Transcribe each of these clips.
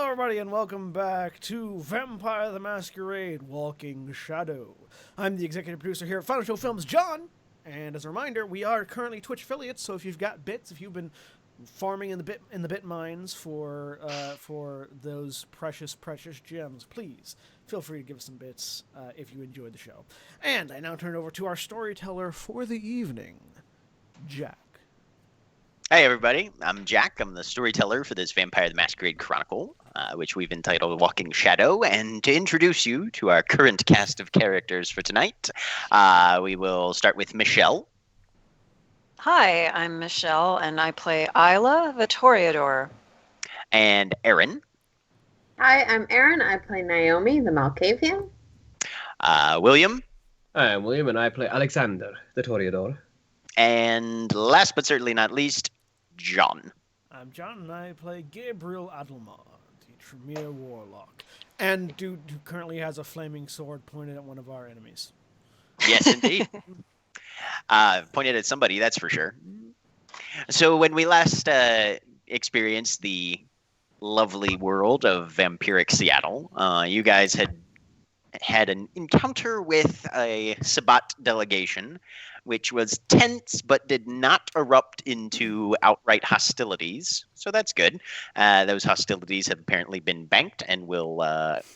everybody, and welcome back to Vampire the Masquerade Walking Shadow. I'm the executive producer here at Final Show Films, John. And as a reminder, we are currently Twitch affiliates, so if you've got bits, if you've been farming in the bit mines for those precious gems, please feel free to give us some bits if you enjoyed the show. And I now turn it over to our storyteller for the evening, Jack. Hey everybody, I'm Jack. I'm the storyteller for this Vampire the Masquerade Chronicle, which we've entitled Walking Shadow. And to introduce you to our current cast of characters for tonight, we will start with Michelle. Hi, I'm Michelle, and I play Isla the Toreador. And Erin. Hi, I'm Erin. I play Naomi the Malkavian. William. Hi, I'm William, and I play Alexander the Toreador. And last but certainly not least, John. I'm John, and I play Gabriel Adelmar, the Tremere Warlock, and dude who currently has a flaming sword pointed at one of our enemies. Yes, indeed. Pointed at somebody, that's for sure. So when we last experienced the lovely world of vampiric Seattle, you guys had an encounter with a Sabbat delegation, which was tense but did not erupt into outright hostilities. So that's good. Those hostilities have apparently been banked and will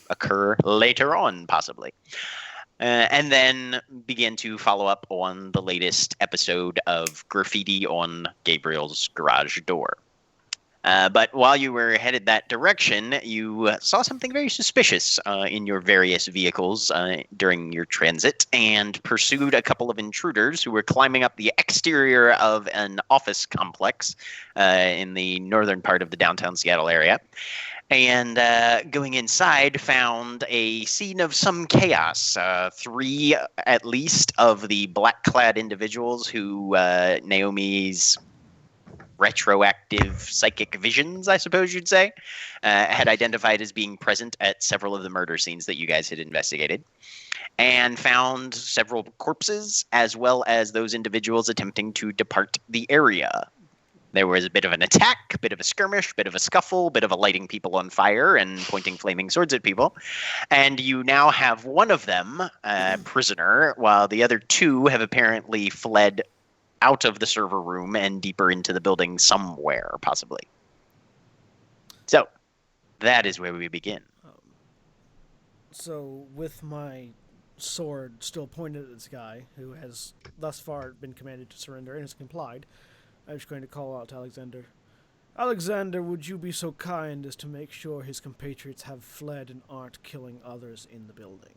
occur later on, possibly. And then begin to follow up on the latest episode of Graffiti on Gabriel's Garage Door. But while you were headed that direction, you saw something very suspicious in your various vehicles during your transit and pursued a couple of intruders who were climbing up the exterior of an office complex in the northern part of the downtown Seattle area. And going inside, found a scene of some chaos. Three, at least, of the black-clad individuals who Naomi's retroactive psychic visions, I suppose you'd say, had identified as being present at several of the murder scenes that you guys had investigated, and found several corpses, as well as those individuals attempting to depart the area. There was a bit of an attack, a bit of a skirmish, a bit of a scuffle, a bit of a lighting people on fire and pointing flaming swords at people. And you now have one of them prisoner, while the other two have apparently fled out of the server room and deeper into the building somewhere, possibly. So, that is where we begin. So, with my sword still pointed at this guy, who has thus far been commanded to surrender and has complied, I'm just going to call out to Alexander. Alexander, would you be so kind as to make sure his compatriots have fled and aren't killing others in the building?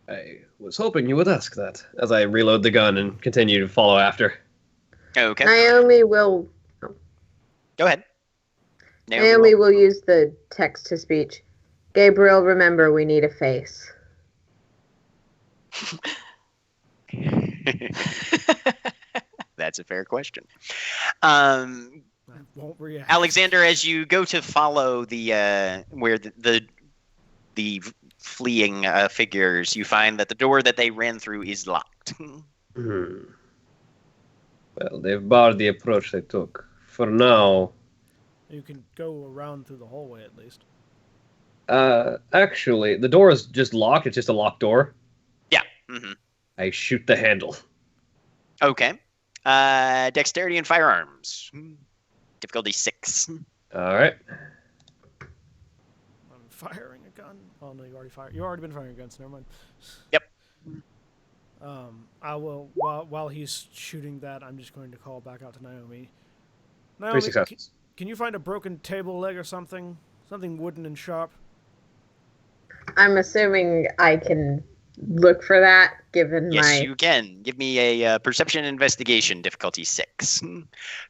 I was hoping you would ask that, as I reload the gun and continue to follow after. Okay. Naomi will Go ahead. Naomi will use the text-to-speech. Gabriel, remember, we need a face. That's a fair question. I won't react. Alexander, as you go to follow the where the fleeing figures, you find that the door that they ran through is locked. Well, they've barred the approach they took. For now... You can go around through the hallway, at least. Actually, the door is just locked. It's just a locked door. Yeah. Mm-hmm. I shoot the handle. Okay. Dexterity and firearms. Difficulty 6. All right. I'm firing a gun. Oh no, you already fired. You already been firing guns. Never mind. Yep. I will. While he's shooting that, I'm just going to call back out to Naomi. 3 successes. Can you find a broken table leg or something? Something wooden and sharp. I'm assuming I can look for that, given Yes, you can. Give me a perception investigation, difficulty 6.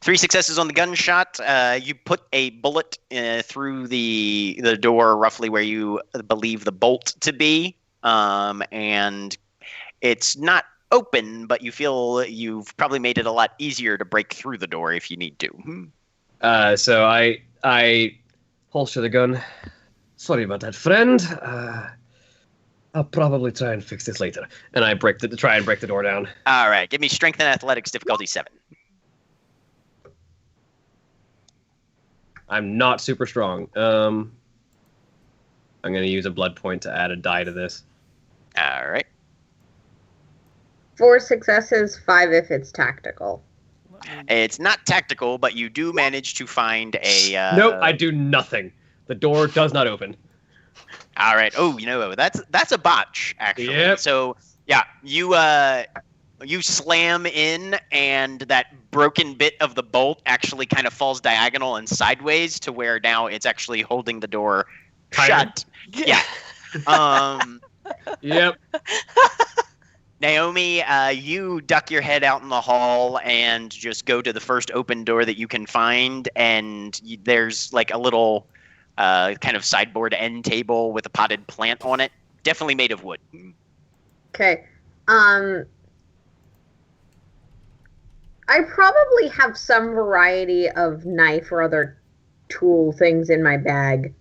3 successes on the gunshot. You put a bullet through the door roughly where you believe the bolt to be, and it's not open, but you feel you've probably made it a lot easier to break through the door if you need to. So I holster the gun. Sorry about that, friend. I'll probably try and fix this later. And I try and break the door down. All right, give me strength and athletics, difficulty 7. I'm not super strong. I'm gonna use a blood point to add a die to this. All right. 4 successes, 5 if it's tactical. It's not tactical, but you do manage to find a. Nope, I do nothing. The door does not open. All right. Oh, that's a botch actually. Yep. So yeah, you slam in, and that broken bit of the bolt actually kind of falls diagonal and sideways to where now it's actually holding the door shut. Yeah. Yep. Naomi, you duck your head out in the hall and just go to the first open door that you can find, and there's like a little kind of sideboard end table with a potted plant on it, definitely made of wood. Okay. I probably have some variety of knife or other tool things in my bag.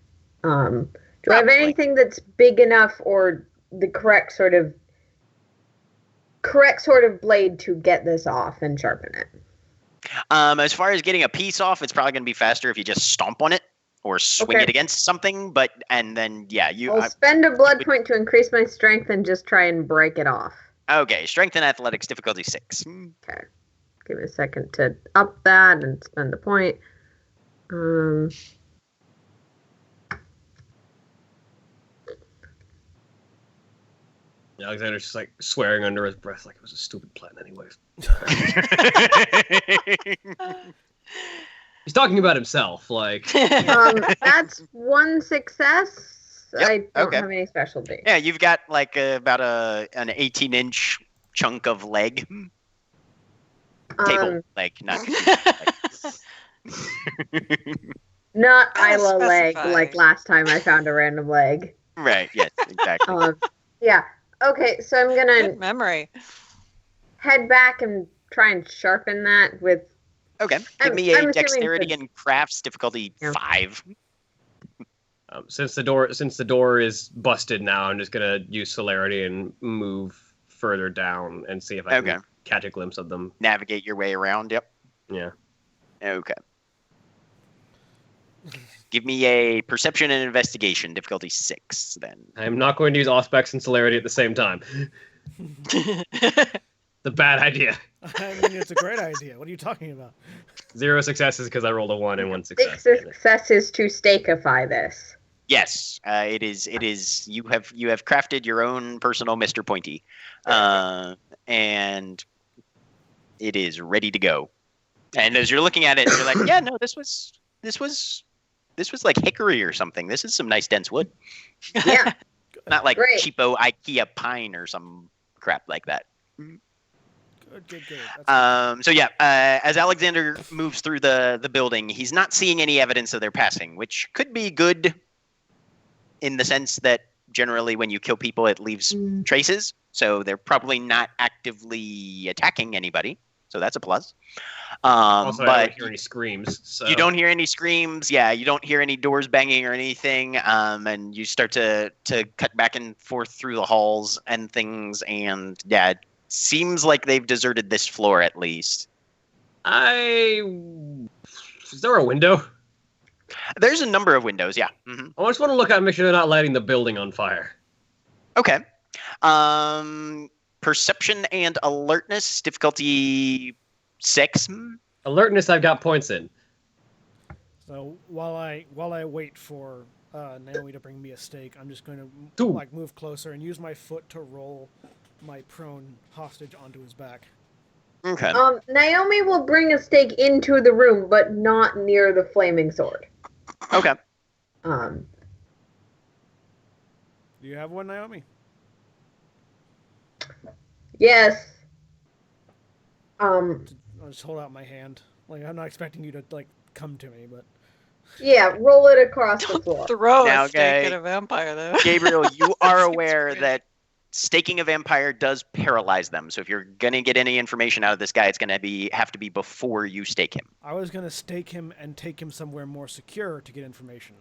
Do I have anything that's big enough or the correct sort of blade to get this off and sharpen it? As far as getting a piece off, it's probably going to be faster if you just stomp on it or swing it against something. I'll spend a blood point to increase my strength and just try and break it off. Okay, strength and athletics, difficulty 6. Okay. Give me a second to up that and spend a point. Alexander's just like swearing under his breath like it was a stupid plan anyways. He's talking about himself, like. That's 1 success. Yep, I don't okay. have any specialty. Yeah, you've got like about an 18-inch chunk of leg. Table leg, not not Gotta Isla leg specify. like last time I found a random leg. Right, yes, exactly. Yeah. Okay, so I'm gonna Good memory. head back and try and sharpen that with. Okay, give I'm me a assuming dexterity that- and crafts, difficulty Yeah. 5. Since the door is busted now, I'm just gonna use celerity and move further down and see if I can catch a glimpse of them. Navigate your way around, yep. Yeah. Okay. Give me a perception and investigation, difficulty 6, then. I'm not going to use Auspex and celerity at the same time. The bad idea. I mean, it's a great idea. What are you talking about? 0 successes because I rolled a 1 and 1 success. 6 successes to stakeify this. Yes, it is. You have crafted your own personal Mr. Pointy, and it is ready to go. And as you're looking at it, you're like, yeah, no, this was like hickory or something. This is some nice dense wood. Yeah. Not like Great. cheapo IKEA pine or some crap like that. Good. That's So yeah, as Alexander moves through the building, he's not seeing any evidence of their passing, which could be good in the sense that generally when you kill people, it leaves traces. So they're probably not actively attacking anybody. So that's a plus. Also, I But don't hear any screams. So. you don't hear any screams. Yeah, you don't hear any doors banging or anything. And you start to cut back and forth through the halls and things. And yeah, it seems like they've deserted this floor at least. Is there a window? There's a number of windows. Yeah. Mm-hmm. I just want to look out and make sure they're not lighting the building on fire. Okay. Perception and alertness, difficulty 6. Alertness, I've got points in. So while I wait for Naomi to bring me a steak, I'm just going to Ooh. move closer and use my foot to roll my prone hostage onto his back. Okay. Naomi will bring a stake into the room, but not near the flaming sword. Okay. Do you have one, Naomi? Yes. I'll just hold out my hand. Like, I'm not expecting you to come to me, but Yeah, roll it across the floor. Throw Now, a stake at a vampire, though. Gabriel, you are Seems aware weird. that staking a vampire does paralyze them. So if you're gonna get any information out of this guy, it's gonna have to be before you stake him. I was going to stake him and take him somewhere more secure to get information.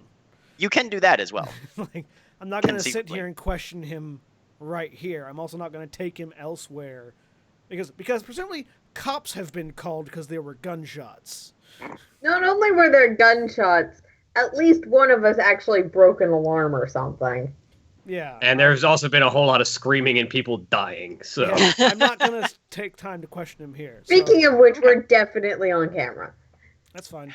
You can do that as well. Like, I'm not going to sit Conceivably. here and question him right here. I'm also not going to take him elsewhere because presumably cops have been called because there were gunshots. Not only were there gunshots, at least one of us actually broke an alarm or something. Yeah. And there's also been a whole lot of screaming and people dying. So Yeah, I'm not going to take time to question him here. Speaking of which, we're definitely on camera. That's fine.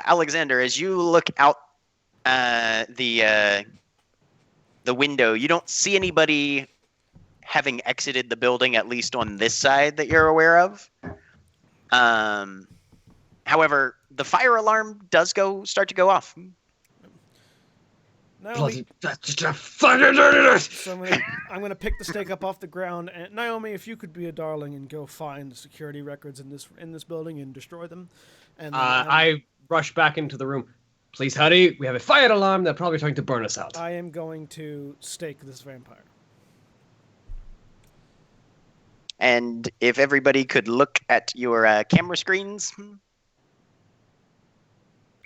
Alexander, as you look out the window, you don't see anybody having exited the building, at least on this side that you're aware of. However, the fire alarm does start to go off. Naomi, bloody so I'm gonna pick the stake up off the ground, and Naomi, if you could be a darling and go find the security records in this building and destroy them. And I rush back into the room. Please hurry, we have a fire alarm. They're probably trying to burn us out. I am going to stake this vampire. And if everybody could look at your camera screens.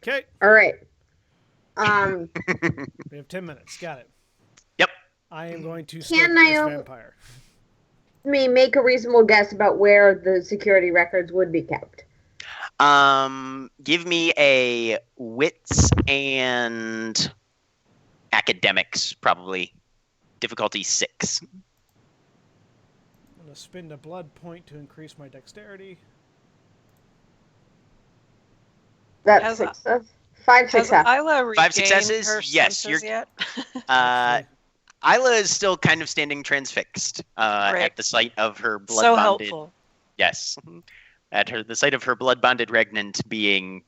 Okay. All right. We have 10 minutes. Got it. Yep. I am going to stake Can this Naomi vampire. make a reasonable guess about where the security records would be kept? Give me a wits and academics, probably. Difficulty 6. I'm going to spend a blood point to increase my dexterity. That's Has- success. 5 Has success. Isla regained 5 successes? her Yes, senses yet? Isla is still kind of standing transfixed at the sight of her blood So bonded. helpful. Yes, at the sight of her blood bonded regnant being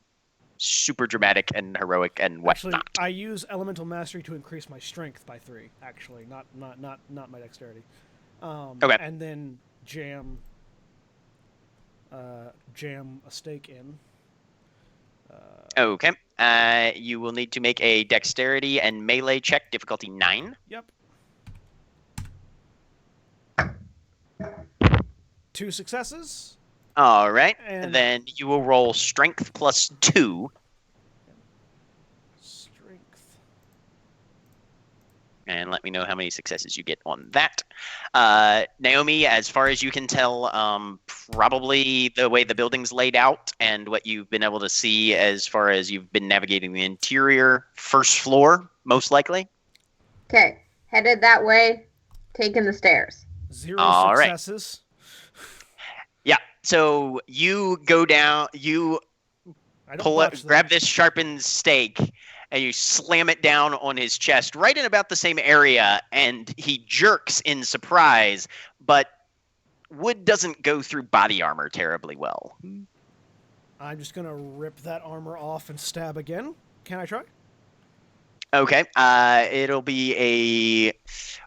super dramatic and heroic and Actually, whatnot. I use elemental mastery to increase my strength by 3. Actually, not my dexterity. Okay. And then jam a stake in. Okay. You will need to make a dexterity and melee check, difficulty 9. Yep. 2 successes. All right. And- Then you will roll strength plus 2. Strength. And let me know how many successes you get on that. Naomi, as far as you can tell, probably the way the building's laid out and what you've been able to see as far as you've been navigating the interior, first floor, most likely. Okay, headed that way, taking the stairs. 0 All right. successes. Yeah. So you go down, you I don't botch them. grab this sharpened stake, and you slam it down on his chest, right in about the same area, and he jerks in surprise, but wood doesn't go through body armor terribly well. I'm just gonna rip that armor off and stab again. Can I try? Okay, it'll be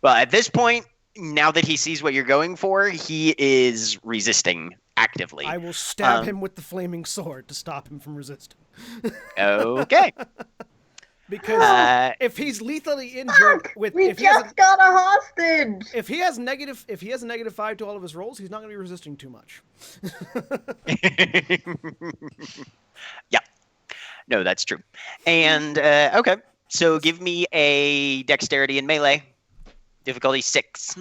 well, at this point, now that he sees what you're going for, he is resisting actively. I will stab him with the flaming sword to stop him from resisting. Okay. Because if he's lethally injured with We if he, has just got a hostage! if he has a negative 5 to all of his rolls, he's not going to be resisting too much. Yeah. No, that's true. And, okay. So give me a dexterity and melee. Difficulty 6.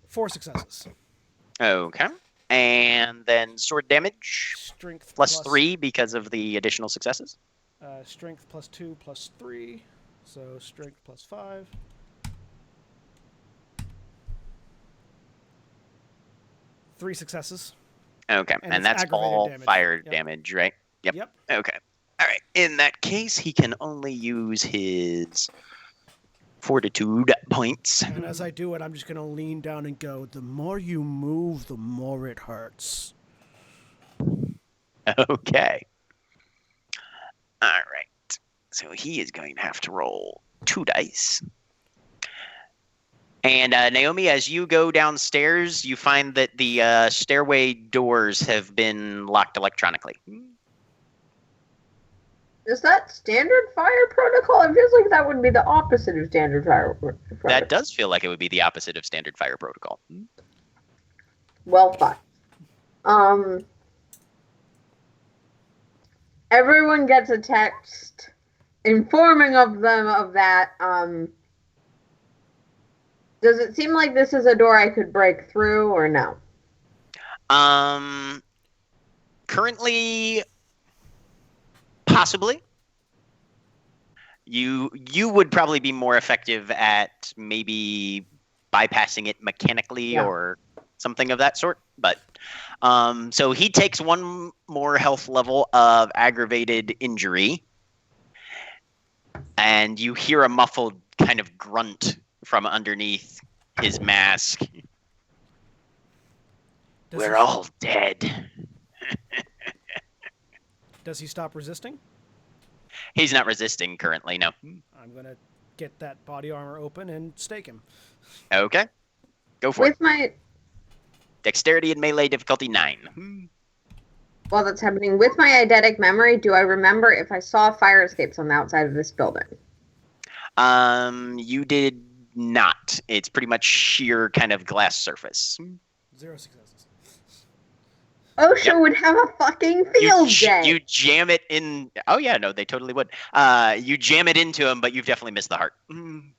4 successes. Okay. And then sword damage. Strength Plus 3 because of the additional successes. Strength plus 2 plus 3. So strength plus 5. Three successes. Okay. And And it's that's aggravated all damage. fire Yep. damage, right? Yep. Yep. Okay. All right. In that case, he can only use his fortitude points. And as I do it, I'm just going to lean down and go, the more you move, the more it hurts. Okay. All right. So he is going to have to roll 2 dice. And Naomi, as you go downstairs, you find that the stairway doors have been locked electronically. Is that standard fire protocol? It feels like that would be the opposite of standard fire protocol. That does feel like it would be the opposite of standard fire protocol. Well thought. Everyone gets a text informing of them of that. Does it seem like this is a door I could break through, or no? Currently, possibly. You would probably be more effective at maybe bypassing it mechanically or something of that sort. But so he takes one more health level of aggravated injury, and you hear a muffled kind of grunt from underneath his mask. We're all dead. Does he stop resisting? He's not resisting currently, no. I'm going to get that body armor open and stake him. Okay. Go for it. My Dexterity and melee difficulty 9. While that's happening, with my eidetic memory, do I remember if I saw fire escapes on the outside of this building? You did not. It's pretty much sheer kind of glass surface. 0 successes. OSHA would have a fucking field day. You jam it in. Oh yeah, no, they totally would. You jam it into him, but you've definitely missed the heart. And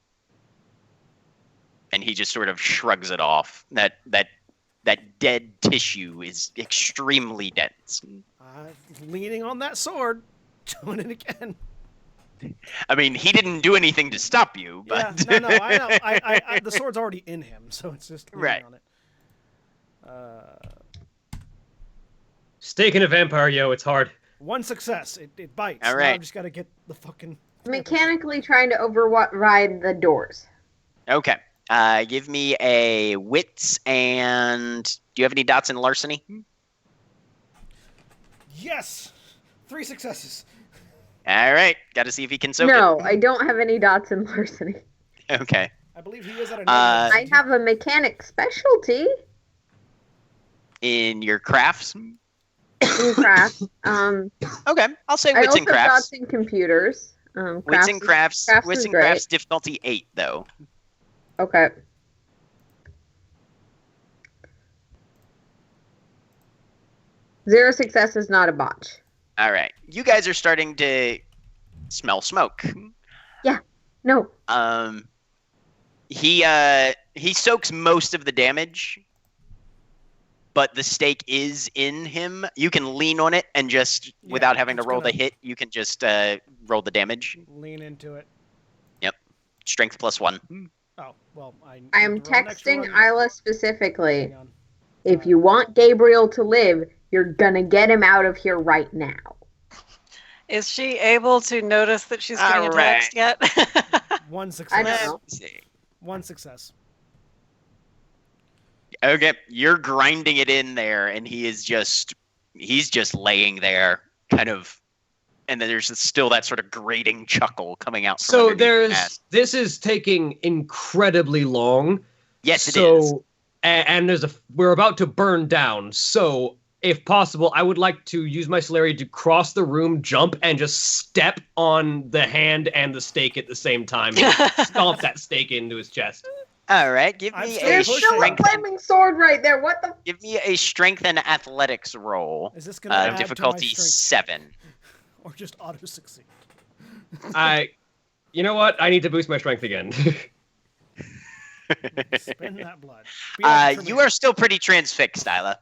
he just sort of shrugs it off. That dead tissue is extremely dense. Leaning on that sword, doing it again. I mean, he didn't do anything to stop you, but Yeah, no, I know. I the sword's already in him, so it's just leaning Right. on it. Staking a vampire, yo, it's hard. 1 success. It bites. All Now right. I've just got to get the fucking... Mechanically trying to override the doors. Okay. Give me a wits and do you have any dots in larceny? Yes! 3 successes. All right. Got to see if he can soak No, I don't have any dots in larceny. it. Okay. I believe he is at a I have a mechanic specialty In your crafts. in crafts. Okay. I'll say I wits also and have crafts. dots in computers. Wits and crafts. crafts Wits is and great. crafts difficulty 8 though. Okay. Zero success is not a botch. All right. You guys are starting to smell smoke. No. He soaks most of the damage, but the stake is in him. You can lean on it and just without having to just roll the gonna- hit, you can just roll the damage. Lean into it. Strength +1. Oh, well, I I am need to roll an extra texting one. Isla specifically. Hang on. If you want Gabriel to live, you're gonna get him out of here right now. Is she able to notice that she's getting a text yet? 1 I success. know. Let's see. 1 success. Okay, you're grinding it in there, and he's just laying there, kind of, and then there's still that sort of grating chuckle coming out. From So underneath the mask. this is taking incredibly long. Yes, it is. And we're about to burn down. So if possible, I would like to use my celerity to cross the room, jump, and just step on the hand and the stake at the same time. And stomp that stake into his chest. All right, give I'm me still a There's pushing. still a strength. flaming sword right there. What the? Give me a strength and athletics roll. Is this going to add Difficulty to my strength 7. or just auto succeed? You know what? I need to boost my strength again. Spend that blood. Be like You are still pretty transfixed, Isla.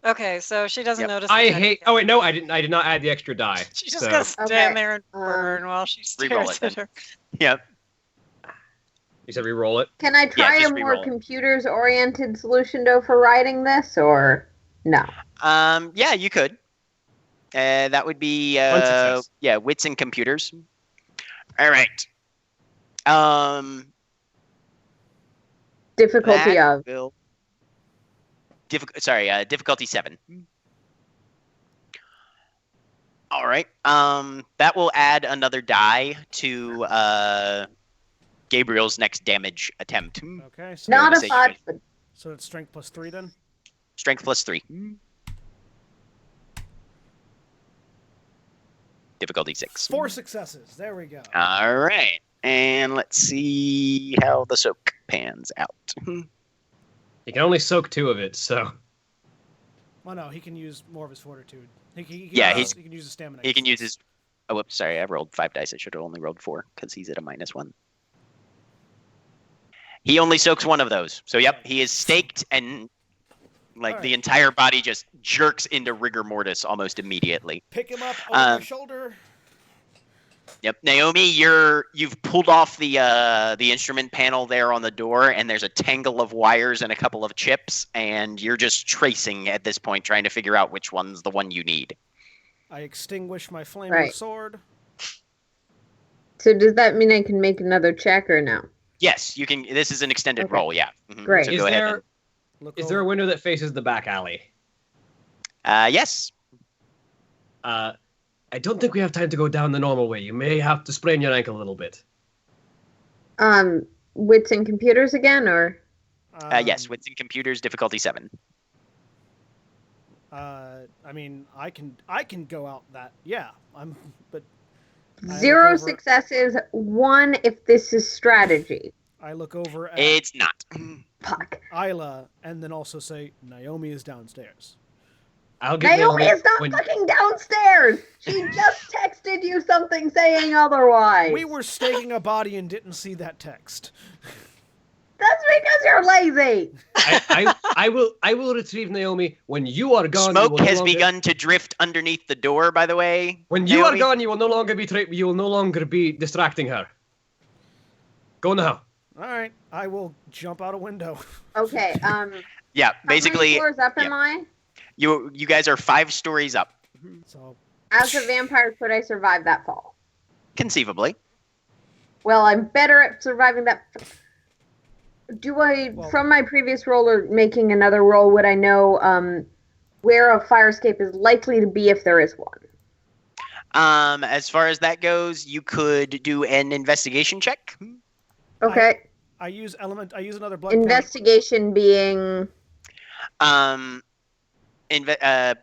Okay, so she doesn't Yep. notice. I the hate. text. Oh wait, no, I didn't. I did not add the extra die. She's just so- gonna stand Okay, there and burn while she Reroll stares it at then. her. Yep. You said re-roll it. Can I try just a more reroll it. computers-oriented solution though for writing this, or no? Yeah, you could. That would be One success. wits and computers. All right. Difficulty that of. will- difficulty 7. All right. That will add another die to Gabriel's next damage attempt. Okay, so, Not a say- botch, but so it's strength +3 then? Strength +3. Difficulty 6. 4 successes. There we go. All right. And let's see how the soak pans out. You can only soak 2 of it, so Well, no, he can use more of his fortitude. He can Yeah, use, he can use his stamina. He can use his. Oh, whoops, sorry. I rolled 5 dice. I should have only rolled 4 because he's at a -1. He only soaks one of those. So, yep, he is staked and the entire body just jerks into rigor mortis almost immediately. Pick him up over my shoulder. Yep, Naomi, you've pulled off the instrument panel there on the door, and there's a tangle of wires and a couple of chips, and you're just tracing at this point, trying to figure out which one's the one you need. I extinguish my flaming sword. So does that mean I can make another check or no? Yes, you can. This is an extended roll, yeah. Mm-hmm. Great. So go ahead. Is there a window that faces the back alley? Yes. I don't think we have time to go down the normal way. You may have to sprain your ankle a little bit. Wits and computers again, or? Yes, wits and computers, difficulty 7. I mean, I can go out that. Yeah, but 0 successes, 1 if this is strategy. I look over at It's not. Fuck. Isla, and then also say, Naomi is downstairs. Naomi is not fucking downstairs! She just texted you something saying otherwise! We were staking a body and didn't see that text. That's because you're lazy! I will retrieve Naomi when you are gone. Smoke has begun to drift underneath the door, by the way. When you are gone, you will no longer be distracting her. Go now. All right, I will jump out a window. Okay, yeah, basically. How many floors up am I? You guys are 5 stories up. So, as a vampire, could I survive that fall? Conceivably. Well, I'm better at surviving that. From my previous roll or making another roll, would I know where a fire escape is likely to be if there is one? As far as that goes, you could do an investigation check. Okay. I use another blood investigation being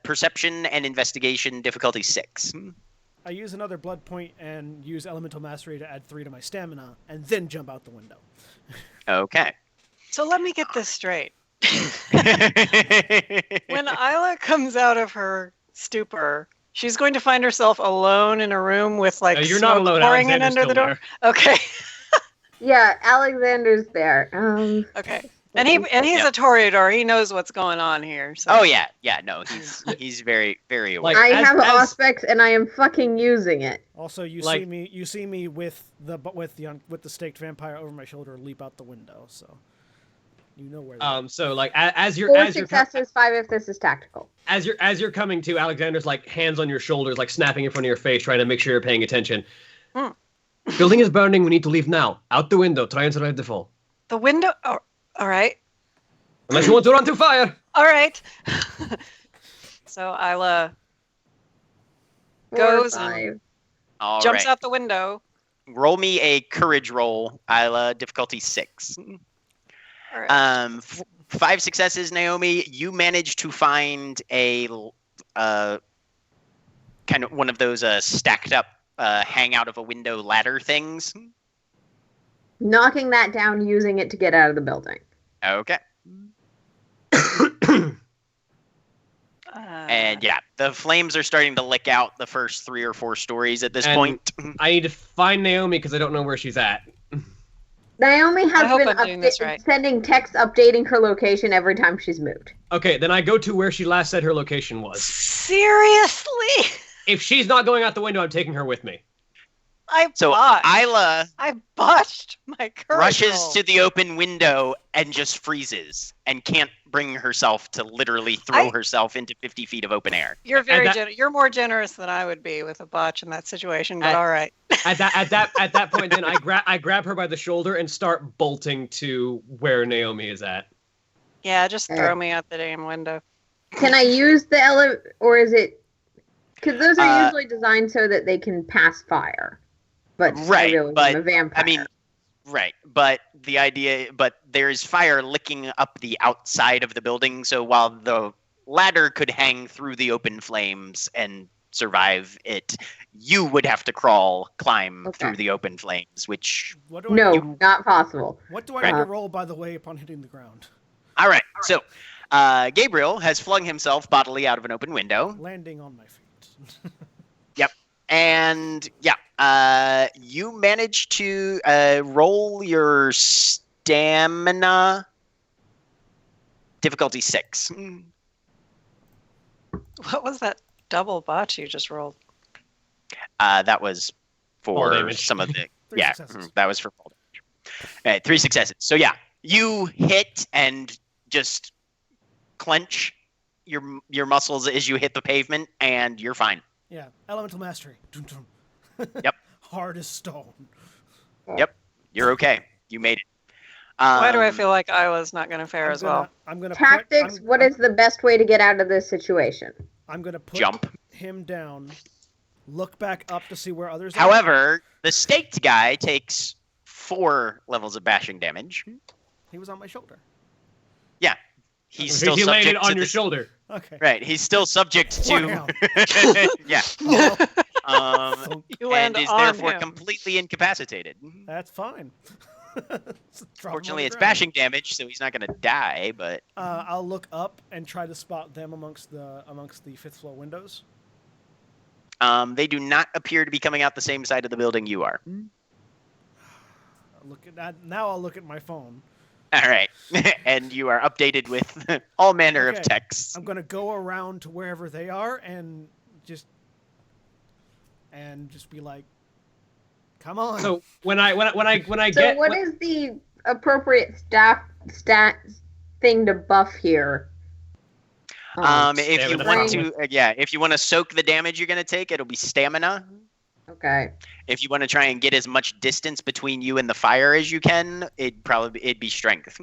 perception and investigation difficulty 6. I use another blood point and use elemental mastery to add 3 to my stamina, and then jump out the window. Okay. So let me get this straight. When Isla comes out of her stupor, she's going to find herself alone in a room with like you're not alone. pouring in under the door. There. Okay. Yeah, Alexander's there. Okay. And he's a Toreador. He knows what's going on here. So. Oh yeah, no, he's very, very aware. I have Auspex, and I am fucking using it. Also, you see me with the staked vampire over my shoulder leap out the window, so you know where. So like as you're 4 successes, 5 if this is tactical. As you're coming to, Alexander's like hands on your shoulders, like snapping in front of your face, trying to make sure you're paying attention. Building is burning. We need to leave now. Out the window. Try and survive the fall. The window. Oh, all right. Unless you want to run to fire. All right. So Isla goes and jumps out the window. Roll me a courage roll, Isla. Difficulty 6. All right. 5 successes, Naomi. You managed to find a kind of one of those stacked up hang out of a window ladder things. Knocking that down, using it to get out of the building. Okay. And yeah, the flames are starting to lick out the first 3 or 4 stories at this point. I need to find Naomi because I don't know where she's at. Naomi has been sending texts updating her location every time she's moved. Okay, then I go to where she last said her location was. Seriously? If she's not going out the window, I'm taking her with me. Isla I botched my courage rushes roll. to the open window and just freezes and can't bring herself to literally throw herself into 50 feet of open air. You're you're more generous than I would be with a botch in that situation, but all right. At that point, then I grab her by the shoulder and start bolting to where Naomi is at. Yeah, just throw me out the damn window. Can I use the elevator, or is it? Because those are usually designed so that they can pass fire. But right, I'm a vampire. I mean, right, but there's fire licking up the outside of the building, so while the ladder could hang through the open flames and survive it, you would have to climb through the open flames, which... not possible. What do I need to roll, by the way, upon hitting the ground? All right, so Gabriel has flung himself bodily out of an open window. Landing on my feet. Yep. And, you manage to roll your stamina. Difficulty 6. What was that double botch you just rolled? That was Fall for damage. some of the... Three yeah, successes. that was for fall damage. All right, 3 successes. So yeah, you hit and just clench your muscles as you hit the pavement, and you're fine. Yeah, elemental mastery. Dum, dum. Yep. Hard as stone. Yep, you're okay. You made it. Why do I feel like Isla's not going to fare as well? I'm gonna Tactics. What is the best way to get out of this situation? I'm gonna put Jump. him down. Look back up to see where others are. However, the staked guy takes 4 levels of bashing damage. He was on my shoulder. Yeah, he's still he landed subject on to your the- shoulder. Okay. Right, he's still subject to. Wow. Yeah. So You And land is on therefore him. completely incapacitated. that's fine. Drop him on Fortunately, the it's ground. bashing damage, so he's not going to die. But I'll look up and try to spot them amongst the 5th floor windows. they do not appear to be coming out the same side of the building you are. Look at that. Now I'll look at my phone. All right, and you are updated with all manner of Okay. texts. I'm gonna go around to wherever they are and just be like, "Come on!" So when I So get what is the appropriate stat thing to buff here? If you Stamina. want to, if you want to soak the damage you're going to take, it'll be stamina. Okay. If you want to try and get as much distance between you and the fire as you can, it'd be strength.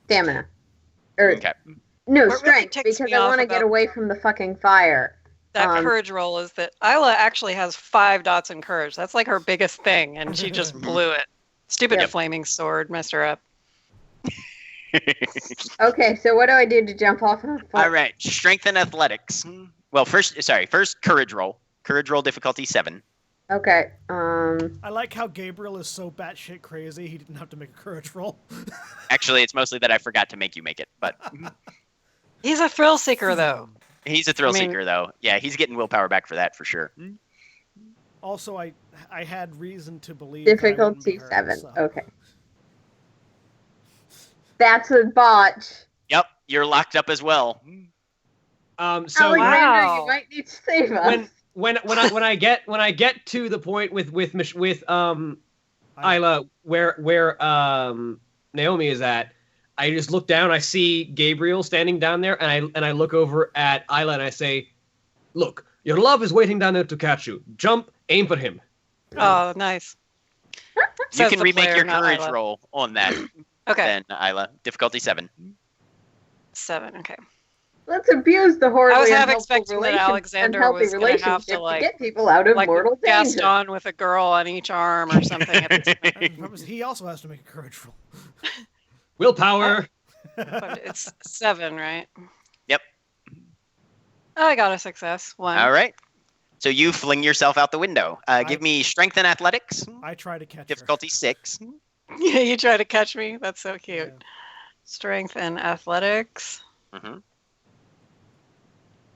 Stamina. Or Okay. no, What really strength, ticks because me I off want to get about- away from the fucking fire. That Um, courage roll is that Isla actually has 5 dots in courage. That's like her biggest thing, and she just blew it. Stupid Yep. flaming sword messed her up. Okay, so what do I do to jump off of? All right. Strength and athletics. Well, first courage roll. Courage roll difficulty 7. Okay. I like how Gabriel is so batshit crazy he didn't have to make a courage roll. Actually, it's mostly that I forgot to make you make it, but He's a thrill seeker, though. he's a thrill I mean- seeker, though. Yeah, he's getting willpower back for that for sure. Also, I had reason to believe that I wouldn't be Difficulty hurt, 7. so- Okay. That's a botch. Yep, you're locked up as well. so Alexander, Wow. you might need to save us. when I get to the point with Isla where Naomi is at, I just look down. I see Gabriel standing down there, and I look over at Isla and I say, "Look, your love is waiting down there to catch you. Jump, aim for him." Oh, nice. You Says can the remake player, your not courage Isla. roll on that, Okay, then, Isla. Difficulty 7. 7. Okay. Let's abuse the horribly I was half unhelpful expecting that Alexander unhealthy was gonna have to, relationship like- get people out of Like mortal danger. Gaston with a girl on each arm or something. At this point. He also has to make a courage roll. Willpower. But it's 7, right? Yep. I got a success. 1. All right. So you fling yourself out the window. Give me strength and athletics. I try to catch Difficulty 6. Yeah, you try to catch me. That's so her. cute. Yeah. Strength and athletics. Mhm.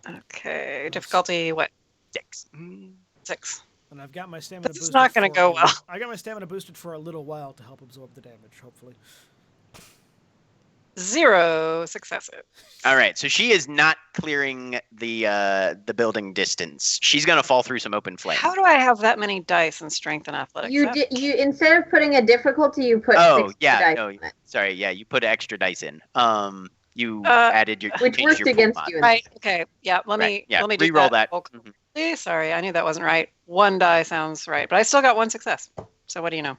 Okay. Difficulty what? 6. 6. And I've got my stamina This is boosted. not gonna for go a- well. I got my stamina boosted for a little while to help absorb the damage, hopefully. 0 successes. All right. So she is not clearing the building distance. She's gonna fall through some open flame. How do I have that many dice in strength and athletics? You instead of putting a difficulty, you put Oh, 6 yeah, dice no, on it. Sorry. Yeah, you put extra dice in. You Uh, added your Which changed worked your against pool you. mod. Right. Okay. Yeah. Let me Right, yeah, let me do re-roll that. roll Mhm. completely. Sorry, I knew that wasn't right. 1 die sounds right, but I still got 1 success. So what do you know?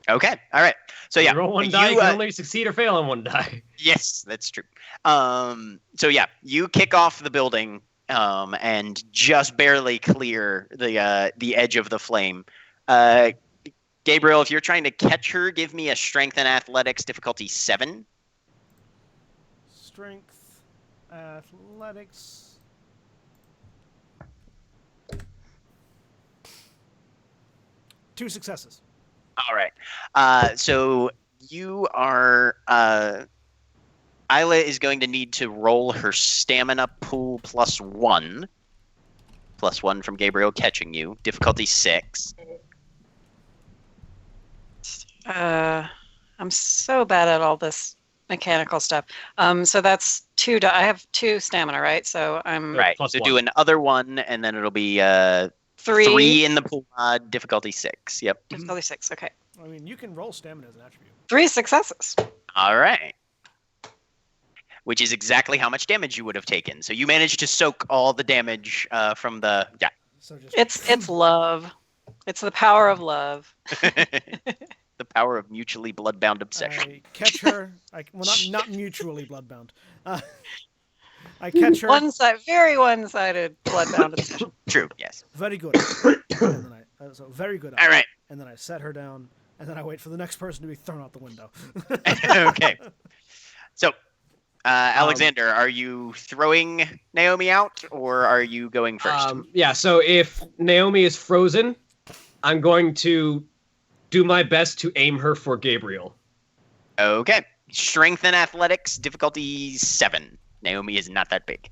Okay. All right. So yeah, You roll one you, die. You can only succeed or fail on one die. yes, that's true. So yeah, you kick off the building and just barely clear the edge of the flame. Gabriel, if you're trying to catch her, give me a strength and athletics difficulty 7. Strength, athletics. Two successes. All right. So you are. Isla is going to need to roll her stamina pool +1. +1 from Gabriel catching you. Difficulty 6. I'm so bad at all this mechanical stuff. So that's I have 2 stamina, right? So I'm Right. plus So one. do another one, and then it'll be 3. 3 in the pool mod, difficulty 6. Yep. Difficulty 6. Okay. I mean, you can roll stamina as an attribute. 3 successes. All right. Which is exactly how much damage you would have taken. So you managed to soak all the damage from the So just It's love. It's the power of love. the power of mutually bloodbound obsession. I catch her. Not mutually bloodbound. I catch her. Very one-sided bloodbound obsession. True. Yes. Very good. And then so very good. All right. And then I set her down, and then I wait for the next person to be thrown out the window. Okay. So, Alexander, are you throwing Naomi out, or are you going first? Yeah, so if Naomi is frozen, I'm going to do my best to aim her for Gabriel. Okay. Strength and athletics, difficulty 7. Naomi is not that big.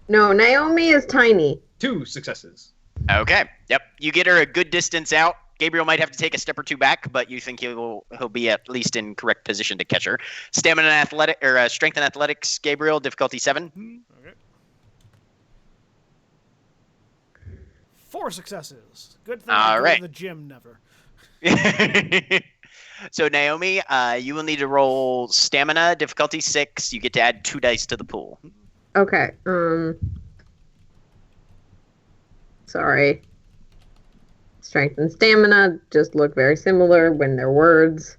No, Naomi is tiny. 2 successes. Okay. Yep. You get her a good distance out. Gabriel might have to take a step or 2 back, but you think he'll be at least in correct position to catch her. Stamina and athletic or strength and athletics, Gabriel, difficulty 7. Okay. 4 successes. Good thing I All go right. to the gym never. So Naomi, you will need to roll stamina, difficulty 6. You get to add 2 dice to the pool. Okay. Sorry. Strength and stamina just look very similar when they're words.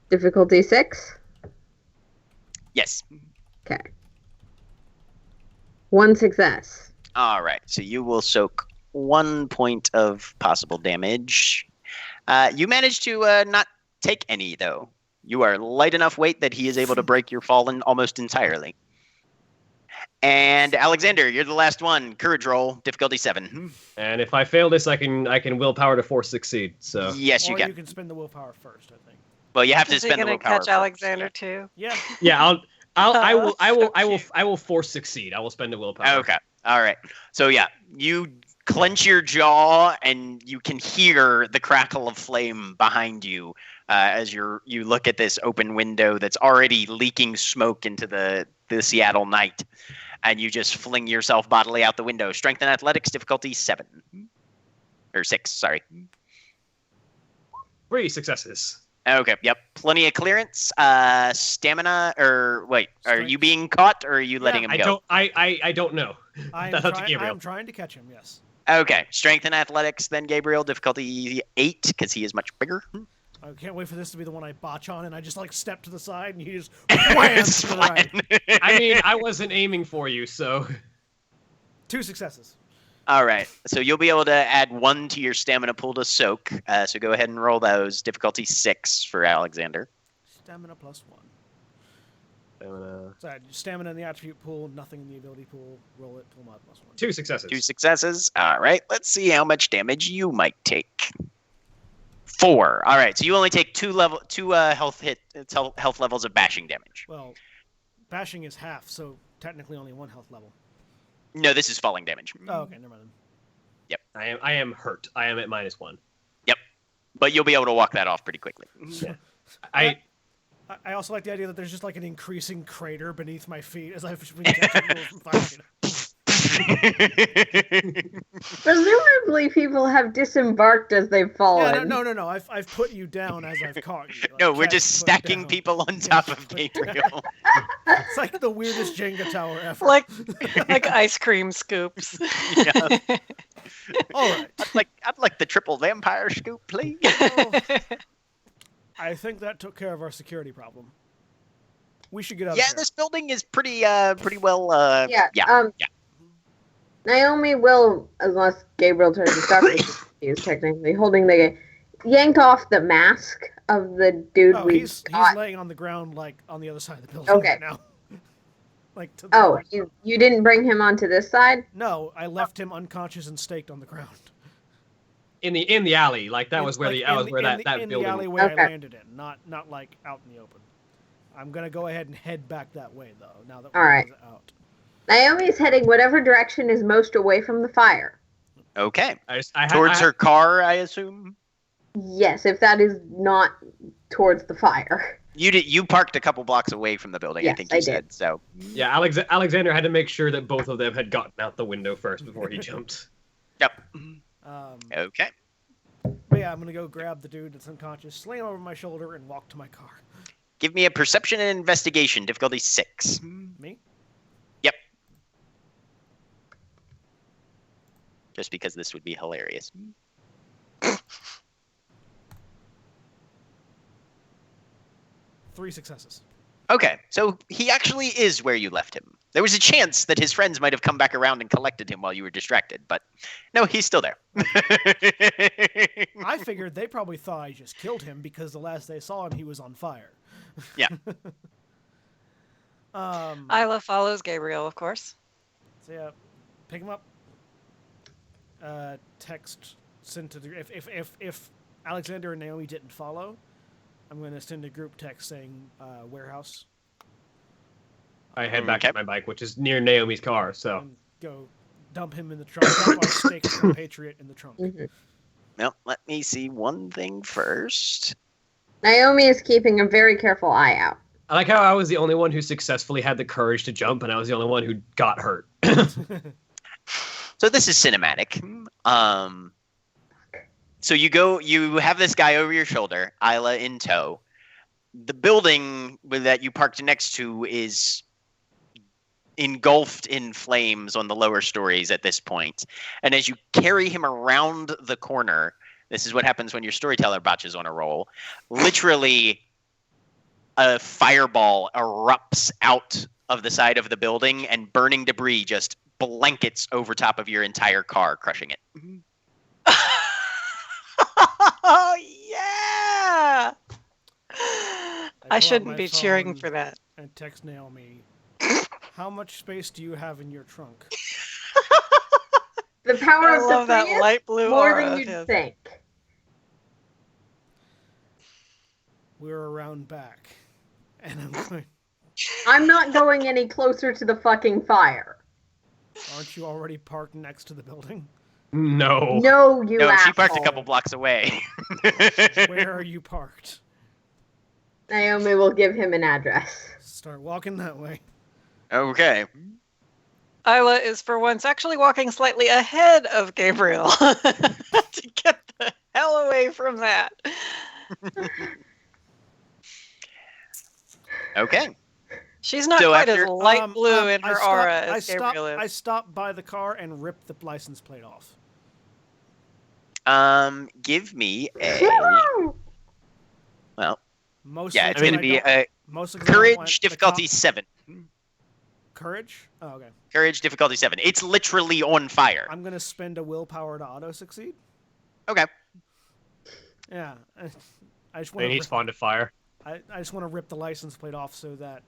Difficulty 6? Yes. Okay. 1 success. All right. So you will soak 1 point of possible damage. You managed to not take any, though. You are light enough weight that he is able to break your fall almost entirely. And Alexander, you're the last one. Courage roll, difficulty 7. And if I fail this, I can willpower to force succeed. So Yes, you Or can. you can spend the willpower first, I think. Well, you have to Is he spend the gonna willpower. catch first. Alexander too? Yeah. yeah, So I will force succeed. I will spend the willpower. Okay. All right. So yeah, you clench your jaw and you can hear the crackle of flame behind you as you look at this open window that's already leaking smoke into the Seattle night, and you just fling yourself bodily out the window. Strength and athletics, difficulty 7 or 6. Sorry. 3 successes. Okay. Yep. Plenty of clearance. Stamina, or wait, are Strength. you being caught or are you letting him I go? don't. I don't know. I That's up to Gabriel. am trying to catch him, yes. Okay. Strength and athletics, then Gabriel, difficulty 8 because he is much bigger. I can't wait for this to be the one I botch on, and I just like step to the side, and he just wham It's to the right. fine. I mean, I wasn't aiming for you, so 2 successes. All right. So you'll be able to add 1 to your stamina pool to soak. So go ahead and roll those. Difficulty 6 for Alexander. Stamina plus 1. So stamina in the attribute pool, nothing in the ability pool. Roll it, tool mod plus 1. 2 successes. 2 successes. All right. Let's see how much damage you might take. 4. All right. So you only take 2 health levels of bashing damage. Well, bashing is half, so technically only 1 health level. No, this is falling damage. Oh, okay, never mind. I am hurt. I am at -1. But you'll be able to walk that off pretty quickly. I I also like the idea that there's just like an increasing crater beneath my feet as I've been catching people from 5 feet. Presumably people have disembarked as they've fallen. Yeah, no. I've put you down as I've caught you. Like, No, we're catch, just put stacking down. people on top of Gabriel. It's like the weirdest Jenga tower ever. like ice cream scoops. Yeah. All right. I'd like the triple vampire scoop, please. Well, I think that took care of our security problem. We should get out of Yeah, here. this building is pretty well. Yeah. Naomi will, unless Gabriel turns to stop, he is technically holding the yanked off the mask of the dude Oh, we he's caught. laying on the ground, like on the other side of the building Okay. right now. Like to the Oh, right. you didn't bring him onto this side? No, I left him unconscious and staked on the ground. in the alley, like that was where Like, that was where that in building. the alleyway Okay. I landed in, not like out in the open. I'm gonna go ahead and head back that way though. Now that All right. we're out. Naomi's heading whatever direction is most away from the fire. Okay. I Towards her car, I assume. Yes, if that is not towards the fire. You parked a couple blocks away from the building, I Yes, think you I said. did. So Yeah, Alexander had to make sure that both of them had gotten out the window first before he jumped. yep. Um, Okay. but yeah, I'm gonna go grab the dude that's unconscious, slam over my shoulder, and walk to my car. Give me a perception and investigation, difficulty 6. Me? Yep. Just because this would be hilarious. 3 successes. Okay, so he actually is where you left him. There was a chance that his friends might have come back around and collected him while you were distracted, but no, he's still there. I figured they probably thought I just killed him because the last they saw him, he was on fire. Yeah. Isla follows Gabriel, of course. So yeah, pick him up. Text sent to the if Alexander and Naomi didn't follow, I'm going to send a group text saying warehouse. I head back Okay. to my bike, which is near Naomi's car, so. And go dump him in the trunk. Dump our staked compatriot in the trunk. Well, let me see one thing first. Naomi is keeping a very careful eye out. I like how I was the only one who successfully had the courage to jump, and I was the only one who got hurt. So this is cinematic. So you have this guy over your shoulder, Isla in tow. The building that you parked next to is engulfed in flames on the lower stories at this point. And as you carry him around the corner, this is what happens when your storyteller botches on a roll. Literally, a fireball erupts out of the side of the building, and burning debris just blankets over top of your entire car, crushing it. Oh, yeah! I pull out shouldn't my be cheering phone for that. And text Naomi. How much space do you have in your trunk? The power I of love the that Prius, light blue more aura than of you'd his. think. We're around back. And I'm going, I'm not going any closer to the fucking fire. aren't you already parked next to the building? No. No, you No, asshole. she parked a couple blocks away. Where are you parked? Naomi will give him an address. Start walking that way. Okay. Isla is for once actually walking slightly ahead of Gabriel to get the hell away from that. Okay. She's not So quite after- as light blue in I her stopped- aura I as Gabriel stopped, I is. stopped by the car and ripped the license plate off. Give me a well. Mostly Yeah, it's 'cause going to I be don't- a mostly 'cause I don't want courage the difficulty cop- 7. Courage? Oh, okay. Courage difficulty 7. It's literally on fire. I'm gonna spend a willpower to auto succeed. Okay. Yeah, I just And want he's fond of fire. I just want to rip the license plate off so that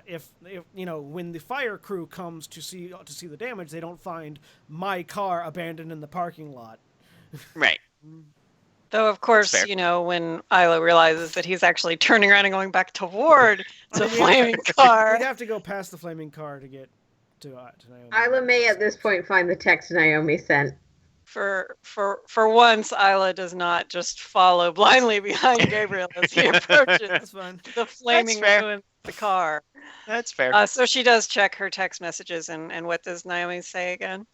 if you know when the fire crew comes to see the damage, they don't find my car abandoned in the parking lot. Right. Though, of course, Fair. you know, when Isla realizes that he's actually turning around and going back toward the flaming car. We'd have to go past the flaming car to get to Naomi. Isla may at this point find the text Naomi sent. For once, Isla does not just follow blindly behind Gabriel as he approaches That's fine. the flaming fair. ruins of the car. That's fair. So she does check her text messages, and what does Naomi say again?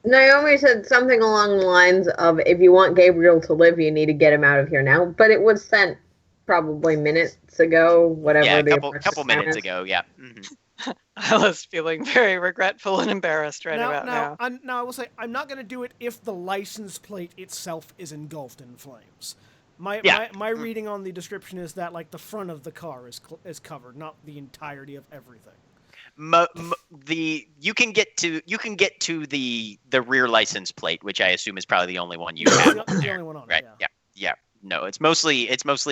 Naomi said something along the lines of, if you want Gabriel to live, you need to get him out of here now. But it was sent probably minutes ago, whatever Yeah, a the couple approximate minutes time is. ago. Yeah. Hmm. Isla's feeling very regretful and embarrassed right about now. I will say I'm not going to do it if the license plate itself is engulfed in flames. My reading on the description is that like the front of the car is covered, not the entirety of everything. You can get to the rear license plate, which I assume is probably the only one you have. It's the only one on it, Right. Yeah. No, it's mostly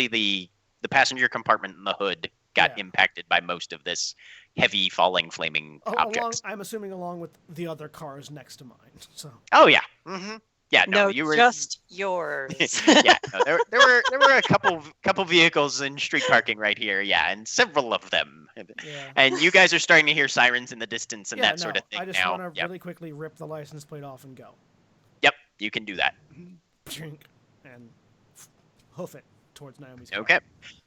the passenger compartment and the hood got impacted by most of this heavy falling flaming objects. I'm assuming along with the other cars next to mine. So. Oh yeah. Mm-hmm. Yeah. No, No, you were just yours. yeah. No, there were a couple vehicles in street parking right here. Yeah, and several of them. Yeah. And you guys are starting to hear sirens in the distance and that sort of thing I just now. want to Yep. really quickly rip the license plate off and go. Yep. You can do that. Chink, and hoof it towards Naomi's car. Okay.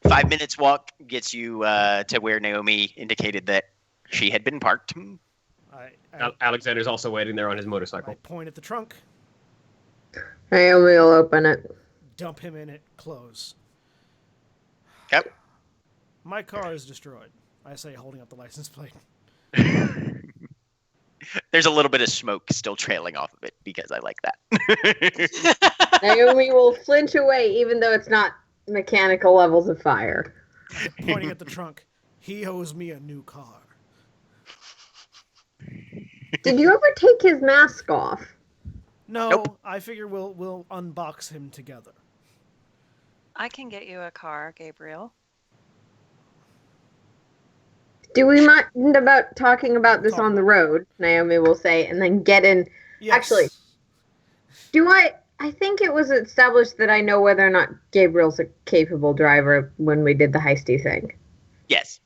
5 minutes walk gets you to where Naomi indicated that she had been parked. Alexander's also waiting there on his I motorcycle. point at the trunk, Naomi will open it. dump him in it, close. Okay. My car is destroyed, I say, holding up the license plate. There's a little bit of smoke still trailing off of it because I like that. Naomi will flinch away, even though it's not mechanical levels of fire. Pointing at the trunk, he owes me a new car. Did you ever take his mask off? No, Nope. I figure we'll unbox him together. I can get you a car, Gabriel. Do we mind about talking about this on the road? Naomi will say, and then get in. Yes. Actually, I think it was established that I know whether or not Gabriel's a capable driver when we did the heisty thing. Yes.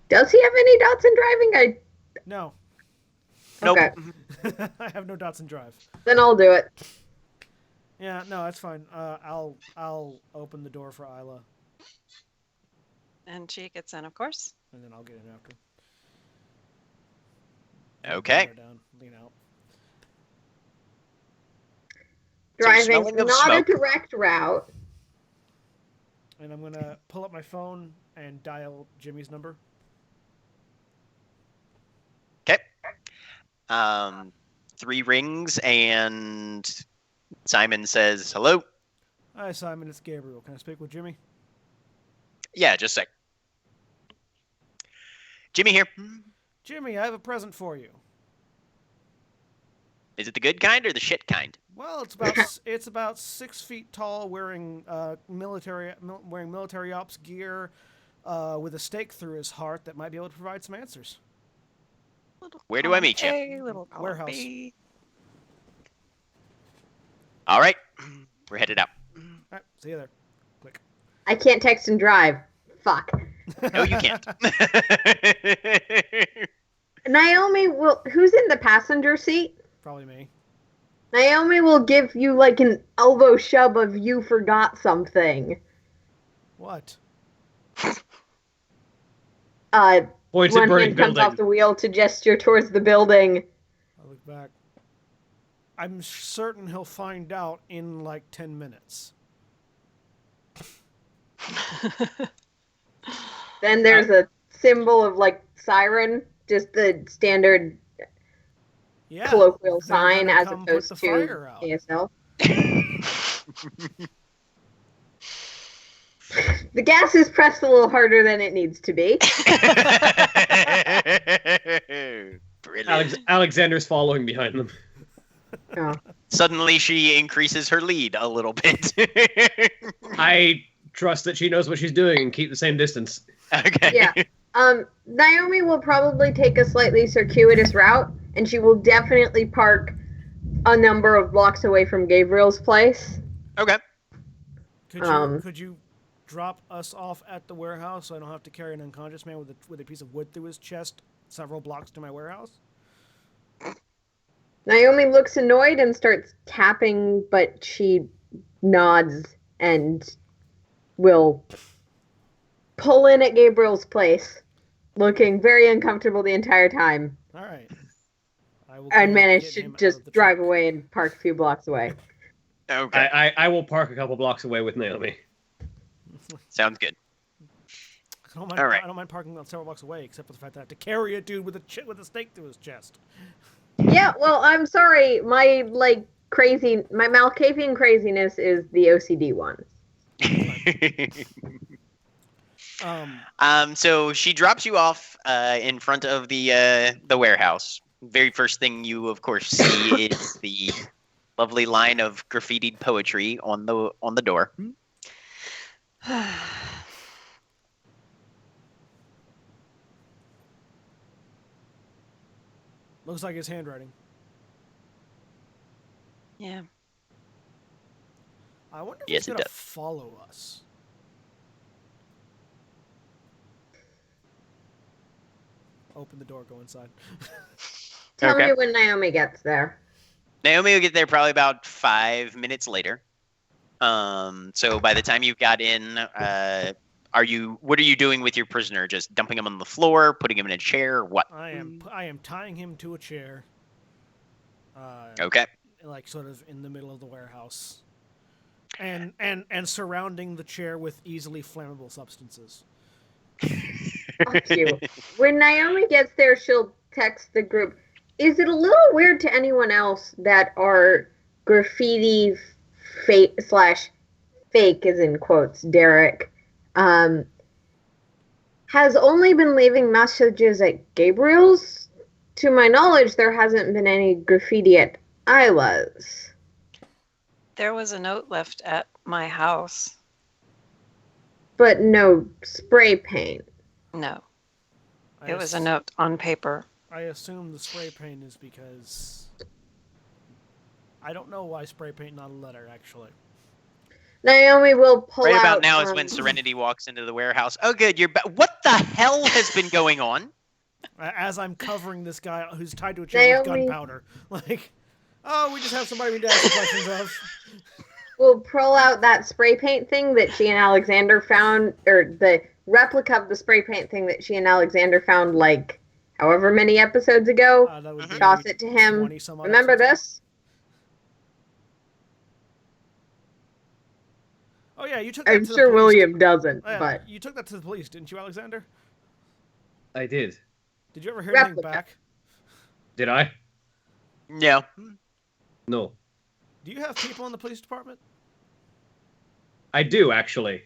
Does he have any dots in driving? No. Nope. Okay. I have no Datsun Drive. Then I'll do it. Yeah, no, that's fine. I'll open the door for Isla, And she gets in, of course. and then I'll get in after. Okay. Put her down, lean out. So Driving smelling of not smoke. a direct route. And I'm gonna pull up my phone and dial Jimmy's number. Okay. 3 rings and Simon says, hello. Hi, Simon. It's Gabriel. Can I speak with Jimmy? Yeah, just a sec. Jimmy here. Jimmy, I have a present for you. Is it the good kind or the shit kind? Well, it's about 6 feet tall, wearing military ops gear, with a stake through his heart that might be able to provide some answers. Where do I meet you? A little Warehouse. B. All right. We're headed out. All right, see you there. Click. I can't text and drive. Fuck. No, you can't. Naomi will. Who's in the passenger seat? Probably me. Naomi will give you like an elbow shove of you forgot something. What? Points at One burning hand comes building. off the wheel to gesture towards the building. I look back. I'm certain he'll find out in like 10 minutes. Then there's a symbol of like siren, just the standard Yeah. colloquial they're sign gonna as come opposed put to the fire out. ASL. The gas is pressed a little harder than it needs to be. Brilliant. Alexander's following behind them. Oh. Suddenly she increases her lead a little bit. I trust that she knows what she's doing and keep the same distance. Okay. Yeah. Naomi will probably take a slightly circuitous route, and she will definitely park a number of blocks away from Gabriel's place. Okay. Could you drop us off at the warehouse so I don't have to carry an unconscious man with a piece of wood through his chest several blocks to my warehouse? Naomi looks annoyed and starts tapping, but she nods and will pull in at Gabriel's place, looking very uncomfortable the entire time, All right. I will and go manage get to him out just of the drive truck. away and park a few blocks away. Okay. I will park a couple blocks away with Naomi. Sounds good. All right. I don't mind parking on several blocks away, except for the fact that I have to carry a dude with a stake through his chest. Yeah, well, I'm sorry. My Malkavian craziness is the OCD one. So she drops you off in front of the warehouse. Very first thing you, of course, see is the lovely line of graffitied poetry on the door. Looks like his handwriting. Yeah. I wonder if Yes, he's it gonna does. follow us. Open the door, go inside. Tell Okay. me when Naomi gets there. Naomi will get there probably about 5 minutes later. So by the time you got in, what are you doing with your prisoner? Just dumping him on the floor, putting him in a chair, or what? I am tying him to a chair. Okay. Like sort of in the middle of the warehouse, and surrounding the chair with easily flammable substances. Fuck you. When Naomi gets there, she'll text the group. Is it a little weird to anyone else that our graffiti fake as in quotes, Derek, has only been leaving messages at Gabriel's? To my knowledge, there hasn't been any graffiti at Isla's. There was a note left at my house. But no spray paint. No. It was a note on paper. I assume the spray paint is because... I don't know why spray paint, not a letter, actually. Naomi will pull out... Right about now is when Serenity walks into the warehouse. Oh, good, you're back. What the hell has been going on? As I'm covering this guy who's tied to a chair with Naomi... gunpowder. Like, oh, we just have somebody we need to ask questions of. We'll pull out that spray paint thing that she and Alexander found, or the replica of the spray paint thing that she and Alexander found, like, however many episodes ago. Toss it to him. Remember this? Oh, yeah, you took that I'm to the sure police. William doesn't, Oh, yeah, but... You took that to the police, didn't you, Alexander? I did. Did you ever hear anything Replica. back? Did I? No. No. Do you have people in the police department? I do actually.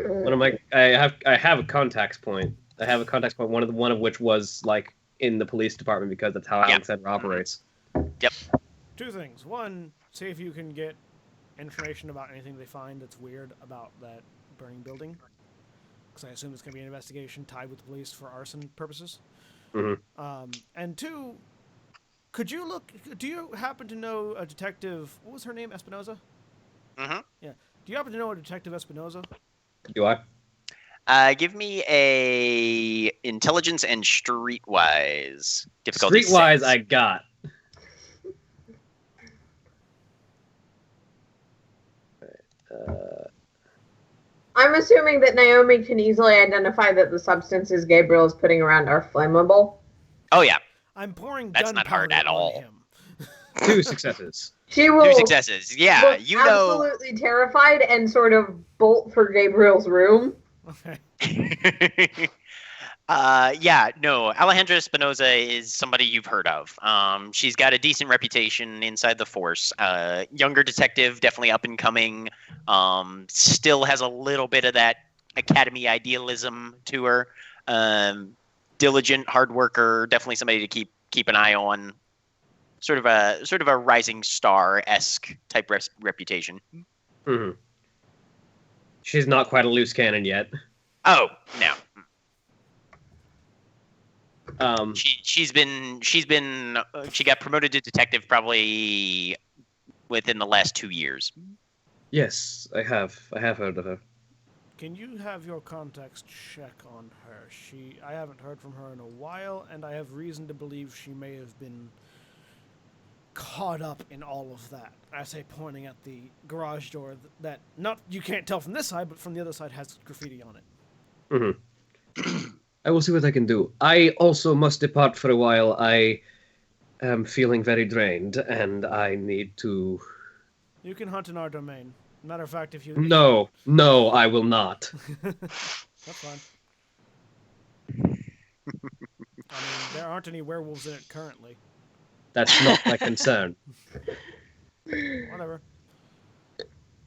One of my I have a contacts point. I have a contacts point. One of which was like in the police department because that's how Alexander operates. Yep. Two things. One, see if you can get information about anything they find that's weird about that burning building. Because I assume it's going to be an investigation tied with the police for arson purposes. Mm-hmm. And two, could you look? Do you happen to know a detective? What was her name? Espinoza. Mm-hmm. Yeah. Do you happen to know a detective Espinoza? Do I? Give me a intelligence and streetwise difficulty. Streetwise, 6. I got. I'm assuming that Naomi can easily identify that the substances Gabriel is putting around are flammable. Oh yeah. I'm pouring That's not hard gunpowder at all. on him. 2 successes. She will 2 successes. Yeah, look you know. absolutely terrified and sort of bolt for Gabriel's room. Okay. Yeah, no. Alejandra Espinoza is somebody you've heard of. She's got a decent reputation inside the force. Younger detective, definitely up and coming. Still has a little bit of that academy idealism to her. Diligent, hard worker. Definitely somebody to keep an eye on. Sort of a rising star-esque type reputation. Mm-hmm. She's not quite a loose cannon yet. Oh no. She got promoted to detective probably within the last 2 years. Yes, I have heard of her. Can you have your contacts check on her? I haven't heard from her in a while, and I have reason to believe she may have been caught up in all of that. I say pointing at the garage door that not you can't tell from this side, but from the other side has graffiti on it. Mm-hmm. I will see what I can do. I also must depart for a while. I am feeling very drained, and I need to... You can hunt in our domain. Matter of fact, if you... No, I will not. That's fine. I mean, there aren't any werewolves in it currently. That's not my concern. Whatever.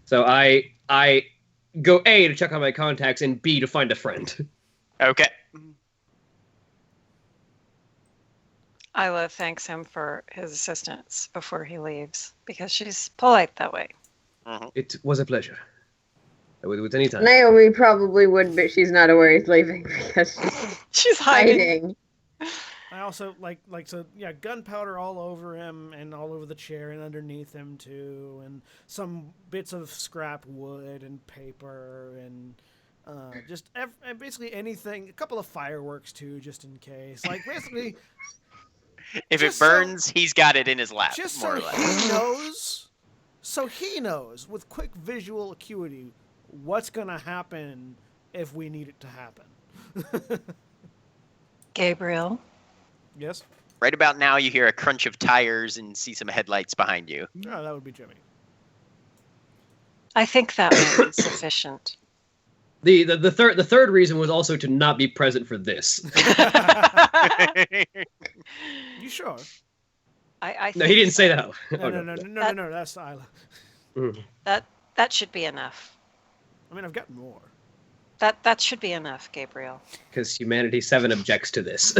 So I go A, to check on my contacts, and B, to find a friend. Okay. Isla thanks him for his assistance before he leaves because she's polite that way. Mm-hmm. It was a pleasure. I would do it any time. Naomi probably would, but she's not aware he's leaving because She's hiding. I also yeah, gunpowder all over him and all over the chair and underneath him too, and some bits of scrap wood and paper and and basically anything. A couple of fireworks too, just in case. Like basically, if it burns, he's got it in his lap, just more so or less. he knows. So he knows with quick visual acuity what's gonna happen if we need it to happen. Gabriel. Yes. Right about now, you hear a crunch of tires and see some headlights behind you. Oh, that would be Jimmy. I think that might be sufficient. The third reason was also to not be present for this. You sure? I No, he didn't say that. No, Oh, no. That's Isla. that should be enough. I mean, I've got more. That should be enough, Gabriel. Because Humanity 7 objects to this.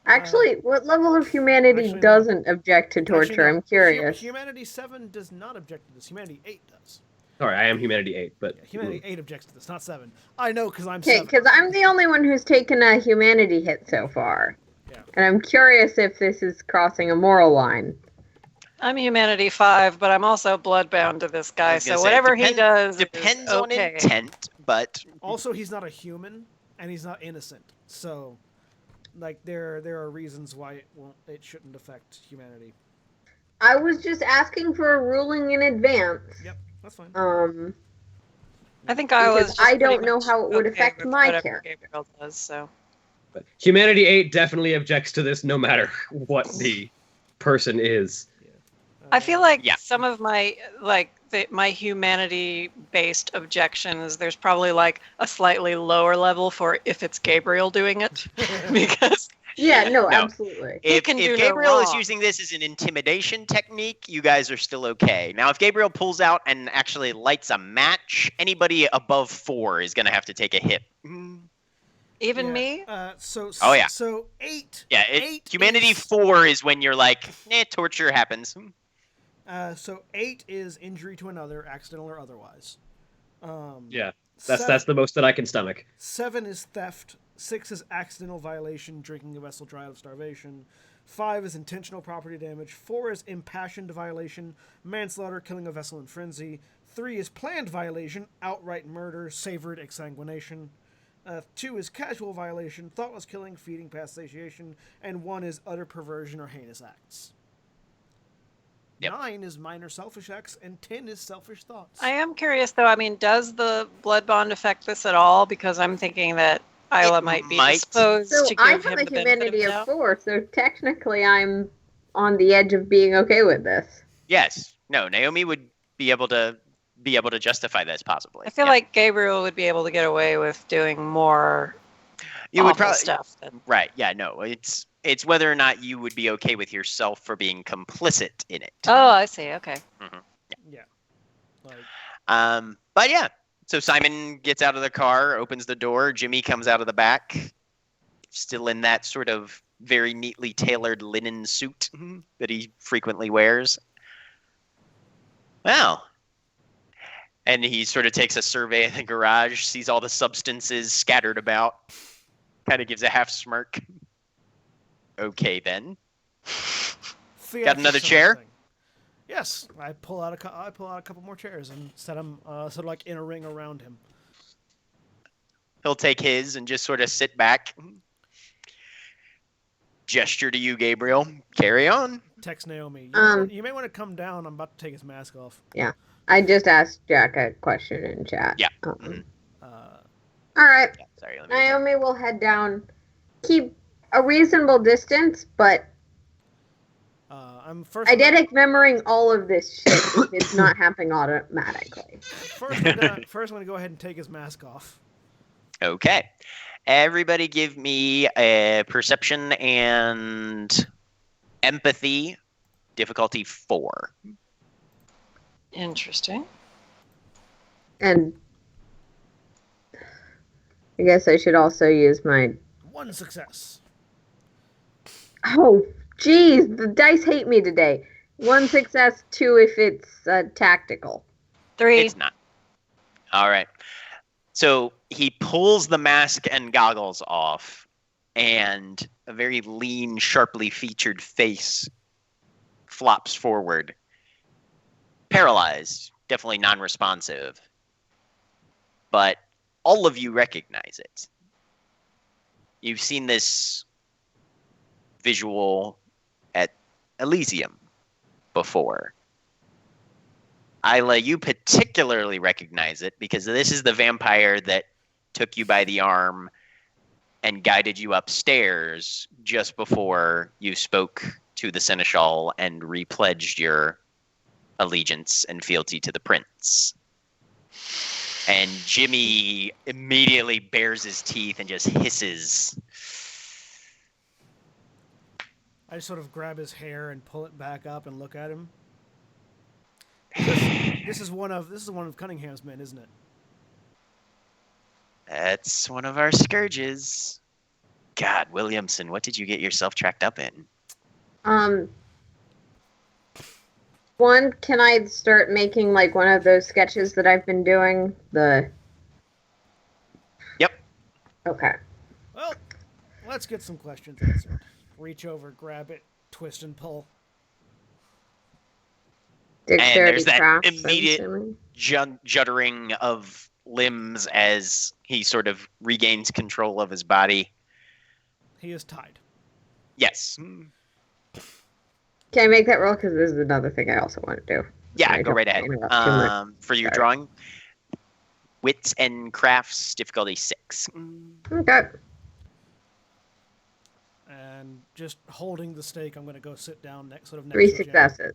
Actually, what level of humanity Actually, no. doesn't object to torture? Actually, no. I'm curious. Humanity 7 does not object to this. Humanity 8 does. Sorry, I am Humanity 8, but... Yeah, Humanity 8 objects to this, not 7. I know because I'm Okay, 7. because I'm the only one who's taken a humanity hit so far. Yeah. And I'm curious if this is crossing a moral line. I'm Humanity 5, but I'm also bloodbound to this I guy, was gonna so say, whatever he does depends is on okay. intent, but Also, he's not a human, and he's not innocent. So, like, there are reasons why it shouldn't affect humanity. I was just asking for a ruling in advance. Yep, that's fine. I think I was. Because just I pretty don't know much how it would okay affect with my whatever character. Gabriel does, so. But Humanity 8 definitely objects to this no matter what the person is. I feel like Yeah. some of my my humanity-based objections. There's probably like a slightly lower level for if it's Gabriel doing it, because Yeah, no, No. absolutely. He if can do no Gabriel is wrong. using this as an intimidation technique, you guys are still okay. Now, if Gabriel pulls out and actually lights a match, anybody above 4 is going to have to take a hit. even Yeah, me. Oh, yeah. So 8. Yeah, 8 Humanity is- 4 is when you're like, torture happens. So 8 is injury to another, accidental or otherwise. Yeah, that's the most that I can stomach. 7 is theft. 6 is accidental violation, drinking a vessel dry out of starvation. 5 is intentional property damage. 4 is impassioned violation, manslaughter, killing a vessel in frenzy. 3 is planned violation, outright murder, savored exsanguination. 2 is casual violation, thoughtless killing, feeding past satiation. And 1 is utter perversion or heinous acts. Yep. 9 is minor selfish acts, and 10 is selfish thoughts. I am curious though. I mean, does the blood bond affect this at all? Because I'm thinking that Isla It might be might. disposed So to I give have him a the benefit humanity of of doubt. 4, so technically I'm on the edge of being okay with this. Yes. No, Naomi would be able to justify this possibly. I feel Yeah. like Gabriel would be able to get away with doing more you would awful probably stuff. Than... Right. Yeah, no. It's whether or not you would be okay with yourself for being complicit in it. Oh, I see. Okay. Yeah. Like, But yeah. So Simon gets out of the car, opens the door, Jimmy comes out of the back, still in that sort of very neatly tailored linen suit that he frequently wears. Wow. And he sort of takes a survey of the garage, sees all the substances scattered about, kind of gives a half smirk. Okay, then. Got another chair? Thing. Yes, I pull out a couple more chairs and set them sort of like in a ring around him. He'll take his and just sort of sit back. Gesture to you, Gabriel. Carry on. Text Naomi. Um, You may want to come down. I'm about to take his mask off. I just asked Jack a question in chat. Yeah. All right, Yeah, sorry, let me. Naomi will head down. Keep a reasonable distance, but I'm first. eidetic memorying all of this shit if it's not happening automatically. First, I'm gonna go ahead and take his mask off. Okay. Everybody give me a perception and empathy, difficulty 4. Interesting. And I guess I should also use my... 1 success. Oh, geez, the dice hate me today. 1 success, 2 if it's tactical. 3. It's not. All right. So he pulls the mask and goggles off, and a very lean, sharply featured face flops forward. Paralyzed, definitely non-responsive. But all of you recognize it. You've seen this visual at Elysium. before. Isla, you particularly recognize it because this is the vampire that took you by the arm and guided you upstairs just before you spoke to the seneschal and repledged your allegiance and fealty to the prince. And Jimmy immediately bares his teeth and just hisses. I just sort of grab his hair and pull it back up and look at him. This is one of Cunningham's men, isn't it? That's one of our scourges. God, Williamson, what did you get yourself tracked up in? One, can I start making like one of those sketches that I've been doing? Yep. Okay. Well, let's get some questions answered. Reach over, grab it, twist and pull. Dexterity there's that crafts, I'm immediate assuming. juddering of limbs as he sort of regains control of his body. He is tied. Yes. Can I make that roll? Because this is another thing I also want to do. Yeah, I go don't right ahead. interrupt too much. For your Sorry. drawing, wits and crafts, difficulty 6. Okay. And just holding the stake, I'm going to go sit down next 3 to Jen. successes.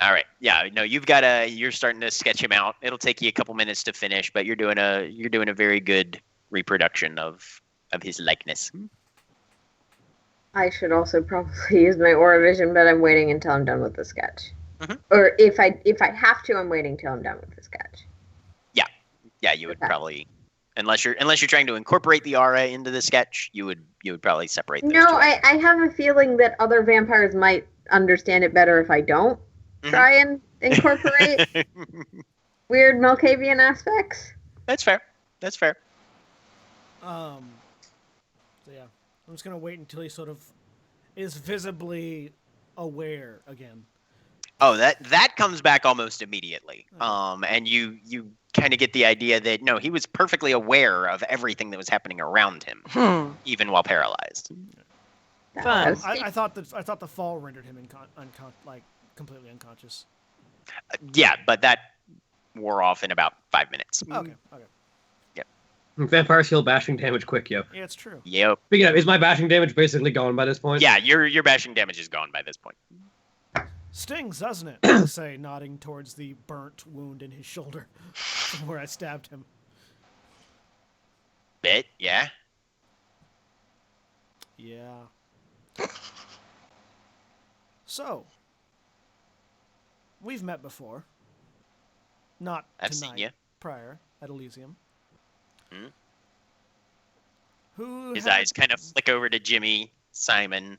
All right. Yeah. No, you're starting to sketch him out. It'll take you a couple minutes to finish, but you're doing a very good reproduction of his likeness. I should also probably use my aura vision, but I'm waiting until I'm done with the sketch. Mhm. Or if I have to, I'm waiting till I'm done with the sketch. Yeah, you would Okay. probably, unless you're trying to incorporate the aura into the sketch, you would probably separate those No, two. I have a feeling that other vampires might understand it better if I don't Mhm. try and incorporate weird Malkavian aspects. That's fair. That's fair. So yeah, I'm just going to wait until he sort of is visibly aware again. Oh, that comes back almost immediately. And you kind of get the idea that no, he was perfectly aware of everything that was happening around him, even while paralyzed. Fun. That's- I thought the fall rendered him completely unconscious. Yeah, but that wore off in about 5 minutes. Okay. Vampires heal bashing damage quick, yo. Yeah, it's true. Yep. Speaking of, is my bashing damage basically gone by this point? Yeah, your bashing damage is gone by this point. Stings, doesn't it? I say, nodding towards the burnt wound in his shoulder from where I stabbed him. Bit, yeah. Yeah. So, we've met before. Not I've seen tonight. you. Prior at Elysium. Hmm? Who His had- eyes kind of flick over to Jimmy, Simon.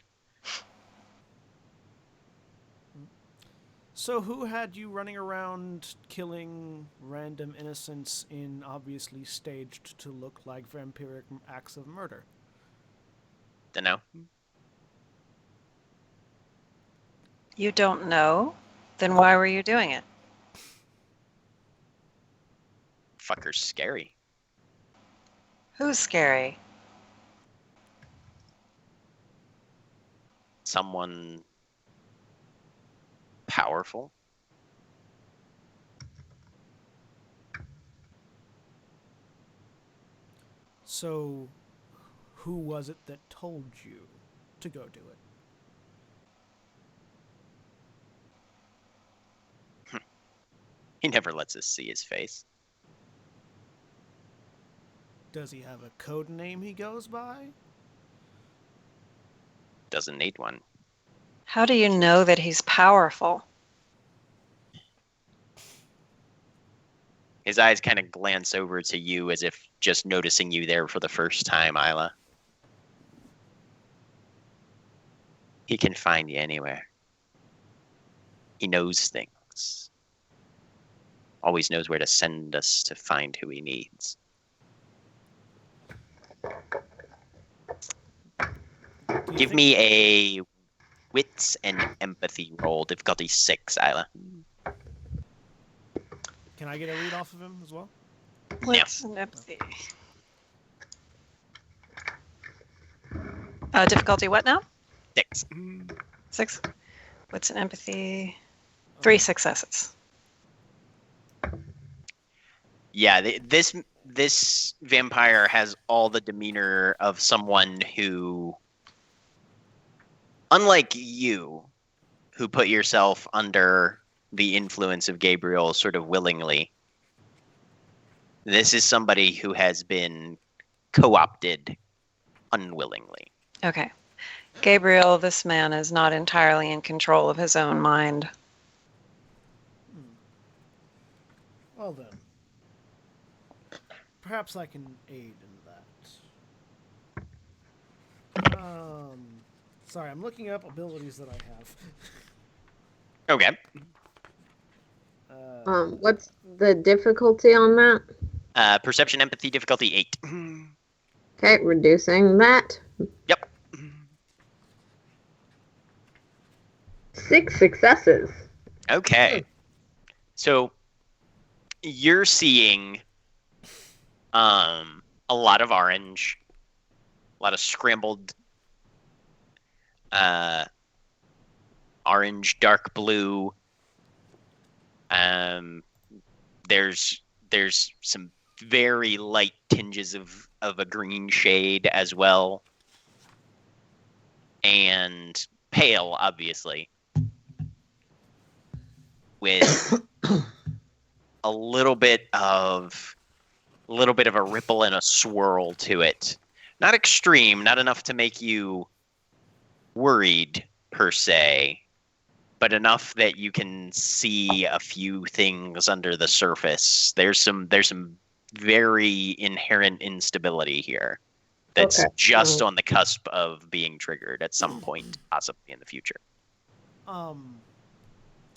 So who had you running around killing random innocents in obviously staged to look like vampiric acts of murder? Dunno. You don't know? Then why were you doing it? Fucker's scary. Who's scary? Someone powerful. So, who was it that told you to go do it? He never lets us see his face. Does he have a code name he goes by? Doesn't need one. How do you know that he's powerful? His eyes kind of glance over to you as if just noticing you there for the first time, Isla. He can find you anywhere. He knows things. Always knows where to send us to find who he needs. Do you Give think- me a wits and empathy roll, difficulty 6, Isla. Can I get a read off of him as well? What's an empathy? Difficulty what now? 6. 6. What's an empathy? 3 successes. Yeah, this vampire has all the demeanor of someone who, unlike you, who put yourself under the influence of Gabriel sort of willingly. This is somebody who has been co-opted unwillingly. Okay. Gabriel, this man is not entirely in control of his own mind. Well then. Perhaps I can aid in that. Sorry, I'm looking up abilities that I have. Okay. What's the difficulty on that? Perception, empathy, difficulty 8. Okay, reducing that. Yep. 6 successes. Okay. So you're seeing a lot of orange, a lot of scrambled orange, dark blue. There's some very light tinges of a green shade as well. And pale, obviously. With a little bit of a ripple and a swirl to it. Not extreme, not enough to make you worried per se, but enough that you can see a few things under the surface. There's some very inherent instability here that's just on the cusp of being triggered at some point, possibly in the future.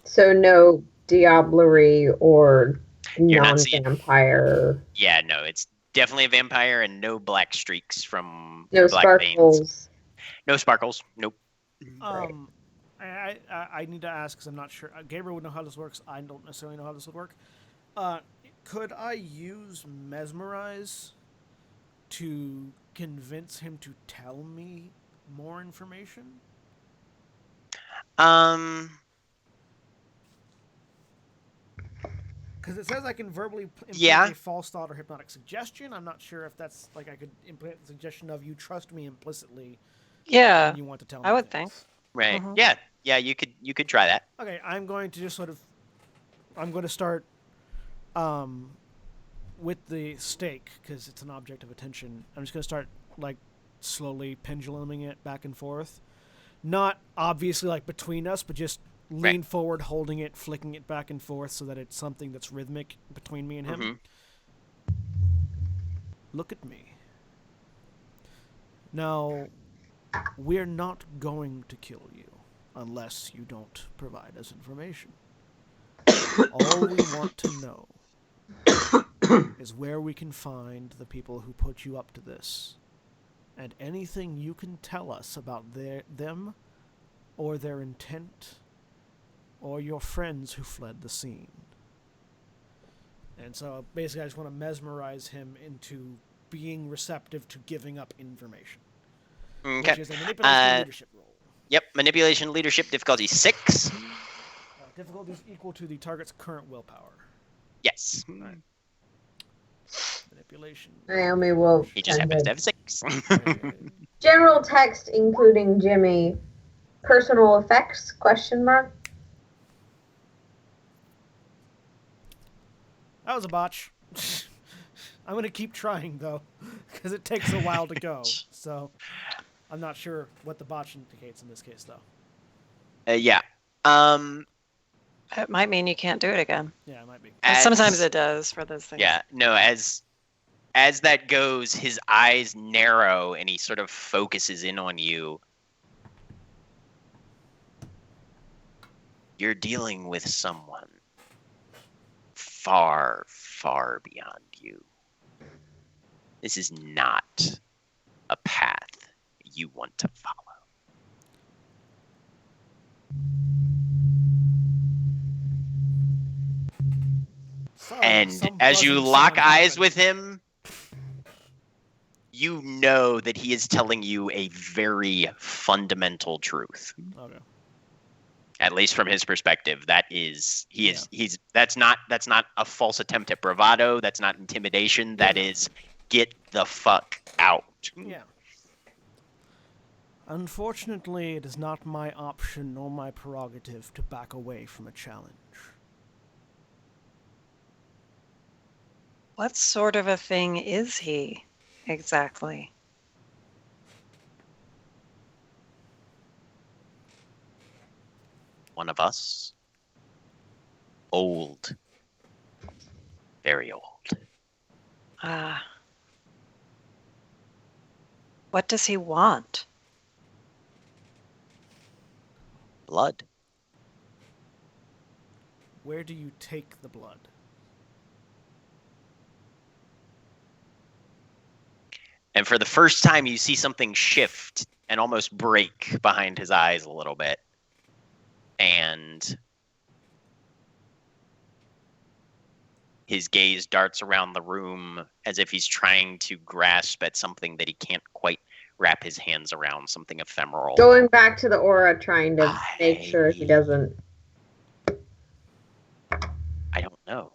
So no diablerie or You're not seeing- non-vampire. Yeah, no, it's definitely a vampire and no black streaks from No black sparkles. veins. No sparkles. Nope. I need to ask because I'm not sure. Gabriel would know how this works. I don't necessarily know how this would work. Could I use Mesmerize to convince him to tell me more information? Because it says I can verbally implant a false thought or hypnotic suggestion. I'm not sure if that's like I could implant the suggestion of you trust me implicitly. Yeah, And you want to tell me. I would things. think. Right. Mhm. Yeah. You could try that. Okay, I'm going to just I'm going to start with the stake because it's an object of attention. I'm just going to start like slowly penduluming it back and forth. Not obviously like between us, but just lean forward, holding it, flicking it back and forth so that it's something that's rhythmic between me and him. Mm-hmm. Look at me. Now, we're not going to kill you unless you don't provide us information. All we want to know is where we can find the people who put you up to this. And anything you can tell us about them or their intent or your friends who fled the scene. And so basically I just want to mesmerize him into being receptive to giving up information. Okay. Which is a manipulation leadership role. Yep. Manipulation, leadership, difficulty 6. Difficulty is equal to the target's current willpower. Yes. Right. Manipulation. Naomi will. He just happens to have 6. General text, including Jimmy. Personal effects? ? That was a botch. I'm going to keep trying, though, because it takes a while to go. So I'm not sure what the botch indicates in this case, though. Yeah. It might mean you can't do it again. Yeah, it might be. Sometimes it does for those things. Yeah. No, as that goes, his eyes narrow and he sort of focuses in on you. You're dealing with someone far, far beyond you. This is not a path you want to follow. Sorry, And some as you buzzing lock sound eyes happened. with him, you know that he is telling you a very fundamental truth. Okay. At least from his perspective, that's not a false attempt at bravado. That's not intimidation. That is, get the fuck out. Yeah. Unfortunately, it is not my option nor my prerogative to back away from a challenge. What sort of a thing is he, exactly? One of us. Old. Very old. Ah. What does he want? Blood. Where do you take the blood? And for the first time, you see something shift and almost break behind his eyes a little bit. And his gaze darts around the room as if he's trying to grasp at something that he can't quite wrap his hands around, something ephemeral. Going back to the aura, trying to make sure he doesn't. I don't know.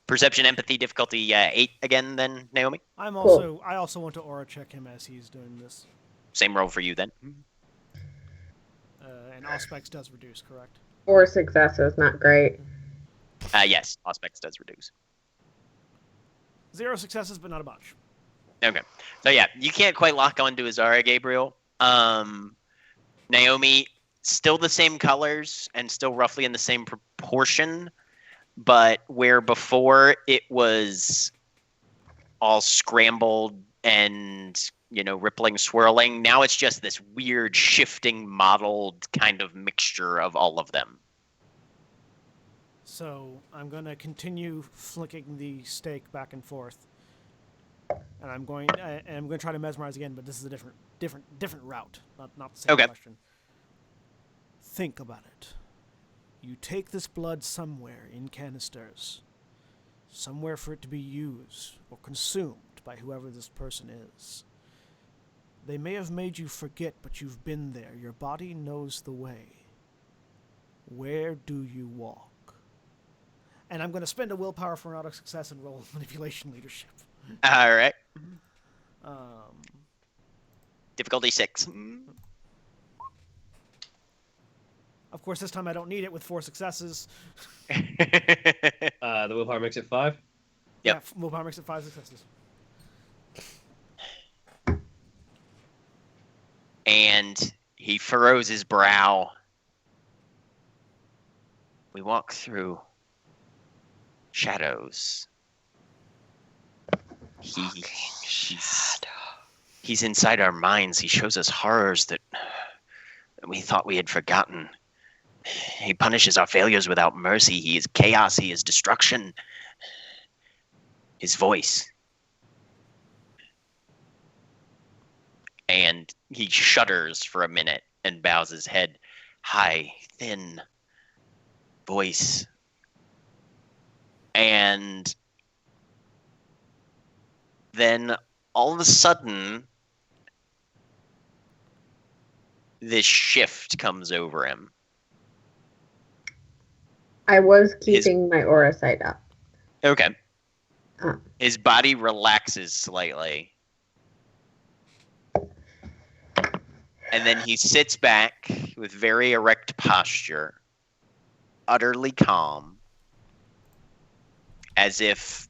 Perception, empathy, difficulty 8 again, then, Naomi? I also want to aura check him as he's doing this. Same roll for you, then. And Auspex does reduce, correct? 4 successes, not great. Yes, Auspex does reduce. 0 successes, but not a bunch. Okay. So, yeah, you can't quite lock onto his aura, Gabriel. Naomi, still the same colors and still roughly in the same proportion, but where before it was all scrambled and, rippling, swirling, now it's just this weird, shifting, mottled kind of mixture of all of them. So I'm going to continue flicking the stake back and forth, and I'm going to try to mesmerize again, but this is a different route, not the same question. Think about it. You take this blood somewhere in canisters, somewhere for it to be used or consumed by whoever this person is. They may have made you forget, but you've been there. Your body knows the way. Where do you walk? And I'm going to spend a willpower for an auto success and roll manipulation leadership. All right. Difficulty 6. Of course, this time I don't need it with 4 successes. The willpower makes it 5? Yep. Yeah, willpower makes it 5 successes. And he furrows his brow. We walk through shadows. He's inside our minds. He shows us horrors that we thought we had forgotten. He punishes our failures without mercy. He is chaos. He is destruction. His voice. And he shudders for a minute and bows his head. High, thin voice. And then all of a sudden, this shift comes over him. I was keeping my aura sight up. Okay. His body relaxes slightly. And then he sits back with very erect posture, utterly calm, as if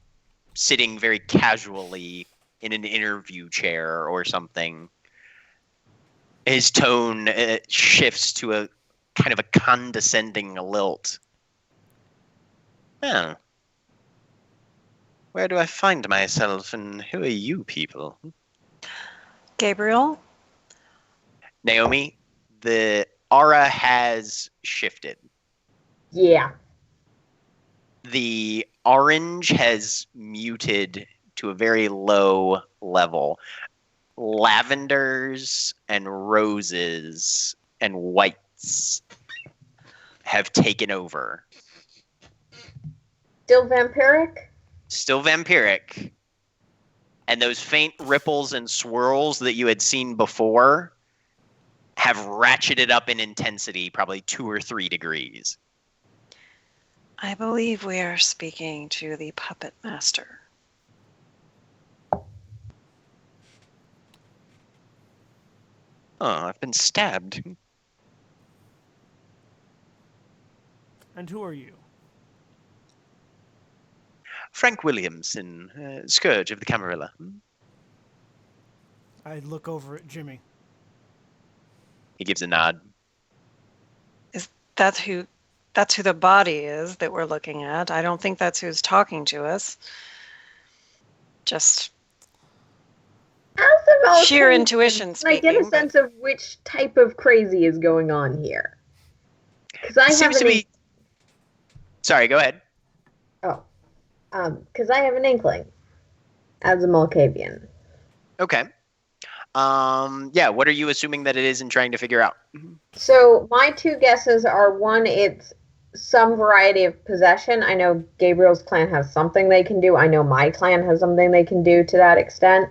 sitting very casually in an interview chair or something. His tone shifts to a kind of a condescending lilt. Oh. Where do I find myself, and who are you people? Gabriel? Naomi, the aura has shifted. Yeah. The orange has muted to a very low level. Lavenders and roses and whites have taken over. Still vampiric? still vampiric, and those faint ripples and swirls that you had seen before have ratcheted up in intensity probably 2 or 3 degrees. I believe we are speaking to the puppet master. Oh, I've been stabbed. And who are you? Frank Williamson, Scourge of the Camarilla. I look over at Jimmy. He gives a nod. That's who the body is that we're looking at. I don't think that's who's talking to us. Just sheer intuition Can I speaking. get a sense of which type of crazy is going on here? Because I Seems to be. Sorry, go ahead. Because I have an inkling as a Malkavian. Okay. Yeah, what are you assuming that it is and trying to figure out? So my two guesses are, one, it's some variety of possession. I know Gabriel's clan has something they can do. I know my clan has something they can do to that extent.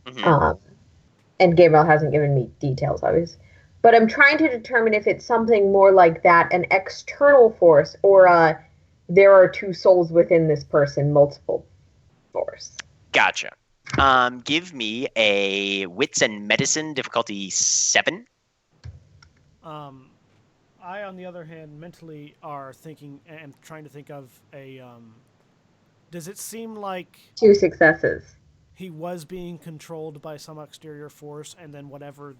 Mm-hmm. And Gabriel hasn't given me details, obviously. But I'm trying to determine if it's something more like that, an external force, or there are two souls within this person, multiple force. Gotcha. Give me a wits and medicine difficulty 7. I, on the other hand, mentally are thinking and trying to think of a. Does it seem like 2 successes. he was being controlled by some exterior force, and then whatever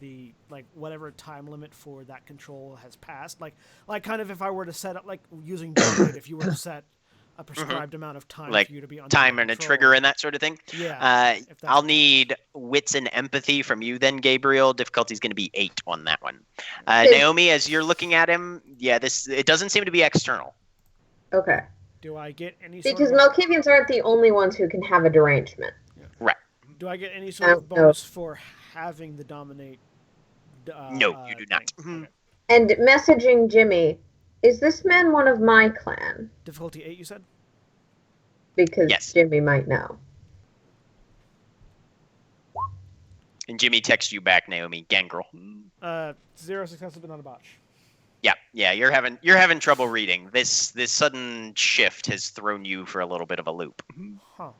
time limit for that control has passed? Like kind of if I were to set up, like using dominate, if you were to set a prescribed amount of time Like for you to be under time and a control. trigger and that sort of thing. Yeah. If that's I'll the need wits and empathy from you then, Gabriel. Difficulty's going to be 8 on that one. Okay. Naomi, as you're looking at him, it doesn't seem to be external. Okay. Do I get any sort Because of Malkavians aren't the only ones who can have a derangement. Right. do I get any sort of No. bonus for having the dominate? No, you do not. thing? Okay. And messaging Jimmy, is this man one of my clan? Difficulty 8, you said? Because Yes. Jimmy might know. And Jimmy texts you back, Naomi. Gangrel. 0 successes, but not a botch. Yeah. You're having trouble reading. This sudden shift has thrown you for a little bit of a loop. Huh.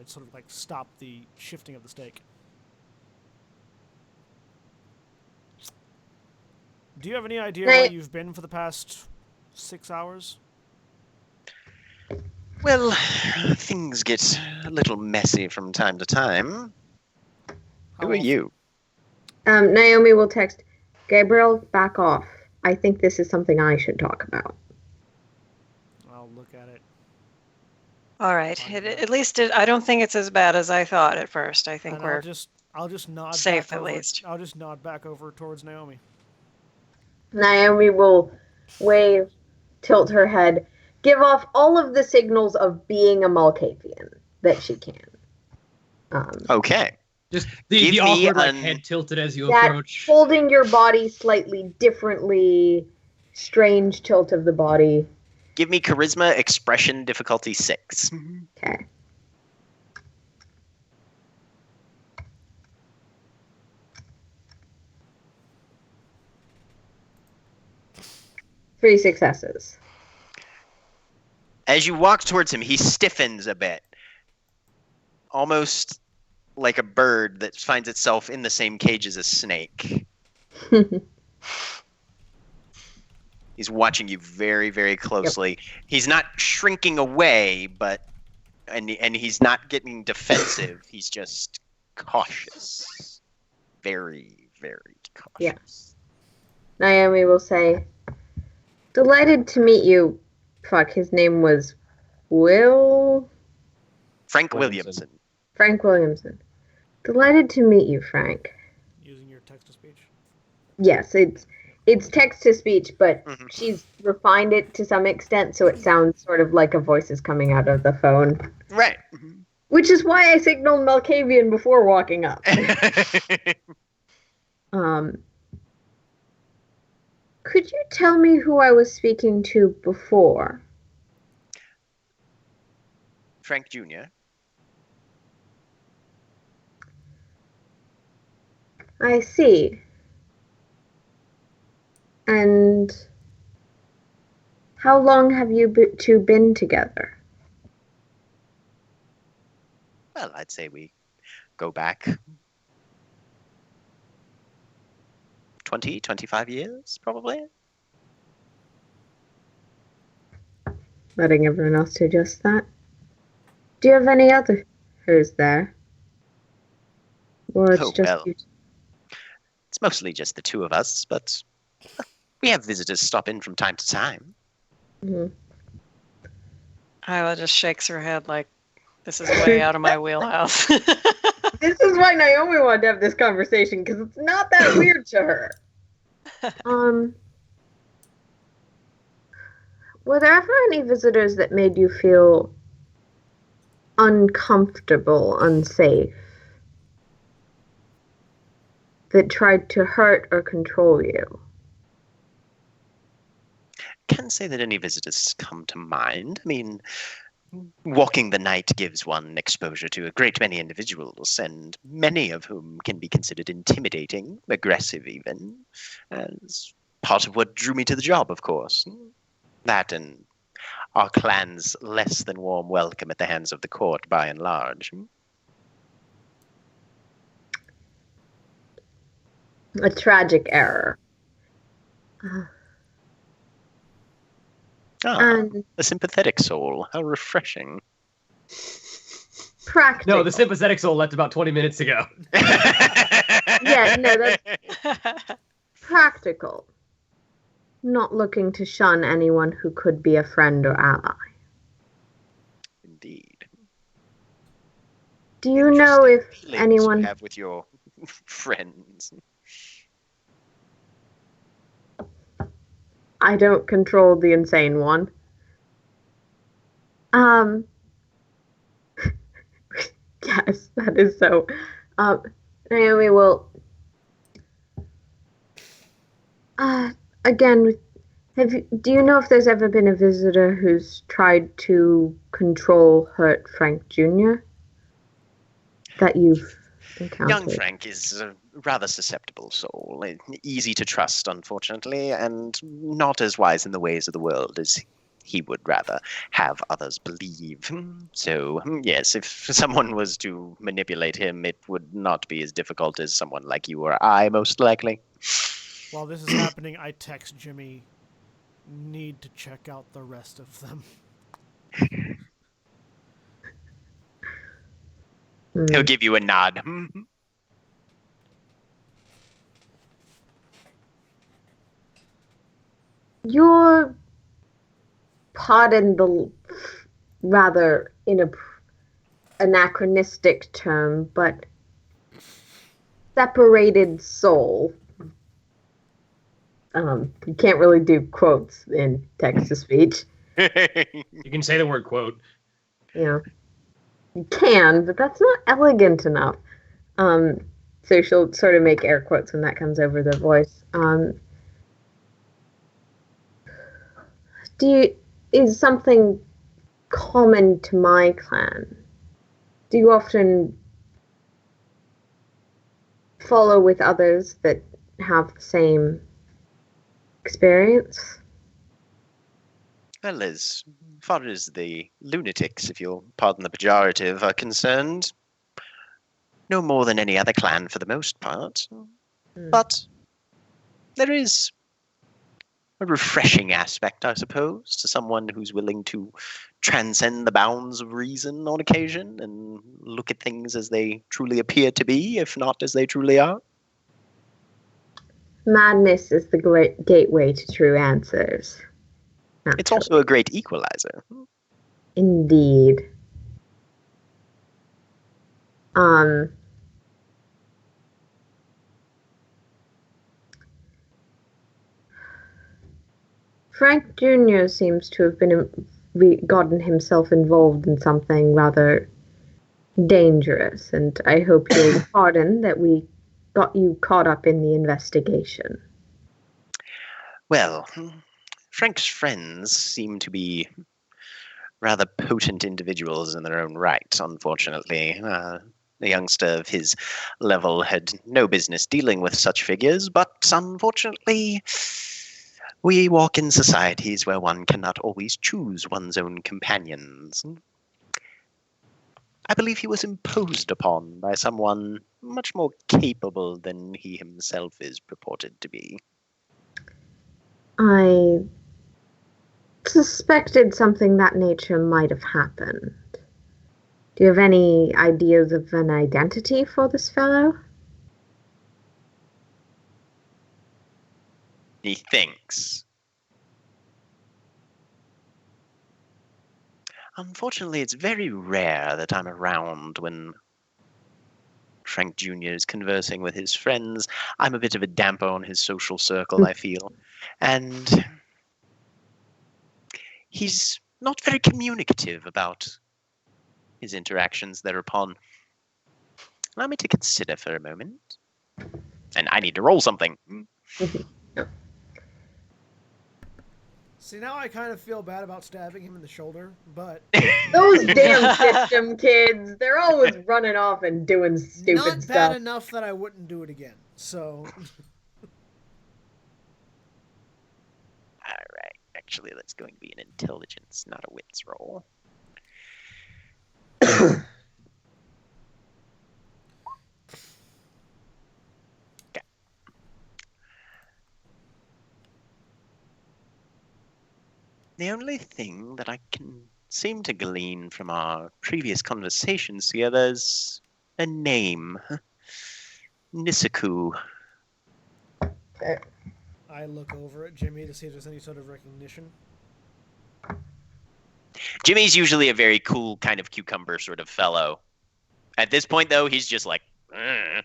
Sort of like stop the shifting of the stake. Do you have any idea where you've been for the past 6 hours? Well, things get a little messy from time to time. Who are you? Naomi will text, Gabriel, back off. I think this is something I should talk about. I'll look at it. All right. I don't think it's as bad as I thought at first. I think And we're I'll just nod safe back at over, least. I'll just nod back over towards Naomi. Naomi will wave, tilt her head, give off all of the signals of being a Malkavian that she can. Okay. Just Give the me awkward an- head tilted as you That approach. holding your body slightly differently, strange tilt of the body. Give me charisma expression difficulty 6. Okay. Three successes. As you walk towards him, he stiffens a bit. Almost like a bird that finds itself in the same cage as a snake. He's watching you very, very closely. Yep. He's not shrinking away, and he's not getting defensive. He's just cautious. Very, very cautious. Yeah. Naomi will say, delighted to meet you. Fuck, his name was Frank Williamson. Frank Williamson. Delighted to meet you, Frank. Using your text-to-speech? Yes, it's text-to-speech, but she's refined it to some extent, so it sounds sort of like a voice is coming out of the phone. Right. Which is why I signaled Malkavian before walking up. Could you tell me who I was speaking to before? Frank Jr. I see. And how long have you two been together? Well, I'd say we go back 20, 25 years, probably. Letting everyone else digest that. Do you have any others there? Or it's Oh, just well. you? It's mostly just the two of us, but we have visitors stop in from time to time. Mhm. Isla just shakes her head like, this is way out of my wheelhouse. This is why Naomi wanted to have this conversation, because it's not that weird to her. Were there ever any visitors that made you feel uncomfortable, unsafe? That tried to hurt or control you? Can't say that any visitors come to mind. I mean, walking the night gives one exposure to a great many individuals, and many of whom can be considered intimidating, aggressive even, as part of what drew me to the job, of course. That and our clan's less than warm welcome at the hands of the court, by and large. A tragic error. And A sympathetic soul. How refreshing. practical. No, the sympathetic soul left about 20 minutes ago. Yeah, no, that's practical. Not looking to shun anyone who could be a friend or ally. Indeed. Do you know if Feelings anyone... you have with your friends. I don't control the insane one. Yes, that is so. Naomi will. Again, do you know if there's ever been a visitor who's tried to control, hurt Frank Jr.? That you've encountered? Young Frank is a rather susceptible soul, easy to trust, unfortunately, and not as wise in the ways of the world as he would rather have others believe. So, yes, if someone was to manipulate him, it would not be as difficult as someone like you or I, most likely. While this is happening, I text Jimmy, need to check out the rest of them. He'll give you a nod. Your pardon the rather anachronistic term, but separated soul. You can't really do quotes in text-to-speech. You can say the word quote. Yeah. You can, but that's not elegant enough. So she'll sort of make air quotes when that comes over the voice. Is something common to my clan? Do you often follow with others that have the same experience? Well, as far as the lunatics, if you'll pardon the pejorative, are concerned, no more than any other clan for the most part. But there is a refreshing aspect, I suppose, to someone who's willing to transcend the bounds of reason on occasion and look at things as they truly appear to be, if not as they truly are. Madness is the great gateway to true answers. Naturally. It's also a great equalizer. Indeed. Frank Jr. seems to have gotten himself involved in something rather dangerous, and I hope you'll pardon that we got you caught up in the investigation. Well, Frank's friends seem to be rather potent individuals in their own right, unfortunately. The youngster of his level had no business dealing with such figures, but unfortunately, we walk in societies where one cannot always choose one's own companions. I believe he was imposed upon by someone much more capable than he himself is purported to be. I suspected something that nature might have happened. Do you have any ideas of an identity for this fellow? He thinks. Unfortunately, it's very rare that I'm around when Frank Jr. is conversing with his friends. I'm a bit of a damper on his social circle, I feel. And he's not very communicative about his interactions thereupon. Allow me to consider for a moment. And I need to roll something. See, now I kind of feel bad about stabbing him in the shoulder, but Those damn system kids, they're always running off and doing stupid not stuff. bad enough that I wouldn't do it again. So, Alright, actually that's going to be an intelligence, not a wits roll. The only thing that I can seem to glean from our previous conversations together is a name. Nisaku. Okay. I look over at Jimmy to see if there's any sort of recognition. Jimmy's usually a very cool kind of cucumber sort of fellow. At this point, though, he's just like, Yep.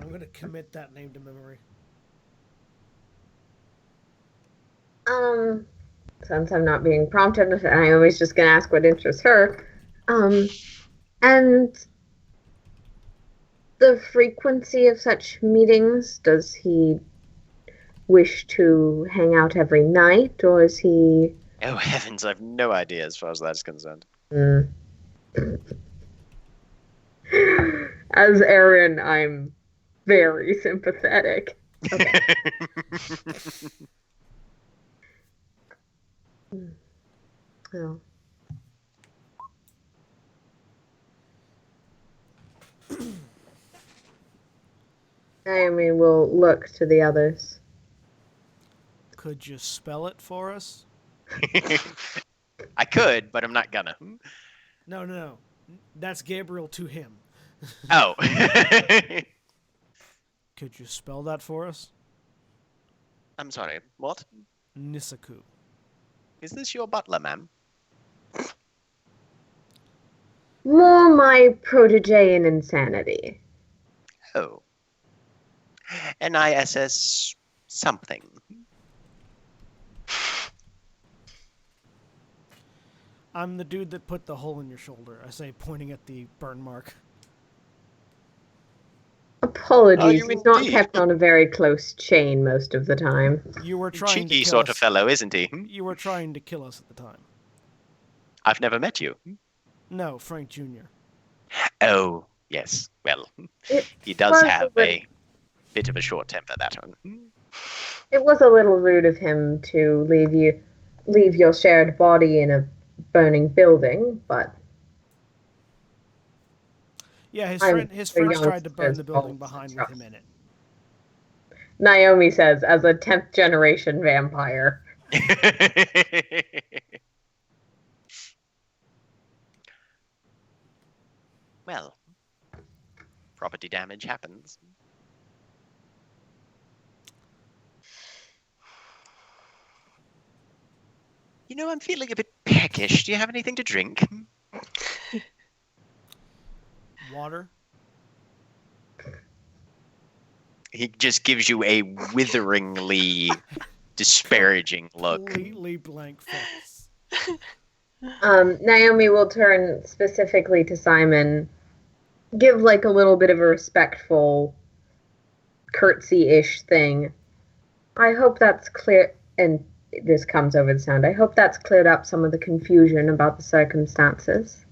I'm going to commit that name to memory. Since I'm not being prompted, Naomi's just gonna ask what interests her. And the frequency of such meetings, does he wish to hang out every night, or is he... oh heavens, I have no idea as far as that's concerned. As Aaron, I'm very sympathetic. Okay. Oh. Naomi will look to the others. Could you spell it for us? I could, but I'm not gonna. No. That's Gabriel to him. Oh. Could you spell that for us? I'm sorry, what? Nisaku. Is this your butler, ma'am? More my protege in insanity. Oh. NISS something. I'm the dude that put the hole in your shoulder, I say, pointing at the burn mark. Apologies, you he's not indeed? kept on a very close chain most of the time. You were trying Cheeky to kill sort us. of fellow, isn't he? You were trying to kill us at the time. I've never met you. No, Frank Jr. Oh, yes. Well, It he does was have a a bit of a short temper, that one. It was a little rude of him to leave your shared body in a burning building, but Yeah, his I'm friends the tried to burn youngsters the building both behind with trust. him in it. Naomi says, as a 10th generation vampire. Well, property damage happens. You know, I'm feeling a bit peckish. Do you have anything to drink? Water? He just gives you a witheringly disparaging look. Completely blank face. Naomi will turn specifically to Simon, give like a little bit of a respectful curtsy-ish thing. I hope that's clear, and this comes over the sound. I hope that's cleared up some of the confusion about the circumstances.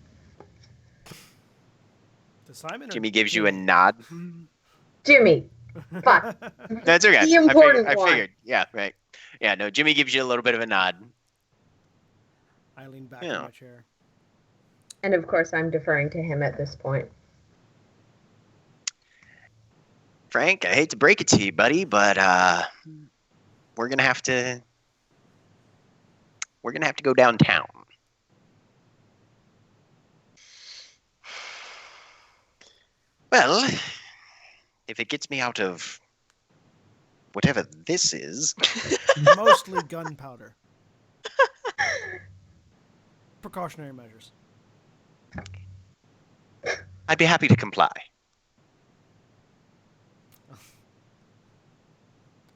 To Simon or Jimmy gives you a Jimmy? nod. Jimmy, fuck. That's okay. The important I one. figured. Yeah, right. Yeah, no, Jimmy gives you a little bit of a nod. I lean back Yeah. in my chair. And of course, I'm deferring to him at this point. Frank, I hate to break it to you, buddy, but we're gonna have to go downtown. Well, if it gets me out of whatever this is, Mostly gunpowder. Precautionary measures. I'd be happy to comply.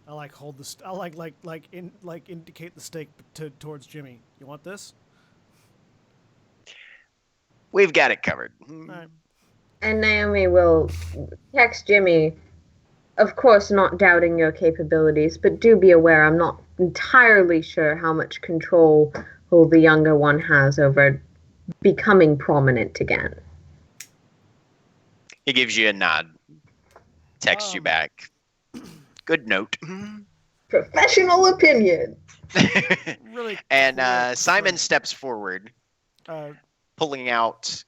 I like hold the. I like indicate the stake towards Jimmy. You want this? We've got it covered. All right. And Naomi will text Jimmy, of course not doubting your capabilities, but do be aware I'm not entirely sure how much control the younger one has over becoming prominent again. He gives you a nod. Texts you back. Good note. Professional opinion. Really. And quick Simon for- steps forward, Uh, pulling out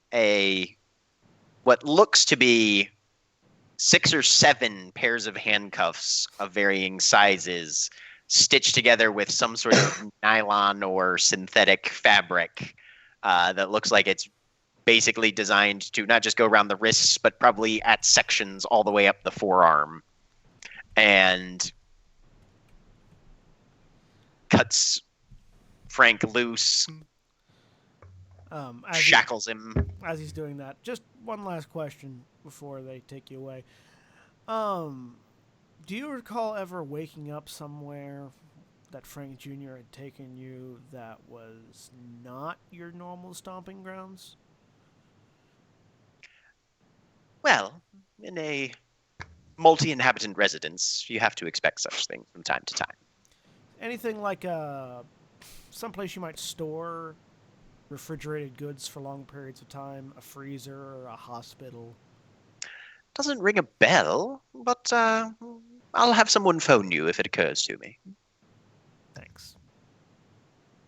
what looks to be 6 or 7 pairs of handcuffs of varying sizes, stitched together with some sort of nylon or synthetic fabric that looks like it's basically designed to not just go around the wrists, but probably at sections all the way up the forearm. And cuts Frank loose, as shackles him. as he's doing that, just one last question before they take you away. Do you recall ever waking up somewhere that Frank Jr. had taken you that was not your normal stomping grounds? Well, in a multi-inhabitant residence, you have to expect such things from time to time. Anything like someplace you might store refrigerated goods for long periods of time, a freezer or a hospital? Doesn't ring a bell, but I'll have someone phone you if it occurs to me. Thanks.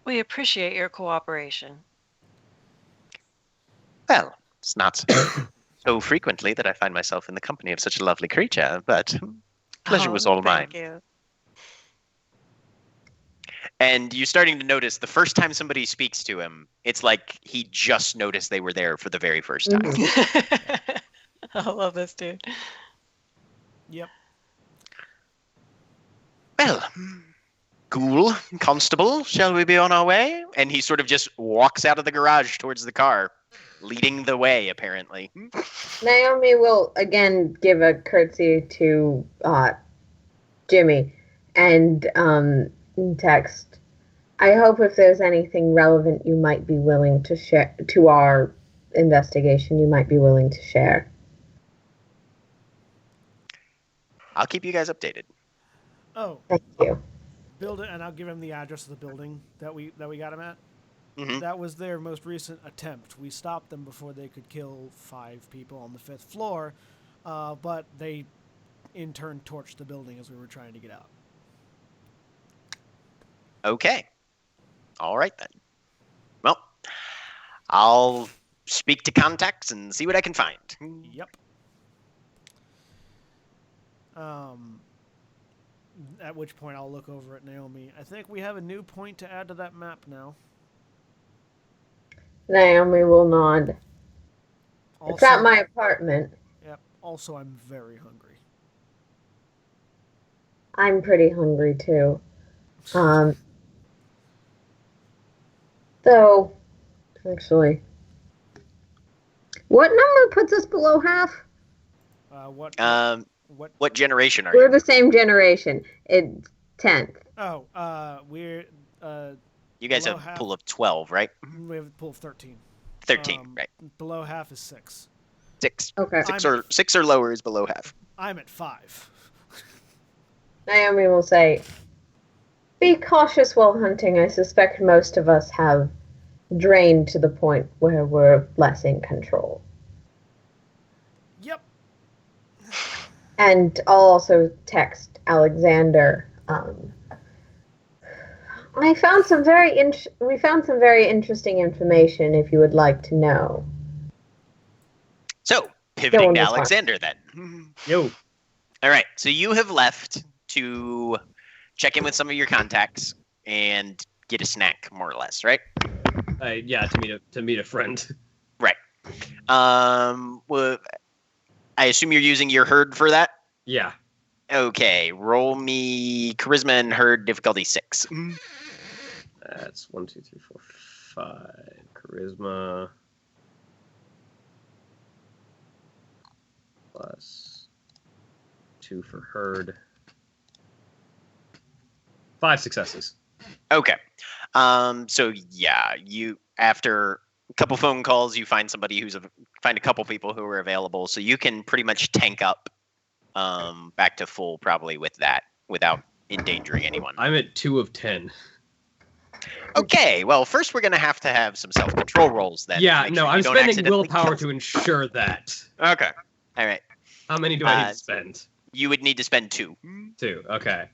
We appreciate your cooperation. Well, it's not so frequently that I find myself in the company of such a lovely creature, but pleasure was all mine. Thank you. And you're starting to notice the first time somebody speaks to him, it's like he just noticed they were there for the very first time. I love this dude. Yep. Well, Ghoul, Constable, shall we be on our way? And he sort of just walks out of the garage towards the car, leading the way, apparently. Naomi will again give a curtsy to Jimmy and text, I hope if there's anything relevant you might be willing to share to our investigation, you might be willing to share. I'll keep you guys updated. Oh, Thank you. build it, and I'll give him the address of the building that we got him at. Mhm. That was their most recent attempt. We stopped them before they could kill 5 people on the 5th floor, but they in turn torched the building as we were trying to get out. Okay. All right, then. Well, I'll speak to contacts and see what I can find. Yep. At which point I'll look over at Naomi. I think we have a new point to add to that map now. Naomi will nod. It's at my apartment. Yep. Also, I'm very hungry. I'm pretty hungry too. So, actually, what number puts us below half? What? What generation are We're you? the same generation. It's 10th. Oh, we're You guys below have a half. pool of 12, right? we have a pool of 13. 13, right? Below half is 6. 6. Okay. Six or lower is below half. I'm at 5. Naomi will say, Be cautious while hunting. I suspect most of us have drained to the point where we're less in control. Yep. And I'll also text Alexander. We found some very interesting information. If you would like to know. So, pivoting to this one. Alexander then. Yo. All right. So you have left to check in with some of your contacts and get a snack, more or less, right? Yeah, to meet a friend. Right. Well, I assume you're using your herd for that? Yeah. Okay. Roll me charisma and herd difficulty 6. That's 1, 2, 3, 4, 5. Charisma. Plus 2 for herd. 5 successes. Okay. So yeah, you after a couple phone calls, you find find a couple people who are available, so you can pretty much tank up back to full probably with that without endangering anyone. I'm at 2 of 10. Okay, well, first we're gonna have to have some self-control rolls then. Yeah, Make no, sure you I'm don't spending accidentally willpower kill to ensure that. Okay. All right. How many do I need to spend? You would need to spend 2. 2. Okay.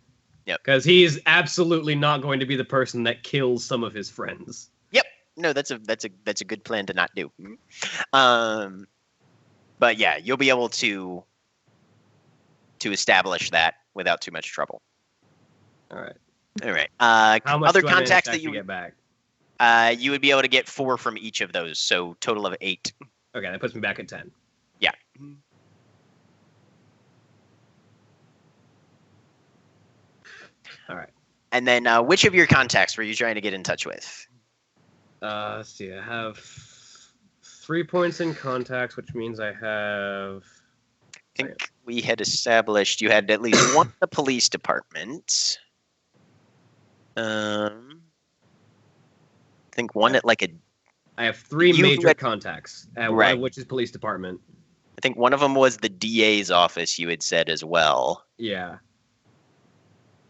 Yep. Because he's absolutely not going to be the person that kills some of his friends. Yep. No, that's a good plan to not do. But yeah, you'll be able to establish that without too much trouble. All right. All right. How much other do I manage contacts to that actually get back? you would be able to get 4 from each of those, so total of 8. Okay, that puts me back at 10. Yeah. All right. And then which of your contacts were you trying to get in touch with? Let's see. I have 3 points in contacts, which means I have. I think we had established you had at least one in the police department. I think one at like a. I have 3 major contacts, one Right. of which is police department. I think one of them was the DA's office. You had said as well. Yeah.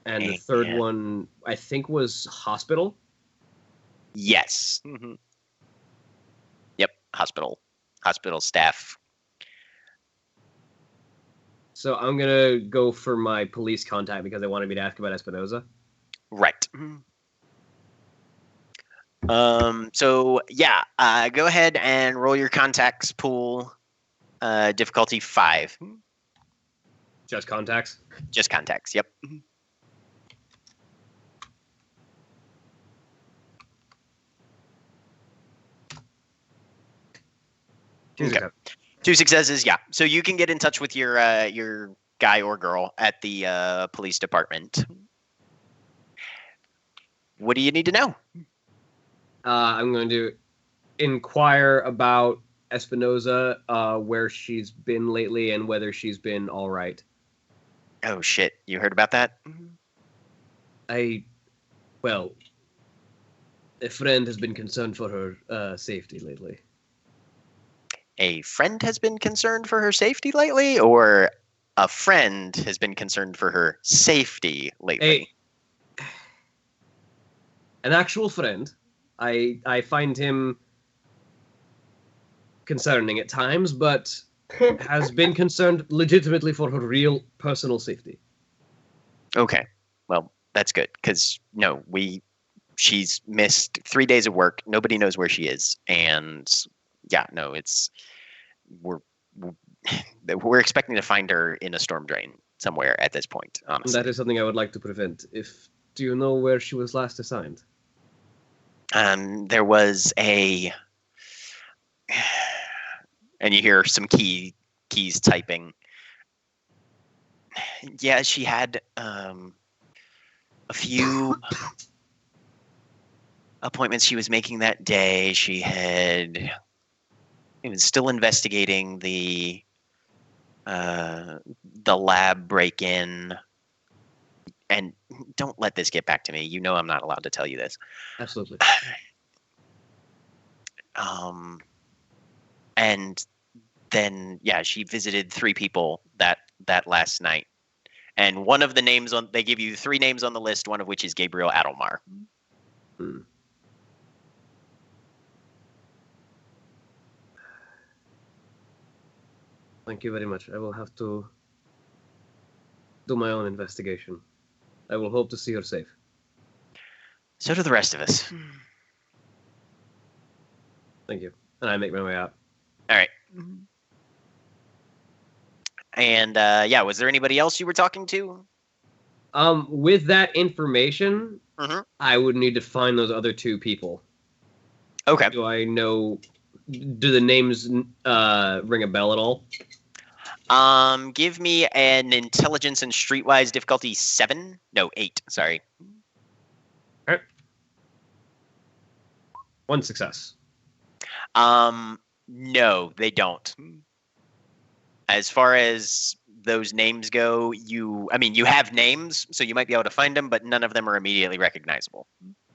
And the third one, I think, was hospital. Yes. Mm-hmm. Yep. Hospital staff. So I'm gonna go for my police contact because they wanted me to ask about Espinoza. Right. So yeah, go ahead and roll your contacts pool. Difficulty 5. Just contacts. Just contacts. Yep. Okay. 2 successes. Yeah. So you can get in touch with your guy or girl at the police department. What do you need to know? I'm going to inquire about Espinoza, where she's been lately, and whether she's been all right. Oh shit! You heard about that? Well, a friend has been concerned for her safety lately. A friend has been concerned for her safety lately, or a friend has been concerned for her safety lately? An actual friend. I find him concerning at times, but has been concerned legitimately for her real personal safety. Okay. Well, that's good, because she's missed 3 days of work. Nobody knows where she is, and yeah, no, we're expecting to find her in a storm drain somewhere at this point. Honestly, That is something I would like to prevent. Do you know where she was last assigned? There was and you hear some keys typing. Yeah, she had a few appointments she was making that day. She was still investigating the lab break-in. And don't let this get back to me. You know I'm not allowed to tell you this. Absolutely. And then yeah, she visited 3 people that last night, And one of the names they give you 3 names on the list, one of which is Gabriel Adelmar. Hmm. Thank you very much. I will have to do my own investigation. I will hope to see her safe. So do the rest of us. Thank you. And I make my way out. All right. And yeah, was there anybody else you were talking to? With that information, Mhm. I would need to find those other 2 people. Okay. Do I know? Do the names ring a bell at all? Give me an intelligence and streetwise difficulty 7. No, 8. Sorry. All right. 1 success. No, they don't. As far as those names go, you have names, so you might be able to find them, but none of them are immediately recognizable.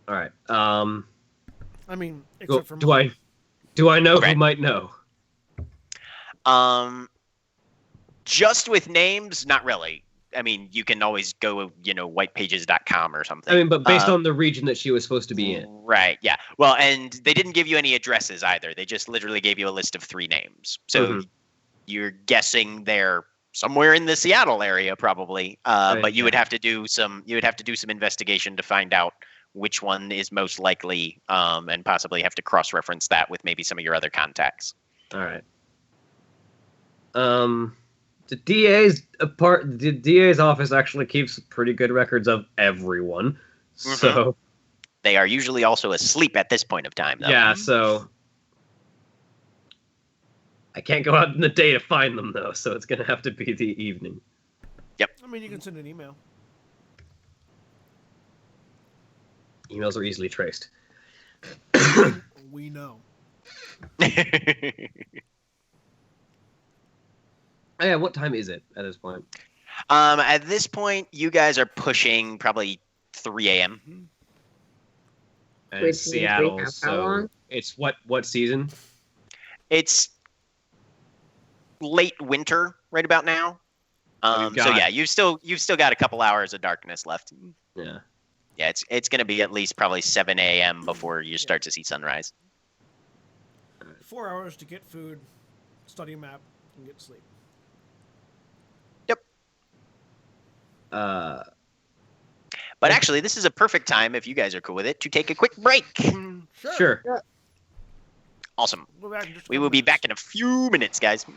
All right. I mean, except for Do I know Okay. who might know? Just with names, not really. I mean, you can always go, whitepages.com or something. I mean, but based on the region that she was supposed to be in. Right, yeah. Well, and they didn't give you any addresses either. They just literally gave you a list of 3 names. So you're guessing they're somewhere in the Seattle area, probably. But you would have to do some investigation to find out which one is most likely, and possibly have to cross-reference that with maybe some of your other contacts. All right. The DA's office actually keeps pretty good records of everyone. So they are usually also asleep at this point of time, though. Yeah, so I can't go out in the day to find them, though, so it's going to have to be the evening. Yep. I mean, you can send an email. Emails are easily traced. We know. Yeah, what time is it at this point? At this point, you guys are pushing probably 3 a.m. And Which it's Seattle, means we have so how long? it's what season? It's late winter right about now. So yeah, you've still got a couple hours of darkness left. Yeah. Yeah, it's going to be at least probably 7 a.m. before you start to see sunrise. 4 hours to get food, study a map, and get sleep. Yep. But actually, this is a perfect time, if you guys are cool with it, to take a quick break. Sure. Awesome. We'll be back in just a We couple will be minutes. back in a few minutes, guys.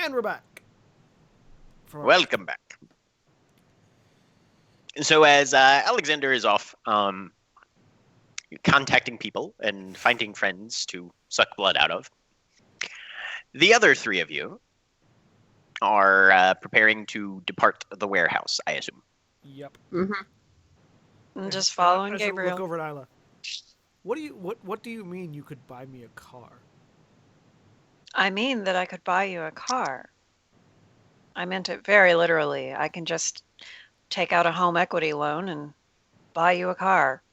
And we're back. Welcome back. So as Alexander is off contacting people and finding friends to suck blood out of, the other three of you are preparing to depart the warehouse, I assume. Yep. I'm just following I should Gabriel. Look over at Isla. What do you mean you could buy me a car? I mean that I could buy you a car. I meant it very literally. I can just take out a home equity loan and buy you a car.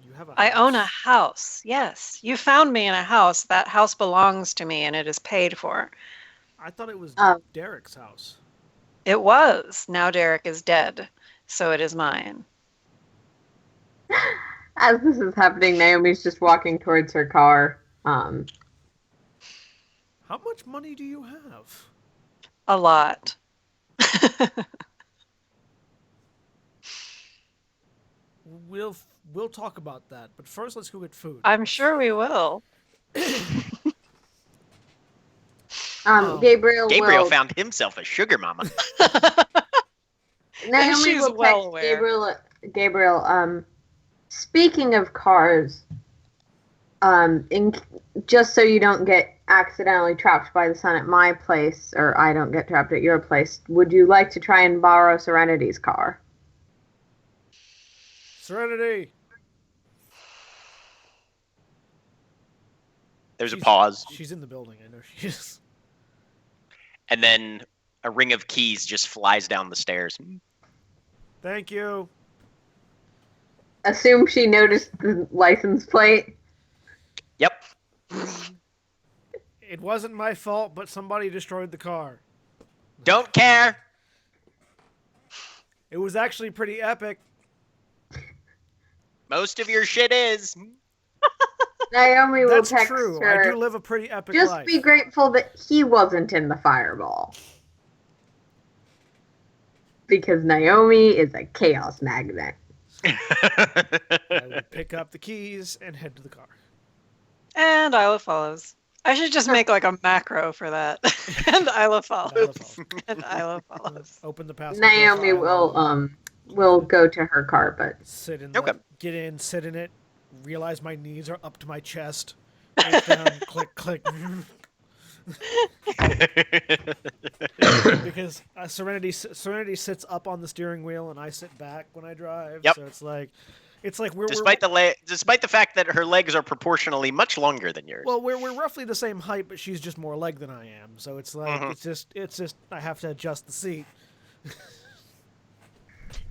You have a I own a house. house. Yes. You found me in a house. That house belongs to me and it is paid for. I thought it was Derek's house. It was. Now Derek is dead, so it is mine. As this is happening, Naomi's just walking towards her car. How much money do you have? A lot. We'll talk about that, but first let's go get food. I'm sure we will. Gabriel will... found himself a sugar mama. Naomi She's will well text aware. Gabriel, speaking of cars, just so you don't get accidentally trapped by the sun at my place, or I don't get trapped at your place, would you like to try and borrow Serenity's car? Serenity! There's a pause, She's in the building, I know she is. and then a ring of keys just flies down the stairs. Thank you. Assume she noticed the license plate. Yep. It wasn't my fault, but somebody destroyed the car. Don't care. It was actually pretty epic. Most of your shit is. Naomi will That's text true. her. I do live a pretty epic Just life. be grateful that he wasn't in the fireball. Because Naomi is a chaos magnet. I would pick up the keys and head to the car. And Isla follows. I should just make like a macro for that. And Isla follows. Isla follows. And Isla follows. Open the passenger door. Naomi will go to her car, but sit in. Okay. Get in. Sit in it. Realize my knees are up to my chest. Face down. Click. Click. Because Serenity sits up on the steering wheel and I sit back when I drive. Yep. So it's like we're despite the fact that her legs are proportionally much longer than yours. well we're roughly the same height, but she's just more leg than I am. So it's like it's just I have to adjust the seat.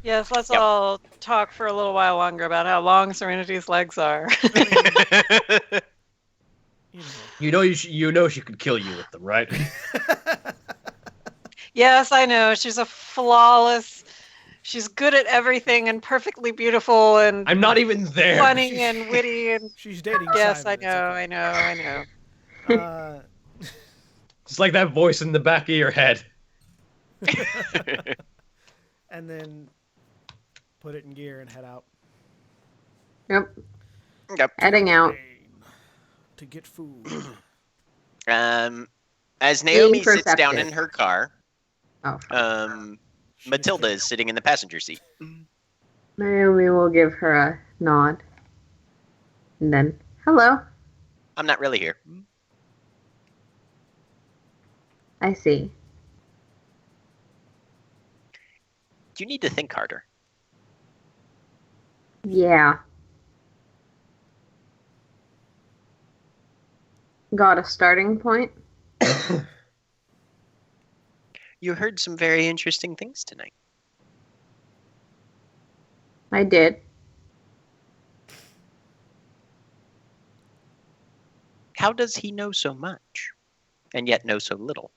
Yes, let's all talk for a little while longer about how long Serenity's legs are. You know. You know she could kill you with them, right? Yes, I know. She's a flawless. She's good at everything and perfectly beautiful and I'm not even there. funny and witty and She's dating. yes, Simon. I know. It's like that voice in the back of your head. And then put it in gear and head out. yep, Yep. heading out. To get food. As Naomi sits down perceptive. in her car, Oh, Matilda is sitting in the passenger seat. Naomi will give her a nod, and then hello. I'm not really here. I see. You need to think harder. Yeah. Got a starting point? You heard some very interesting things tonight. I did. How does he know so much, and yet know so little?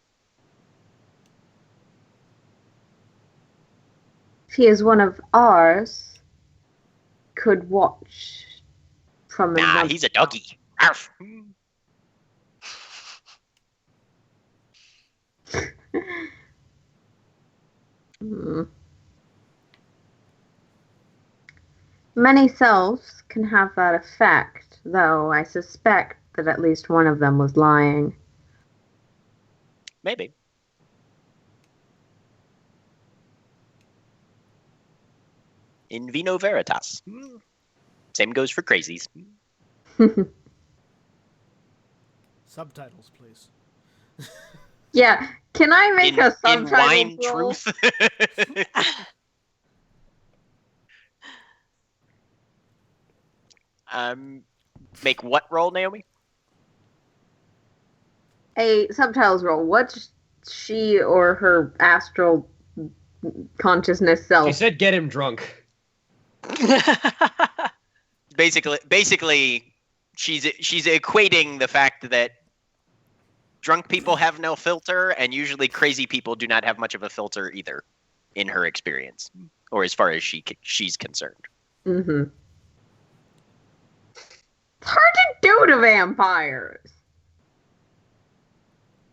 If he is one of ours, could watch from Nah, another. he's a doggy. Arf. Many selves can have that effect, though I suspect that at least one of them was lying. Maybe. In vino veritas. Same goes for crazies. Subtitles, please. Yeah. Can I make a in wine subtitle roll? truth. Make what roll, Naomi? A subtitles roll. What's she or her astral consciousness self? She said get him drunk. Basically, she's equating the fact that drunk people have no filter, and usually crazy people do not have much of a filter either, in her experience, or as far as she's concerned. Mm-hmm. It's hard to do to vampires.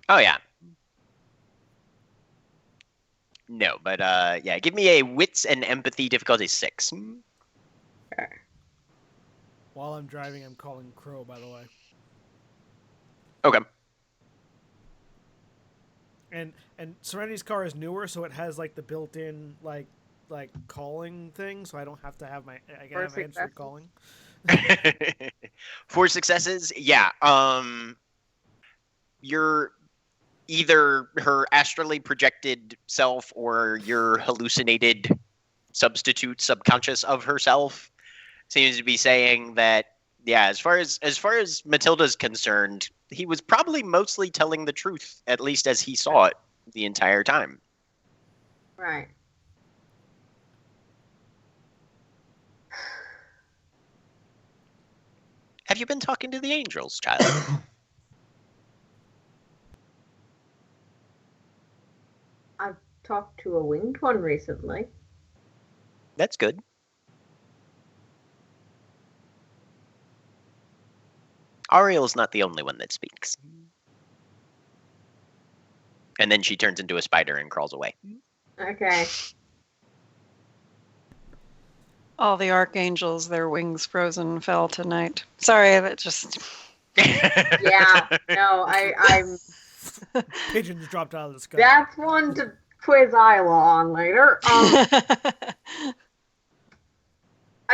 Oh yeah. No, but yeah, give me a wits and empathy difficulty 6. Okay. While I'm driving, I'm calling Crow, by the way. Okay. And Serenity's car is newer, so it has like the built-in like calling thing, so I don't have to have my I can have hands-free calling. 4 successes. Yeah. You're either her astrally projected self or your hallucinated substitute subconscious of herself seems to be saying that, yeah, as far as Matilda's concerned, he was probably mostly telling the truth, at least as he saw it the entire time. Right. Have you been talking to the angels, child? I've talked to a winged one recently. That's good. Ariel's not the only one that speaks. And then she turns into a spider and crawls away. Okay. All the archangels, their wings frozen, fell tonight. Sorry, that just... Yeah. No, I'm. Pigeons dropped out of the sky. That's one to quiz Isla on later. I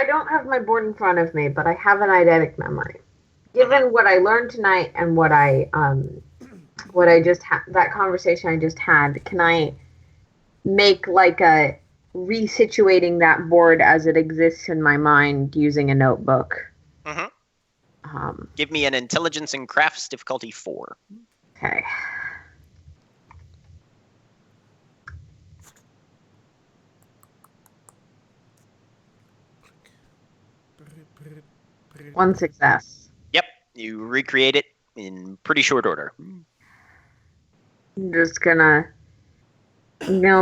don't have my board in front of me, but I have an eidetic memory. Given what I learned tonight and what I just had, that conversation I just had, can I make like a resituating that board as it exists in my mind using a notebook? Mm-hmm. Give me an intelligence and crafts difficulty 4. Okay. One success. Yep, you recreate it in pretty short order. I'm gonna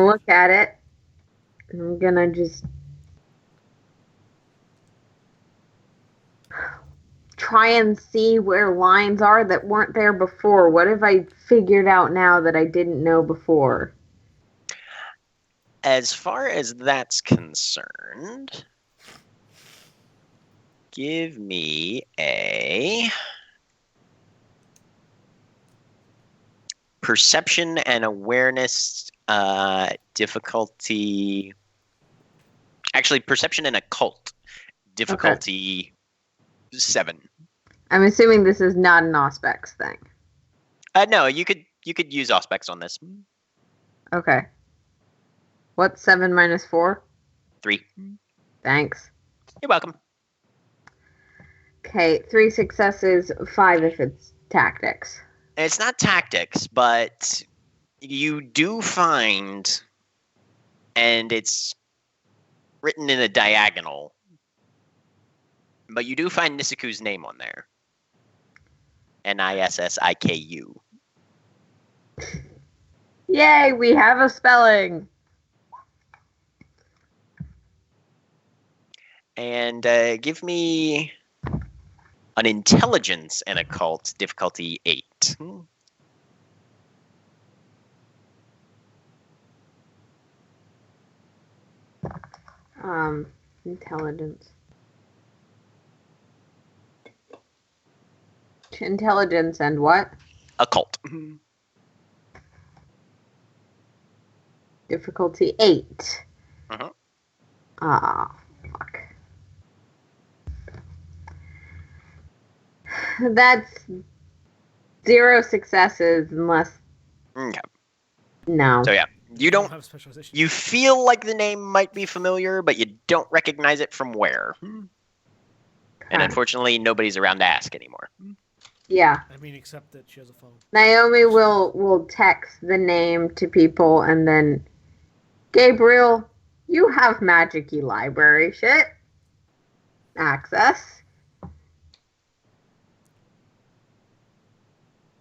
look at it. I'm gonna just try and see where lines are that weren't there before. What have I figured out now that I didn't know before? As far as that's concerned, give me a perception and awareness difficulty. Actually, perception and occult difficulty 7. I'm assuming this is not an Auspex thing. No, you could use Auspex on this. Okay. What's 7 minus 4? 3. Thanks. You're welcome. Okay, 3 successes, 5 if it's tactics. It's not tactics, but you do find, and it's written in a diagonal, but you do find Nisiku's name on there. Nissiku. Yay, we have a spelling! And give me an intelligence and occult difficulty 8. Intelligence. Intelligence and what? Occult. Difficulty 8. Uh-huh. Ah, fuck. That's 0 successes unless... Okay. No. So yeah, you don't. have specialization. You feel like the name might be familiar, but you don't recognize it from where. And Okay. unfortunately, nobody's around to ask anymore. Yeah. I mean, except that she has a phone. Naomi will text the name to people and then, Gabriel, you have magic-y library shit. Access.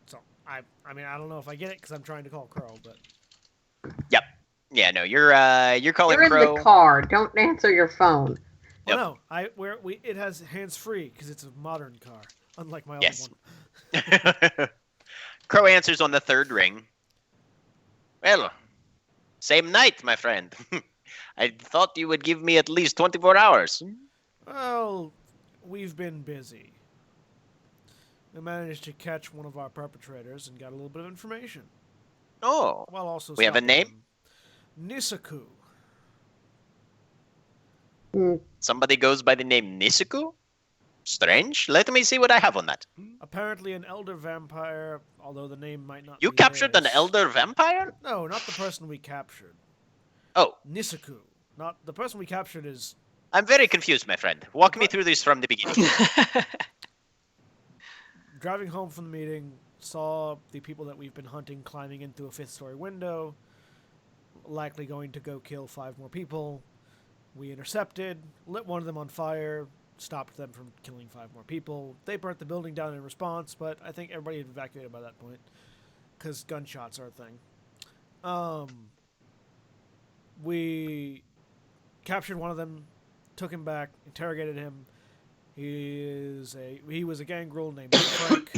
So I mean, I don't know if I get it because I'm trying to call Crow, but Yeah, no, you're calling You're in Crow. the car. Don't answer your phone. Yep. no, it has hands free because it's a modern car, unlike my Yes. old one. Crow answers on the third ring. Well, same night, my friend. I thought you would give me at least 24 hours. Well, we've been busy. We managed to catch one of our perpetrators and got a little bit of information. Oh, While also We have a stopping name? him. Nisaku. somebody goes by the name Nisuku? Strange. Let me see what I have on that. Apparently an elder vampire, although the name might not You be captured an theirs. elder vampire? No, not the person we captured. Oh, Nisaku. Not the person we captured is I'm very confused, my friend. Walk me through this from the beginning. driving home from the meeting, saw the people that we've been hunting climbing into a 5th-story window, likely going to go kill 5 more people. We intercepted, lit one of them on fire, stopped them from killing 5 more people. They burnt the building down in response, but I think everybody had evacuated by that point because gunshots are a thing. We captured one of them, took him back, interrogated him. He was a gangrel named Frank,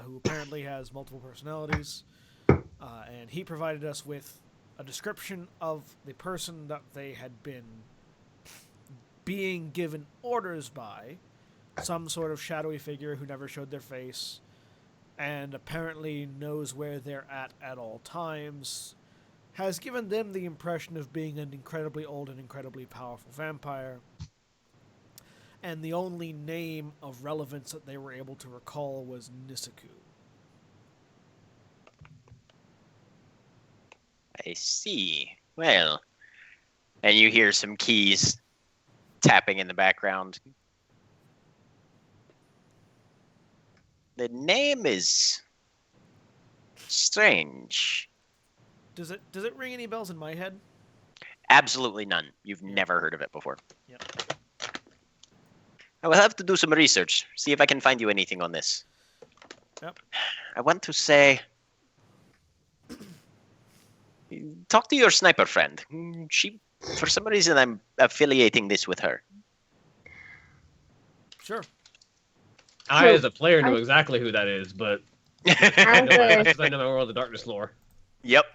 who apparently has multiple personalities, and he provided us with a description of the person that they had been being given orders by, some sort of shadowy figure who never showed their face, and apparently knows where they're at all times, has given them the impression of being an incredibly old and incredibly powerful vampire. And the only name of relevance that they were able to recall was Nisaku. I see. Well, and you hear some keys tapping in the background. The name is strange. Does it ring any bells in my head? Absolutely none. You've never heard of it before. Yep. I will have to do some research, see if I can find you anything on this. Yep. I want to say, talk to your sniper friend. She, for some reason, I'm affiliating this with her. Sure. I, as a player, know exactly who that is, but I know my World of Darkness lore. Yep.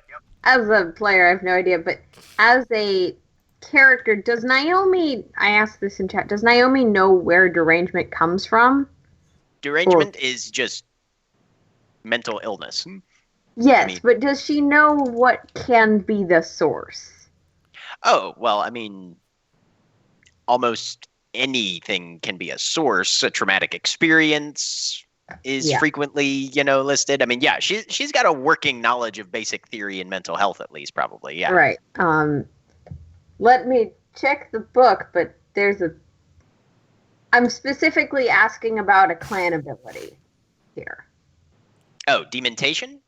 As a player, I have no idea, but as a character, does Naomi, I asked this in chat, does Naomi know where derangement comes from? Derangement is just mental illness. Yes, but does she know what can be the source? Oh, well, I mean, almost anything can be a source. A traumatic experience is frequently, listed. I mean, yeah, she's got a working knowledge of basic theory in mental health, at least, probably. Yeah. Right. Let me check the book, but I'm specifically asking about a clan ability here. Oh, dementation?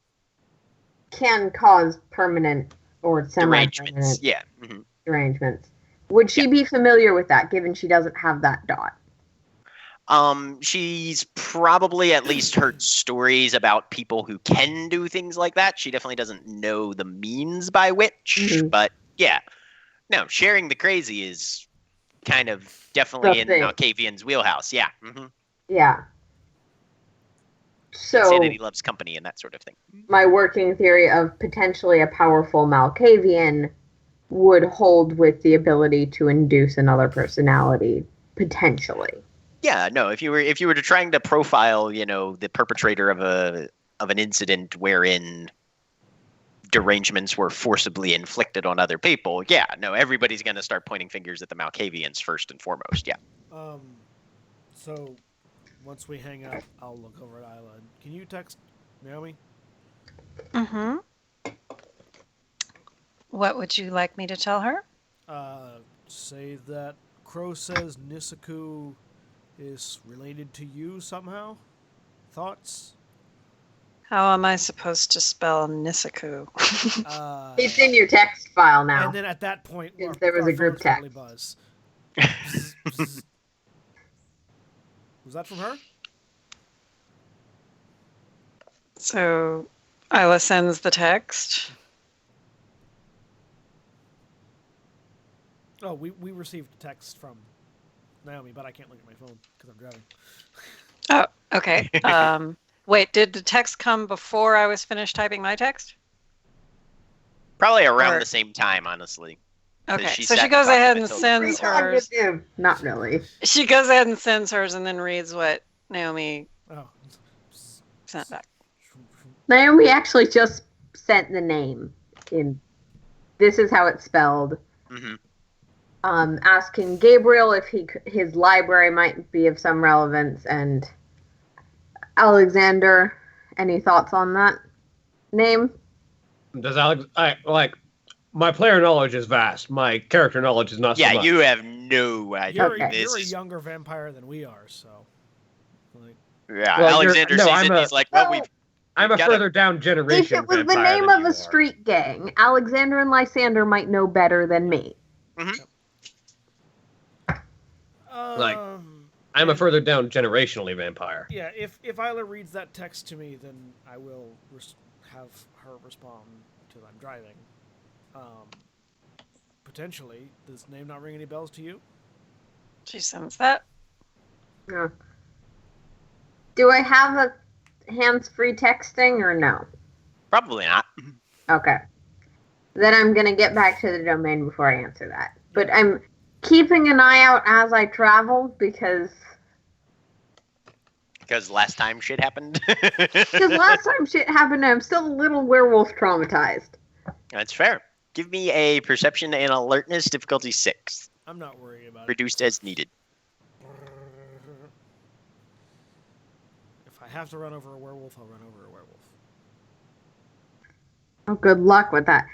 Can cause permanent or semi-permanent Derangements. Yeah. Mm-hmm. derangements. Would she be familiar with that, given she doesn't have that dot? She's probably at least heard stories about people who can do things like that. She definitely doesn't know the means by which, but yeah. No, sharing the crazy is kind of definitely in Malkavian's wheelhouse. Yeah. Mm-hmm. Yeah. So insanity loves company and that sort of thing. My working theory of potentially a powerful Malkavian would hold with the ability to induce another personality, potentially. Yeah, no. If you were trying to profile, the perpetrator of an incident wherein derangements were forcibly inflicted on other people, yeah, no, everybody's going to start pointing fingers at the Malkavians first and foremost, yeah. So once we hang up, I'll look over at Isla. Can you text Naomi? Mm-hmm. What would you like me to tell her? Say that Crow says Nisaku is related to you somehow? Thoughts? How am I supposed to spell Nisaku? It's in your text file now. And then at that point, Because there was our a group phones probably text. buzz. Bzz, bzz. Was that from her? So Isla sends the text. Oh, we received a text from Naomi, but I can't look at my phone because I'm driving. Oh, okay. Wait, did the text come before I was finished typing my text? Probably around Or- the same time, honestly. Okay, she so sat she and goes talked ahead to and Matilda sends for a while. hers. Not really. She goes ahead and sends hers and then reads what Naomi Oh. sent back. Naomi actually just sent the name in. This is how it's spelled. Mhm. Asking Gabriel if his library might be of some relevance, and Alexander, any thoughts on that name? Does Alex? My player knowledge is vast. My character knowledge is not so Yeah, much. you have no idea. You're, Okay. you're a This is- younger vampire than we are, so. Like, yeah, Well, Alexander no, sees I'm it. a- He's like, well, we've I'm a gotta- further down generation. If it was the vampire name than of you a are. street gang, Alexander and Lysander might know better than me. Like- I'm a further down generationally vampire. Yeah, if Isla reads that text to me, then I will have her respond until I'm driving. Potentially, does name not ring any bells to you? She sends that. Yeah. Do I have a hands-free texting or no? probably not. Okay. Then I'm going to get back to the domain before I answer that. But I'm keeping an eye out as I travel because Last time shit happened. last time shit happened, I'm still a little werewolf traumatized. That's fair. Give me a perception and alertness difficulty 6, I'm not worried about reduced as needed. it. If I have to run over a werewolf, I'll run over a werewolf. Oh, good luck with that.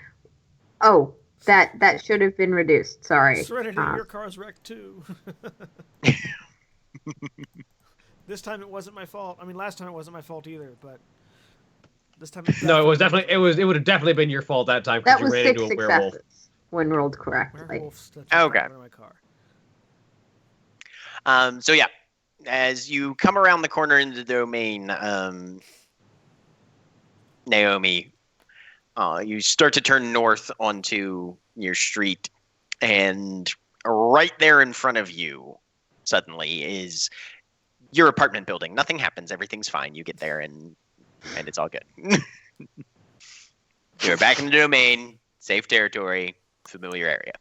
Oh, that should have been reduced. Sorry. Serenity, your car's wrecked too. This time it wasn't my fault. I mean, last time it wasn't my fault either, but this time. No, it was definitely it would have definitely been your fault that time That because you was ran 6 into a werewolf. successes when rolled correctly. Werewolves that Okay. in my car. So yeah, as you come around the corner in the domain, Naomi, you start to turn north onto your street, and right there in front of you, suddenly is your apartment building. Nothing happens. Everything's fine. You get there, and it's all good. You're back in the domain, safe territory, familiar area.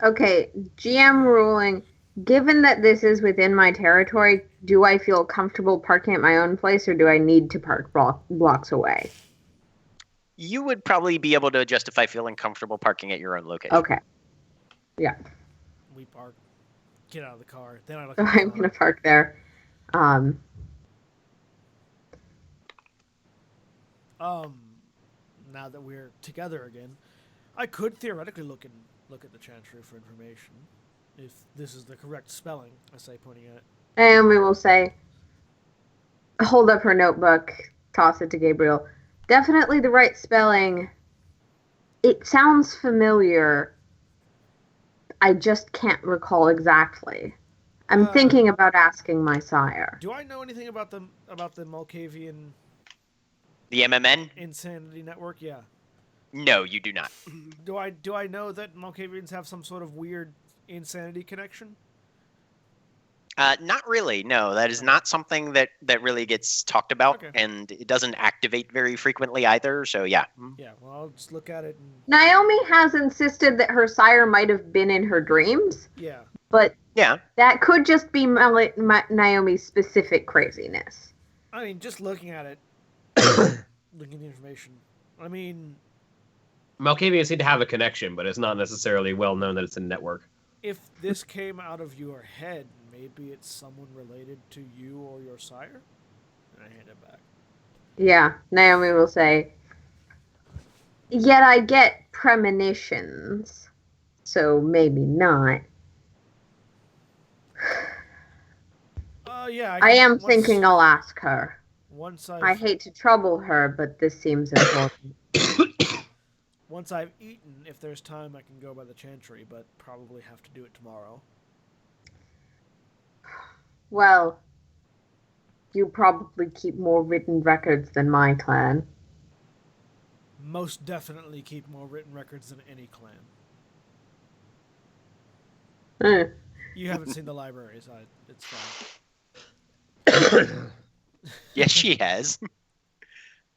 Okay, GM ruling. Given that this is within my territory, do I feel comfortable parking at my own place, or do I need to park blocks away? You would probably be able to justify feeling comfortable parking at your own location. Okay. Yeah. We park. Get out of the car. Then I look. So at the I'm car. gonna park there. Now that we're together again, I could theoretically look at the Chantry for information, if this is the correct spelling. I say, pointing at it. Naomi will say, hold up her notebook, toss it to Gabriel. Definitely the right spelling. It sounds familiar. I just can't recall exactly. I'm thinking about asking my sire. Do I know anything about the Malkavian The MMN? insanity network? Yeah. No, you do not. Do I know that Malkavians have some sort of weird insanity connection? Not really. No, that is not something that really gets talked about, Okay. and it doesn't activate very frequently either. So yeah. Yeah. Well, I'll just look at it and Naomi has insisted that her sire might have been in her dreams, yeah. but Yeah. that could just be Naomi's specific craziness. I mean, just looking at it, looking at the information. I mean, Malkavians seem to have a connection, but it's not necessarily well known that it's a network. If this came out of your head, maybe it's someone related to you or your sire? And I hand it back. Yeah, Naomi will say, yet I get premonitions, so maybe not. Yeah. I am thinking I'll ask her. Once I hate to trouble her, but this seems important. Once I've eaten, if there's time, I can go by the chantry, but probably have to do it tomorrow. Well, you probably keep more written records than my clan. Most definitely keep more written records than any clan. You haven't seen the libraries. It's fine. Yes, she has.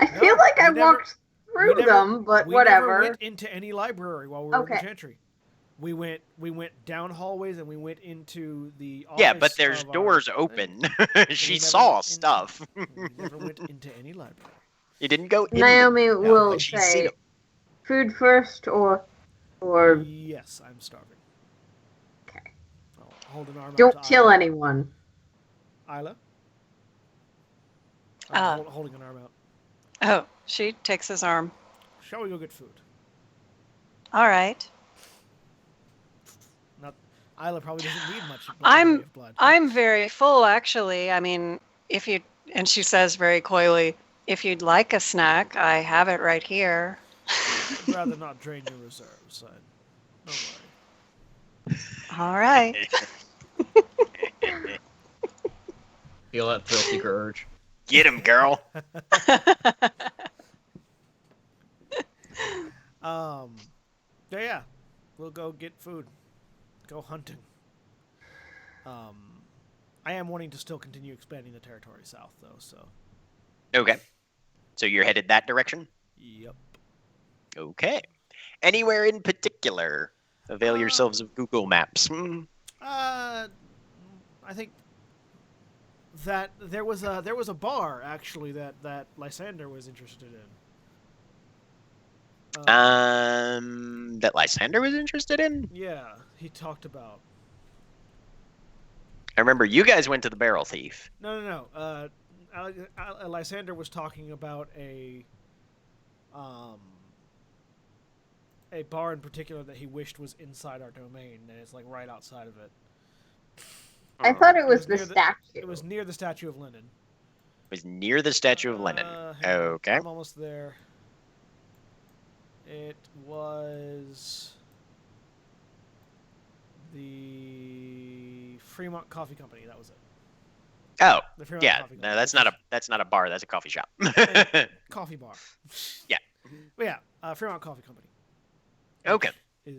I feel like I walked through them, but whatever. We never went into any library while we were in the chantry. We went down hallways and we went into the office. Yeah, but there's doors open. She saw stuff. We never went into any library. You didn't go in. Naomi will say, food first or... Yes, I'm starving. Okay. I'll hold an arm out Don't to kill Isla. anyone. Isla? I'm holding an arm out. Oh, she takes his arm. Shall we go get food? All right. Isla probably doesn't need much blood. I'm very full, actually. I mean, and she says very coyly, if you'd like a snack, I have it right here. I'd rather not drain your reserves. Don't worry. All right. Feel that thrill seeker urge. Get him, girl. Yeah, we'll go get food. Go hunting. I am wanting to still continue expanding the territory south, though, so... Okay. So you're headed that direction? Yep. Okay. Anywhere in particular? Avail yourselves of Google Maps. I think that there was a bar, actually, that Lysander was interested in. That Lysander was interested in? Yeah, he talked about... I remember you guys went to the Barrel Thief. No. Lysander was talking about a bar in particular that he wished was inside our domain, and it's like right outside of it. I thought it was the statue. It was near the Statue of Lenin. It was near the Statue of Lenin. Okay. I'm almost there. It was the Fremont Coffee Company. That was it. Oh, The Fremont yeah. Coffee No, Company. that's not a bar. That's a coffee shop. Coffee bar. Yeah. But yeah, Fremont Coffee Company. Okay.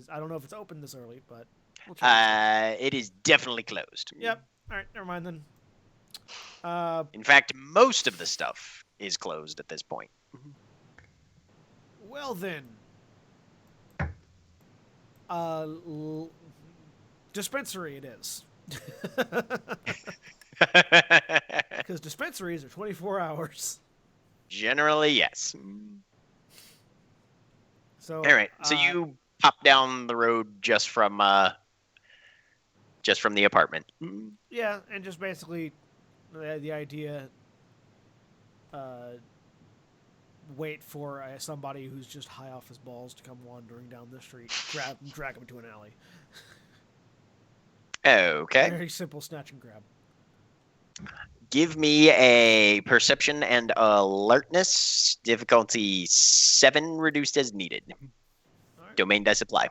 I don't know if it's open this early, but we'll check It is definitely closed. Yep. All right. Never mind then. In fact, most of the stuff is closed at this point. Well then. Dispensary it is. Because dispensaries are 24 hours. Generally, yes. So All right. So you pop down the road just from the apartment. Yeah, and just basically the idea. Wait for somebody who's just high off his balls to come wandering down the street, grab and drag him into an alley. Okay. Very simple snatch and grab. Give me a perception and alertness. Difficulty 7, reduced as needed. All right. Domain dice apply.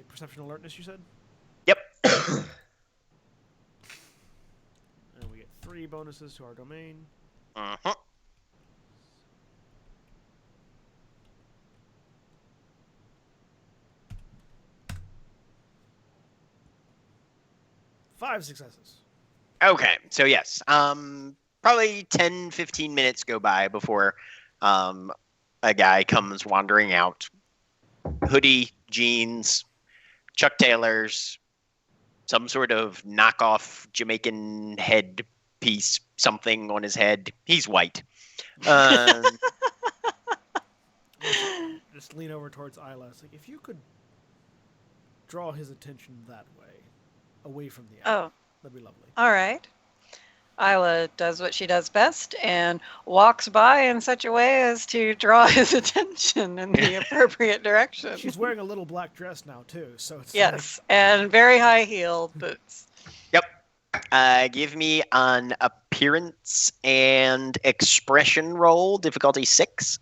Perception alertness, you said? Yep. And we get 3 bonuses to our domain. Uh-huh. Five successes. Okay, so yes, probably 10, 15 minutes go by before a guy comes wandering out. Hoodie, jeans, Chuck Taylors, some sort of knockoff Jamaican head piece, something on his head. He's white. Just just lean over towards Isla. It's like, if you could draw his attention that way, away from the alley, that'd be lovely. All right. Isla does what she does best and walks by in such a way as to draw his attention in the appropriate direction. She's wearing a little black dress now, too, so it's Yes, and very high-heeled boots. Yep. Give me an appearance and expression roll, difficulty 6.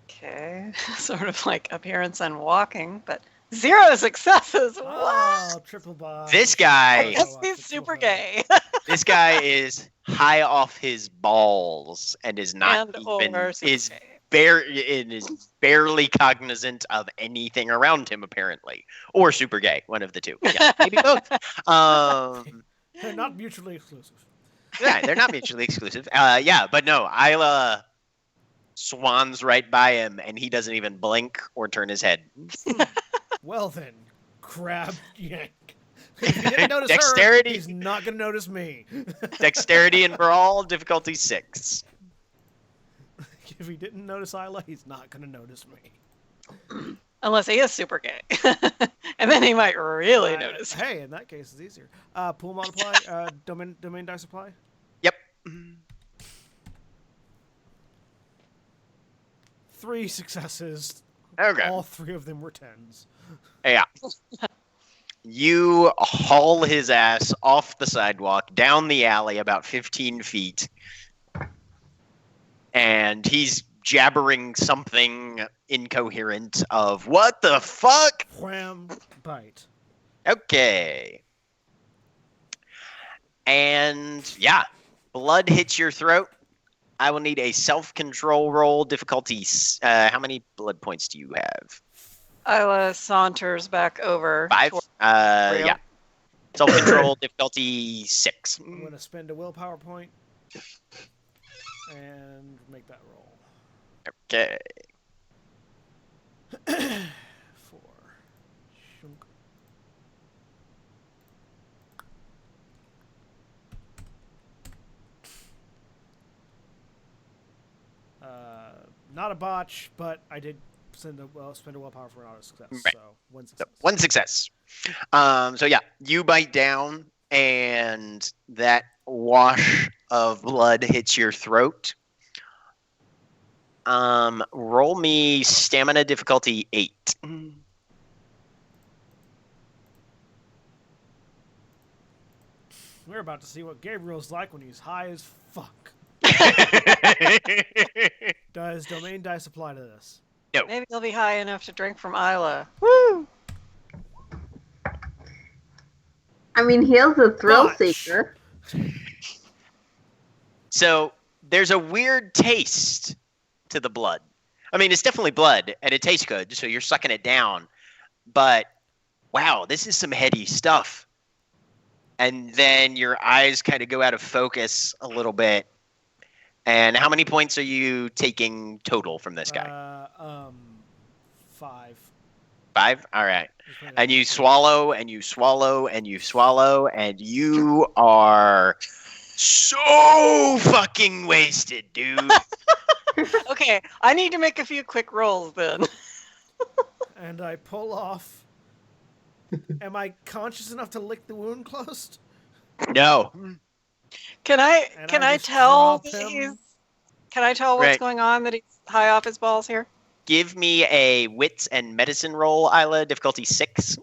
Okay, sort of like appearance and walking, but 0 successes. What? Oh, triple buy. This guy, I guess he's super gay. this guy is high off his balls and is not And even or super is gay. is barely cognizant of anything around him, apparently, or super gay, one of the two. Yeah, maybe both. They're not mutually exclusive. Yeah, they're not mutually exclusive. Yeah, but no, Isla swans right by him, and he doesn't even blink or turn his head. Well then, crab yank. If he didn't notice Dexterity. her, he's not going to notice me. Dexterity and brawl, difficulty 6. If he didn't notice Isla, he's not going to notice me. Unless he is super gay. And then he might really notice. Hey, in that case, it's easier. Pool multiply, domain dice apply. Yep. 3 successes. Okay. All 3 of them were 10s. Yeah. You haul his ass off the sidewalk, down the alley about 15 feet, and he's jabbering something incoherent of, what the fuck? Wham, bite. Okay. And, yeah, blood hits your throat. I will need a self-control roll, difficulty, how many blood points do you have? Isla saunters back over. 5? Yeah. Self-control, difficulty 6. I'm going to spend a willpower point and make that roll. Okay. 4. Shunk. Not a botch, but I did spend a willpower for an auto success. Right. So 1 success. So, 1 success. So yeah, you bite down, and that wash of blood hits your throat. Roll me stamina difficulty 8. We're about to see what Gabriel's like when he's high as fuck. Does domain dice apply to this? No. Maybe he'll be high enough to drink from Isla. Woo! I mean, he is a thrill Botch. seeker. So there's a weird taste to the blood. I mean, it's definitely blood, and it tastes good, so you're sucking it down. But, wow, this is some heady stuff. And then your eyes kind of go out of focus a little bit. And how many points are you taking total from this guy? 5. 5? All right. And you swallow, and you swallow, and you swallow, and you are so fucking wasted, dude. Okay, I need to make a few quick rolls then. And I pull off. Am I conscious enough to lick the wound closed? No. Can I And can I I just tell drop that him? he's can I tell what's Right. going on, that he's high off his balls here? Give me a wits and medicine roll, Isla, difficulty 6.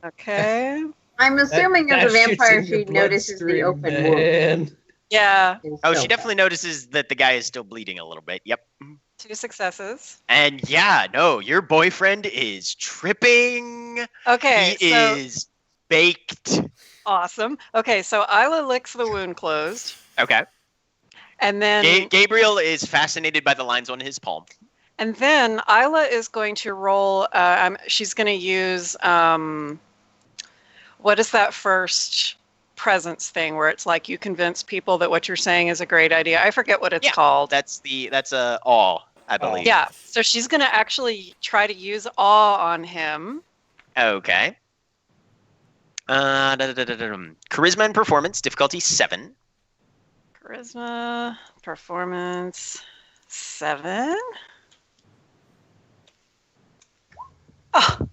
Okay. I'm assuming as a That shit's vampire, in your she notices the bloodstream, open wound. man. Yeah, Oh, she definitely notices that the guy is still bleeding a little bit. Yep. 2 successes. And yeah, no, your boyfriend is tripping. Okay, He so is baked. awesome. Okay, so Isla licks the wound closed, Okay. and then Gabriel is fascinated by the lines on his palm. Isla is going to roll. She's going to use what is that first presence thing where it's like you convince people that what you're saying is a great idea. I forget what it's Yeah. called. That's a awe, I believe. Yeah, so she's going to actually try to use awe on him. Okay. Charisma and performance, difficulty 7. Charisma, performance, 7. Oh,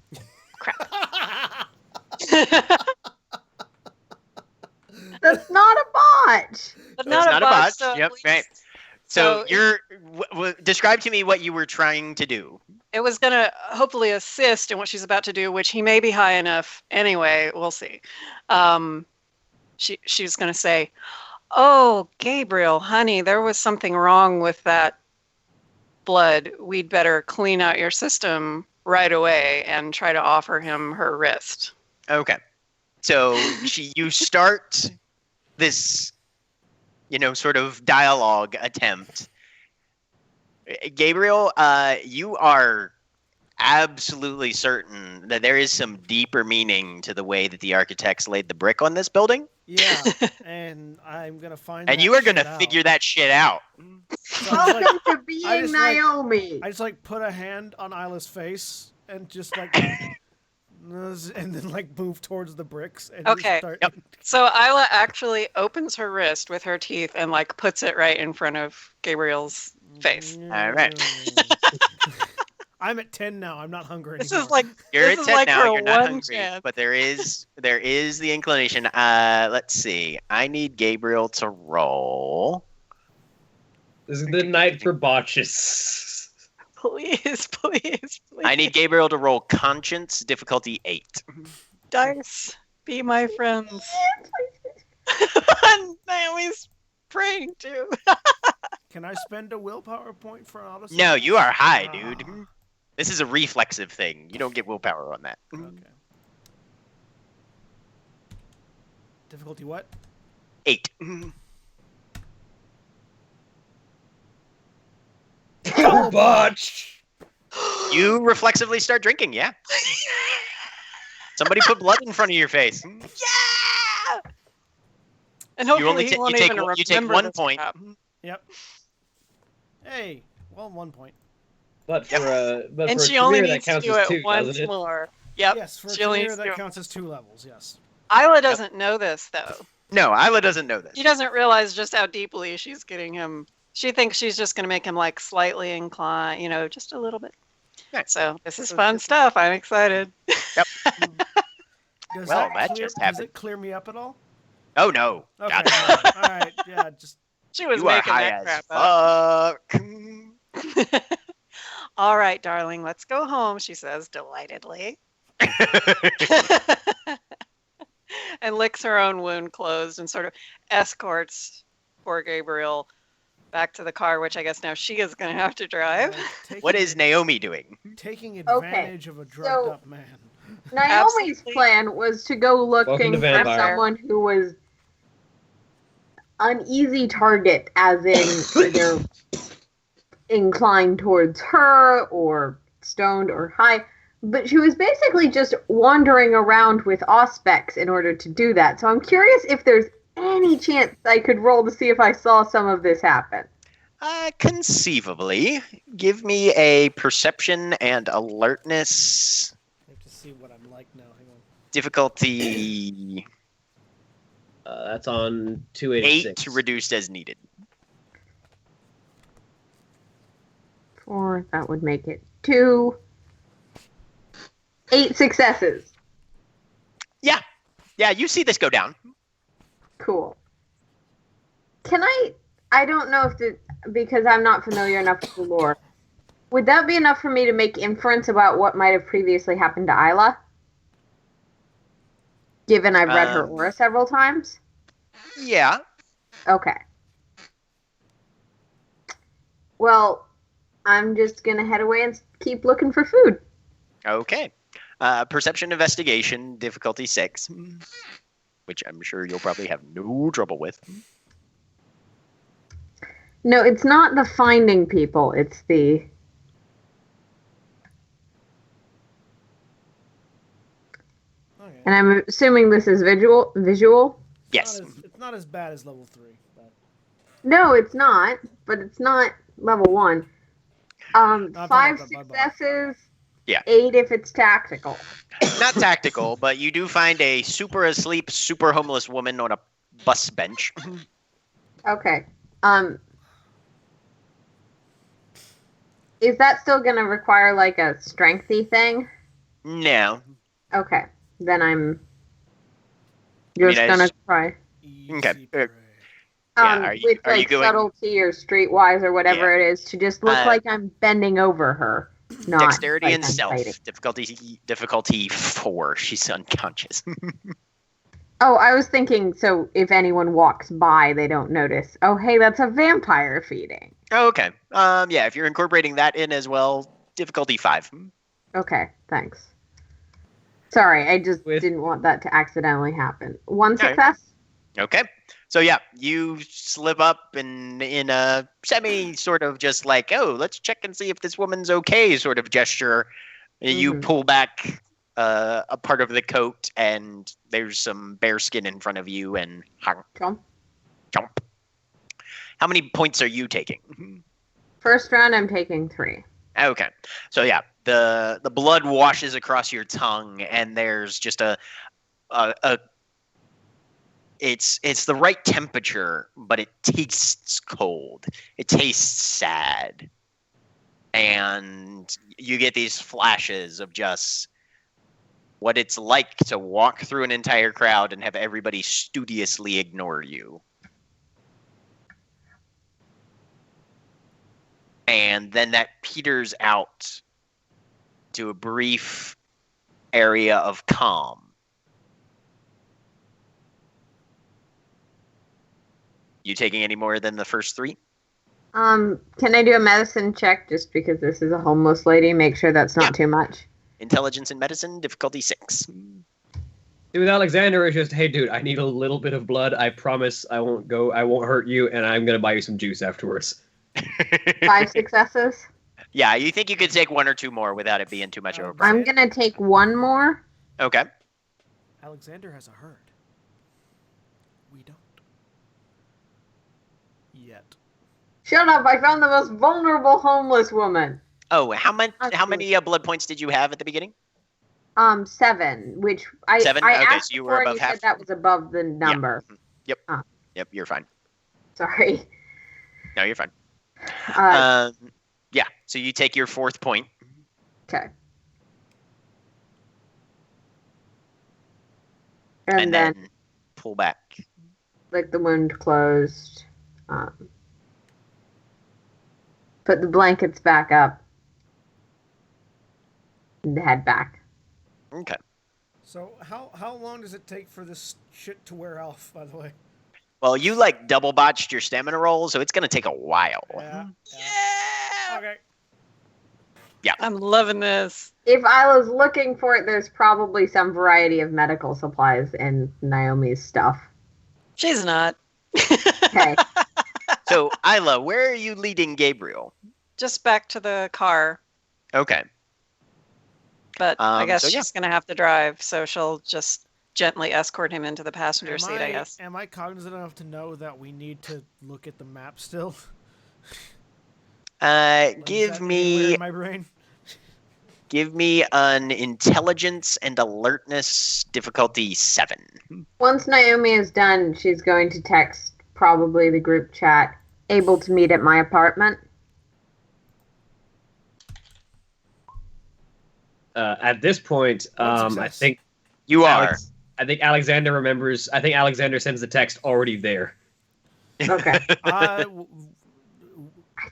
crap. That's not a botch. But It's not a botch. So at Yep, least- right. So it- you're describe to me what you were trying to do. It was going to hopefully assist in what she's about to do, which he may be high enough. Anyway, we'll see. She's going to say, "Oh, Gabriel, honey, there was something wrong with that blood. We'd better clean out your system right away," and try to offer him her wrist. Okay. So you start this, sort of dialogue attempt. Gabriel, you are absolutely certain that there is some deeper meaning to the way that the architects laid the brick on this building. Yeah, and I'm gonna find. And that you are going shit to figure out. that shit out. So I Welcome to I being just like- Naomi. just like put a hand on Isla's face and just like, and then like move towards the bricks. And just Okay. start- Yep. So Isla actually opens her wrist with her teeth and like puts it right in front of Gabriel's face. All right. I'm at 10 now. I'm not hungry This anymore. is like You're This at is 10 like now. her You're not one hungry, chance. but there is the inclination. Let's see. I need Gabriel to roll. This is the night for botches. please, please, please. I need Gabriel to roll conscience, difficulty 8. dice. Be my friends. Naomi's praying too. Can I spend a willpower point for an auto? No, you are high, Ah. dude. This is a reflexive thing. You don't get willpower on that. Okay. Difficulty what? 8. Oh, botch! You reflexively start drinking, yeah. Somebody put blood in front of your face. Yeah. And You hopefully only he ta- you won't take even one- you take remember 1 this point. crap. Yep. Hey, well, 1 point. But Yep. for but And for she a only career that needs to counts do as it 2, once doesn't it? more. Yep. Yes, for a she only career needs to that do it. counts as 2 levels. Yes. Isla doesn't know this though. No, Isla doesn't know this. She doesn't realize just how deeply she's getting him. She thinks she's just going to make him like slightly inclined, just a little bit. Right. So this is fun stuff. I'm excited. Does Well, that clear, just Does happened. it clear me up at all? Oh, no. Okay. God. no. All right. Yeah. Just She was You are making high that as crap up. fuck. All right, darling, let's go home, she says delightedly. And licks her own wound closed and sort of escorts poor Gabriel back to the car, which I guess now she is going to have to drive. What is Naomi doing? taking advantage of a drugged up man? Naomi's Absolutely. plan was to go looking to for Vampire. someone who was an easy target, as in either inclined towards her or stoned or high. But she was basically just wandering around with Auspex in order to do that. So I'm curious if there's any chance I could roll to see if I saw some of this happen. Conceivably. Give me a perception and alertness I have to see what I'm like now. Hang on. difficulty That's on 8 286. reduced as needed. 4, that would make it 2. 8 successes. Yeah, you see this go down. Cool. Can I don't know if because I'm not familiar enough with the lore. Would that be enough for me to make inference about what might have previously happened to Isla? Given I've read her aura several times? Yeah. Okay. Well, I'm just gonna head away and keep looking for food. Okay. Perception investigation, difficulty 6, which I'm sure you'll probably have no trouble with. No, it's not the finding people, it's the... Okay. And I'm assuming this is visual? Yes. It's not as bad as level 3. But No, it's not, but it's not level 1. Not 5 bad, but- successes. Yeah. 8 if it's tactical. Not tactical, but you do find a super asleep, super homeless woman on a bus bench. Okay. Is that still going to require like a strengthy thing? No. Okay, then I'm just I gonna try. Easy Okay. prey. Yeah, are you- With are you like going- subtlety or streetwise or whatever it is, to just look like I'm bending over her, not Dexterity like and I'm stealth. fighting. Difficulty 4. She's unconscious. Oh, I was thinking, so if anyone walks by, they don't notice. Oh, hey, that's a vampire feeding. Oh, okay. Yeah, if you're incorporating that in as well, difficulty 5. Okay, thanks. Sorry, I just With- didn't want that to accidentally happen. One Okay. success? Okay. So yeah, you slip up and in a semi sort of just like, oh, let's check and see if this woman's okay sort of gesture. You Mhm. pull back a part of the coat and there's some bear skin in front of you and Jump. jump. How many points are you taking? First round, I'm taking 3. Okay. So yeah, the blood washes across your tongue and there's just a it's the right temperature, but it tastes cold. It tastes sad. And you get these flashes of just what it's like to walk through an entire crowd and have everybody studiously ignore you. And then that peters out to a brief area of calm. You taking any more than the first 3? Can I do a medicine check just because this is a homeless lady? Make sure that's not too much. Intelligence and medicine, difficulty 6. With Alexander, it's just, hey, dude, I need a little bit of blood. I promise I won't hurt you, and I'm gonna buy you some juice afterwards. 5 successes. Yeah, you think you could take 1 or 2 more without it being too much of a problem. I'm gonna take 1 more. Okay. Alexander has a herd. We don't. Yet. Shut up! I found the most vulnerable homeless woman. Oh, how many blood points did you have at the beginning? 7, which I 7? I Okay, asked so you were before and above you half? said that was above the number. Yep. Ah. Yep, you're fine. Sorry. No, you're fine. Uh, Yeah, so you take your 4th point. Okay. And then then pull back. like the wound closed. Put the blankets back up. And head back. Okay. So how long does it take for this shit to wear off, by the way? Well, you like double botched your stamina roll, so it's gonna take a while. Yeah. Okay. I'm loving this. If I was looking for it, there's probably some variety of medical supplies in Naomi's stuff. She's not. Okay. So, Isla, where are you leading Gabriel? Just back to the car. Okay. But I guess so yeah. she's going to have to drive, so she'll just gently escort him into the passenger seat, I guess. Am I cognizant enough to know that we need to look at the map still? Like, is Give that anywhere me in my brain. an intelligence and alertness difficulty 7. Once Naomi is done, she's going to text probably the group chat, able to meet at my apartment. At this point, One I success. think You are. I think Alexander remembers. I think Alexander sends the text already there. Okay. I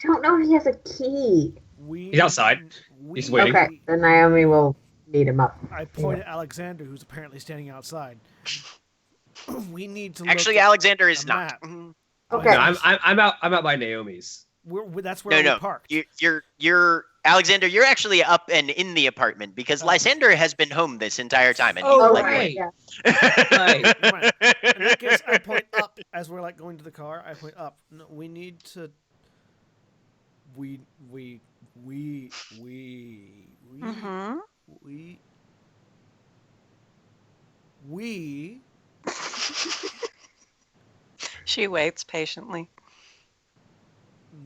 don't know if he has a key. He's outside. He's waiting. Okay, then Naomi will meet him up. I point at Alexander, who's apparently standing outside. We need to Actually, look at Alexander is a not. map. Mhm. Okay. No, I'm out by Naomi's. That's where we No. parked. You're Alexander. You're actually up and in the apartment because Oh. Lysander has been home this entire time. And Oh, he's like, right. Yeah. Right. In that case, I point up as we're like going to the car. I point up. No, we need to. We. Mm-hmm. We. She waits patiently.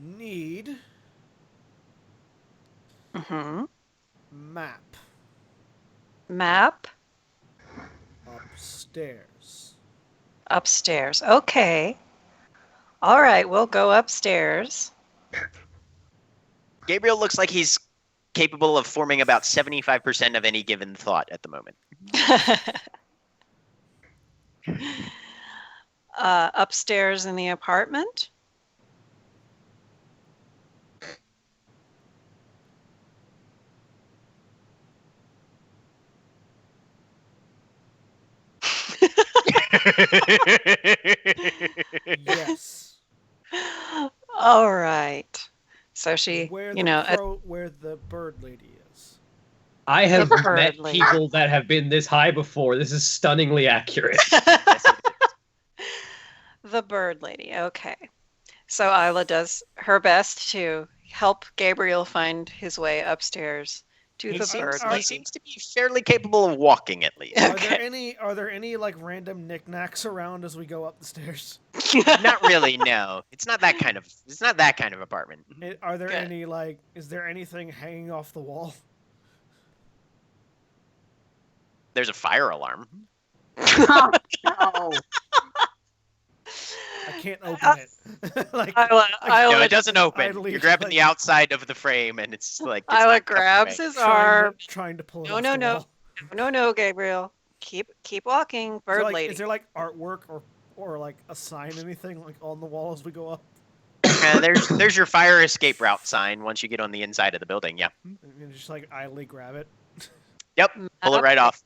Need Mm-hmm. map Map upstairs. upstairs. Okay. All right, we'll go upstairs. Gabriel looks like he's capable of forming about 75% of any given thought at the moment. Upstairs in the apartment. Yes. All right. So she, Where you the know, where the bird lady is. I have The bird met lady. people that have been this high before. This is stunningly accurate. the bird lady. Okay. So Isla does her best to help Gabriel find his way upstairs to He the seems, bird he lady. seems to be fairly capable of walking, at least. Okay. Are there any like random knickknacks around as we go up the stairs? Not really, no. It's not that kind of apartment. Are there Good. any like? Is there anything hanging off the wall? There's a fire alarm. Oh, no. I can't open it. Like No, Isla, it doesn't open. idly, You're grabbing like- the outside of the frame, and it's like it's Isla not coming grabs away. his arm. trying to pull it No, off no, the no. wall. No, Gabriel. Keep walking, bird lady. Is there like artwork or like a sign, anything like on the wall as we go up? There's your fire escape route sign once you get on the inside of the building. Yeah. And just like idly grab it. Yep. Pull it right off.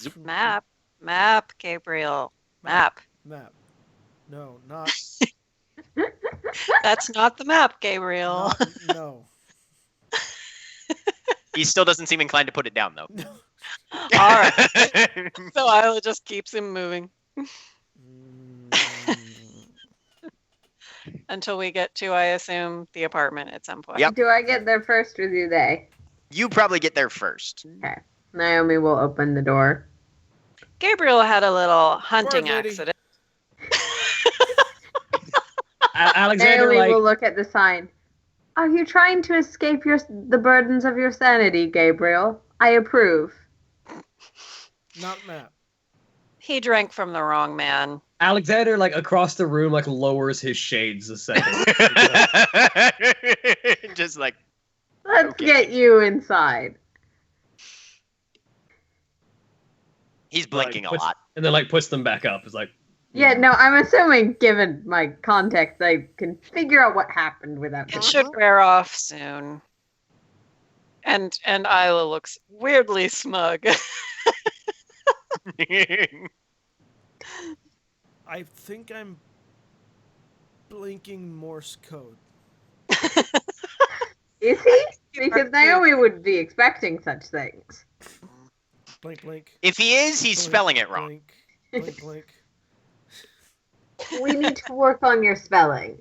Zoop. Map, Gabriel. Map. Map. No, not. That's not the map, Gabriel. No. He still doesn't seem inclined to put it down, though. All right. So Isla just keeps him moving until we get to, I assume, the apartment at some point. Yep. Do I get there first or do they? You probably get there first. Okay. Naomi will open the door. Gabriel had a little hunting Bird lady. accident. Alexander, Naomi like, will look at the sign. Are you trying to escape the burdens of your sanity, Gabriel? I approve. Not map. He drank from the wrong man. Alexander, like, across the room, like, lowers his shades a second. Just like, Let's Okay. get you inside. he's blinking a puts- lot. And then, like, puts them back up. It's like, Yeah, no, I'm assuming, given my context, I can figure out what happened without. It should wear off soon. And Isla looks weirdly smug. I think I'm blinking Morse code. Is he? Because Naomi would be expecting such things. Blink, blink. If he is, he's blink, spelling it wrong. Blink, blink, blink. We need to work on your spelling.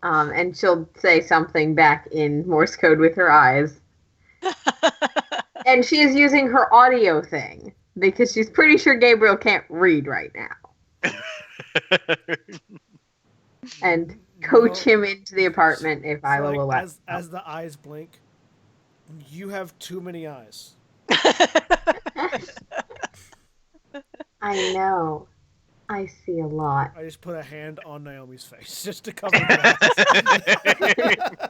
And she'll say something back in Morse code with her eyes. And she is using her audio thing because she's pretty sure Gabriel can't read right now. And coach him into the apartment if So, Isla like, will let. as the eyes blink, you have too many eyes. I know. I see a lot. I just put a hand on Naomi's face just to cover the eyes.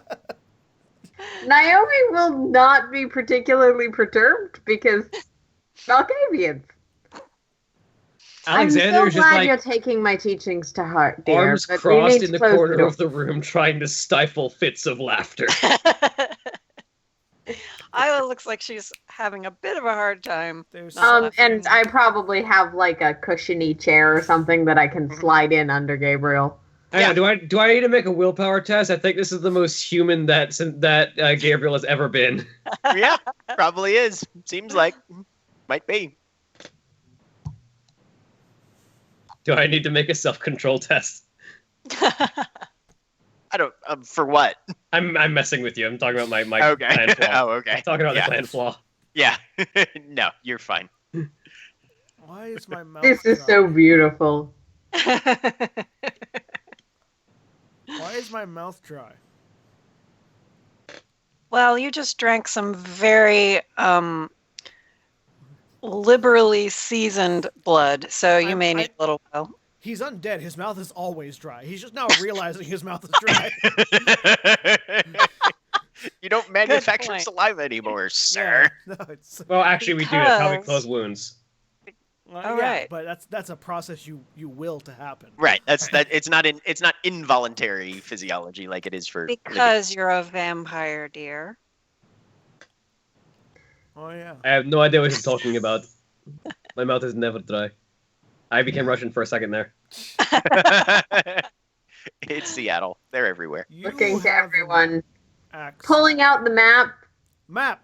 Naomi will not be particularly perturbed because Malkavians. Alexander's I'm so just, glad like, you're taking my teachings to heart, dear. arms but we crossed need in to the close corner door. of the room, trying to stifle fits of laughter. Isla looks like she's having a bit of a hard time. There's And I probably have like a cushiony chair or something that I can slide in under Gabriel. Yeah. Do I need to make a willpower test? I think this is the most human that Gabriel has ever been. Yeah, probably is. Seems like. Might be. Do I need to make a self-control test? I don't. For what? I'm messing with you. I'm talking about my Okay. plan flaw. Oh, okay. I'm talking about Yeah. the plan flaw. Yeah. No, you're fine. Why is my mouth This is dry? so beautiful. Why is my mouth dry? Well, you just drank some very liberally seasoned blood, so you may need a little while. He's undead. His mouth is always dry. He's just now realizing his mouth is dry. You don't manufacture point. saliva anymore, sir. Yeah, no, it's Well, actually, we do. That's how we Because- close wounds. well, All yeah, right. but that's a process you will to happen. Right. That's that. It's not involuntary physiology like it is for living. Because you're a vampire, dear. Oh yeah. I have no idea what you're talking about. My mouth is never dry. I became Russian for a second there. It's Seattle. They're everywhere. You Looking to have everyone. Axe. Pulling out the map. Map.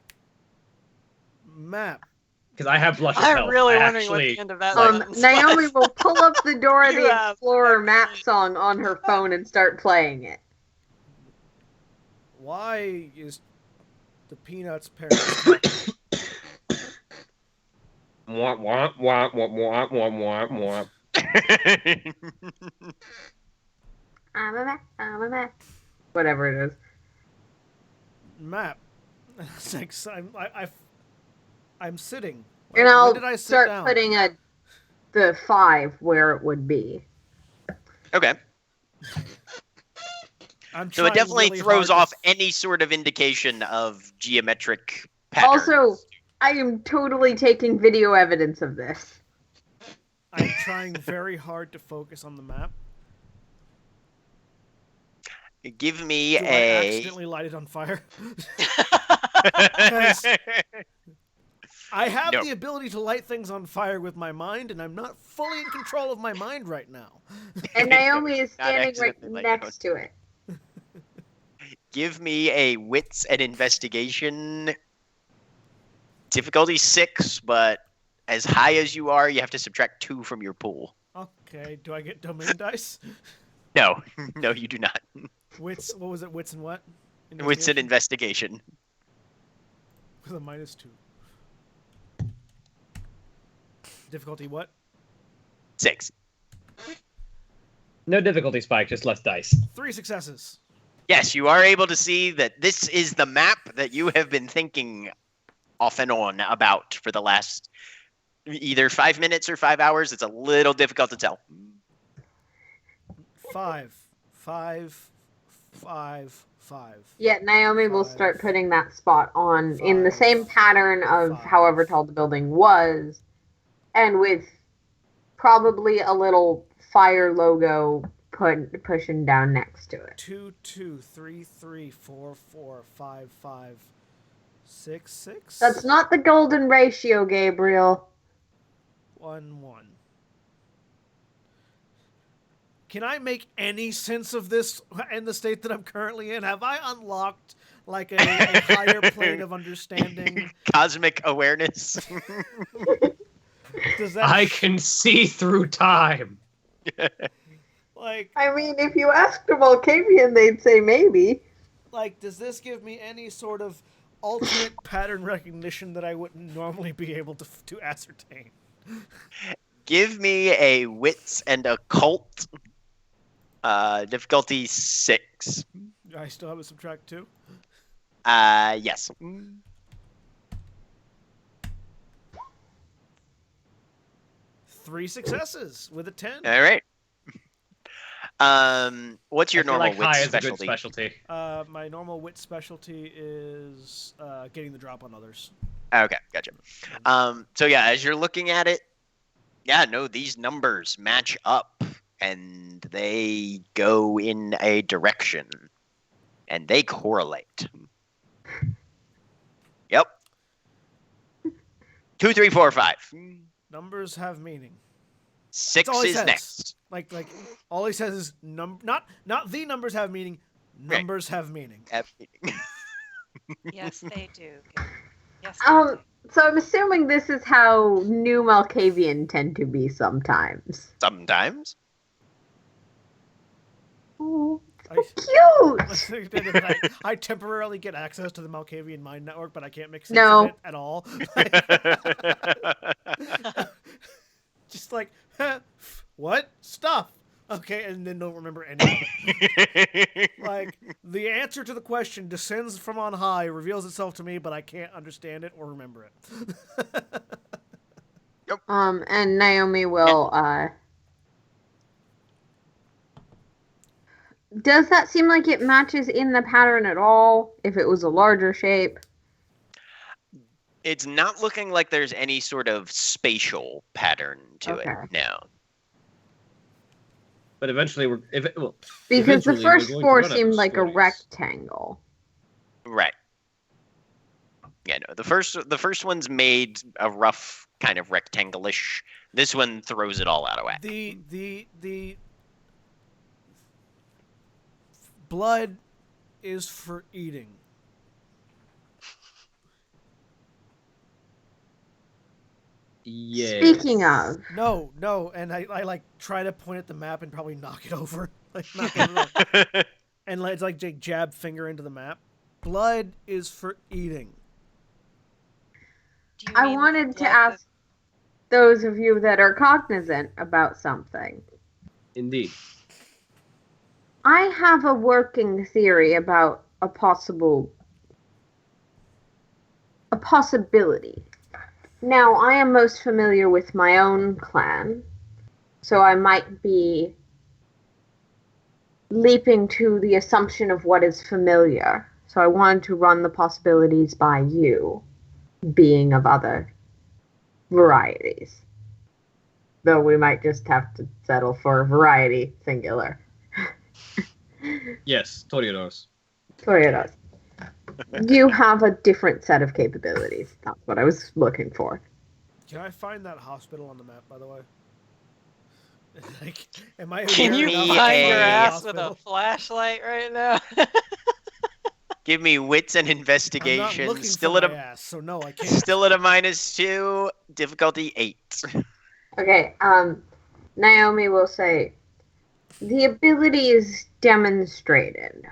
Because I have blush of I'm health. really I wondering what actually, the end of that like- sentence Naomi was. will pull up the Dora You the have Explorer map everything. song on her phone and start playing it. Why is the Peanuts parents talking? Mwah, mwah, mwah, mwah, mwah, mwah, mwah, mwah. I'm a map. Whatever it is. Map? It's like I'm sitting. And When I'll did I sit start down? putting the 5 where it would be. Okay. I'm So it trying definitely really throws hard off to- any sort of indication of geometric patterns. Also, I am totally taking video evidence of this. I'm trying very hard to focus on the map. Give me Do I a. accidentally light it on fire? Yes. I have No. the ability to light things on fire with my mind, and I'm not fully in control of my mind right now. And Naomi is Not standing right accidentally light next to it. Give me a wits and investigation. Difficulty 6, but as high as you are, you have to subtract 2 from your pool. Okay, do I get domain dice? No, no, you do not. Wits, what was it? Wits and what? Wits and Investigation? investigation. With a -2. Difficulty what? 6. No difficulty spike, just less dice. 3 successes. Yes, you are able to see that this is the map that you have been thinking off and on about for the last either 5 minutes or 5 hours. It's a little difficult to tell. 5. 5. 5. 5. Yeah, Naomi will 5. start putting that spot on in the 5. same pattern of 5. however tall the building was, and with probably a little fire logo pushing down next to it. 2, 2, 3, 3, 4, 4, 5, 5, 6, 6. That's not the golden ratio, Gabriel. 1, 1. Can I make any sense of this in the state that I'm currently in? Have I unlocked like a higher plane of understanding? Cosmic awareness. Does that I can see through time. like I mean, if you asked a Volcavian, they'd say maybe. does this give me any sort of alternate pattern recognition that I wouldn't normally be able to ascertain? Give me a wits and occult. Difficulty 6. Do I still have a subtract 2? Yes. 3 successes with a 10. All right. What's your I feel normal like wits high is a good specialty? specialty. My normal wit specialty is getting the drop on others. Okay, gotcha. So yeah, as you're looking at it, yeah, no, these numbers match up and they go in a direction and they correlate. Yep. 2, 3, 4, 5. Numbers have meaning. 6 all he is says. next. Like all he says is not the numbers have meaning. Right. Numbers have meaning. Yes, they do. Yes. So I'm assuming this is how new Malkavian tend to be sometimes. Sometimes. Oh, I, cute! I temporarily get access to the Malkavian mind network, but I can't make sense No. of it at all. Just like, what? Stuff. Okay, and then don't remember any of it. Like, the answer to the question descends from on high, reveals itself to me, but I can't understand it or remember it. And Naomi will, Does that seem like it matches in the pattern at all? If it was a larger shape? It's not looking like there's any sort of spatial pattern to it. Okay. No. But eventually, Because the eventually first we're going to four run out of seemed like a stories. rectangle. Right. Yeah, no. The first one's made a rough kind of rectangle-ish. This one throws it all out of whack. The blood is for eating. Yeah. Speaking of, No, and I like try to point at the map and probably knock it over. Like knock it over. And it's like jab finger into the map. Blood is for eating. Do you I mean wanted to blood ask those of you that are cognizant about something. Indeed. I have a working theory about a possibility. Now, I am most familiar with my own clan, so I might be leaping to the assumption of what is familiar. So I wanted to run the possibilities by you, being of other varieties. Though we might just have to settle for variety singular. Yes, Toriados. Toyotas. You have a different set of capabilities. That's what I was looking for. Can I find that hospital on the map, by the way? Like, am I? Can you me find your a ass with a flashlight right now? Give me wits and I'm not investigation. looking Still for at my ass, so no, I can't. still at a -2. Difficulty 8. Okay, Naomi will say, the ability is demonstrated.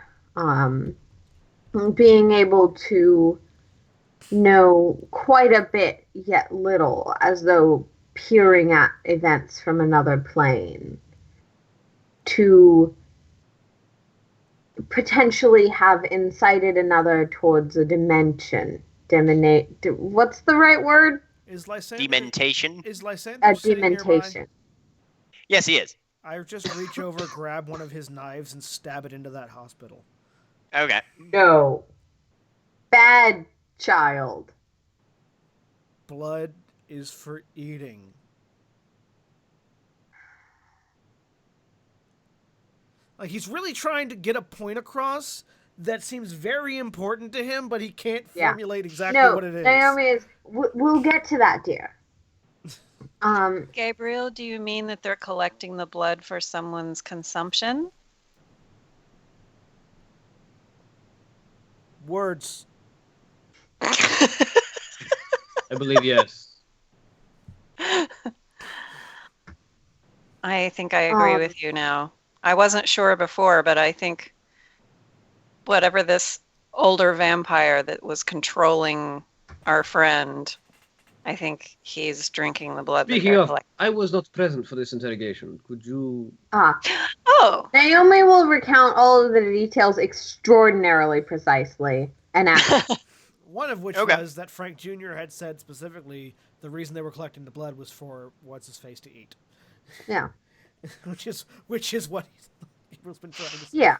Being able to know quite a bit, yet little, as though peering at events from another plane. To potentially have incited another towards a dimension. What's the right word? Is Lysander? Dementation. Is Lysander A sitting nearby? dementation. Yes, he is. I just reach over, grab one of his knives, and stab it into that hospital. Okay. No. Bad child. Blood is for eating. Like, he's really trying to get a point across that seems very important to him, but he can't formulate exactly what it is. Naomi is. We'll get to that, dear. Gabriel, do you mean that they're collecting the blood for someone's consumption? Words. I believe yes. I think I agree with you now. I wasn't sure before, but I think whatever this older vampire that was controlling our friend, I think he's drinking the blood. Speaking of, I was not present for this interrogation. Could you... Oh! Naomi will recount all of the details extraordinarily precisely and accurately. One of which was that Frank Jr. had said specifically the reason they were collecting the blood was for what's-his-face to eat. Yeah. which is what he's been trying to say. Yeah.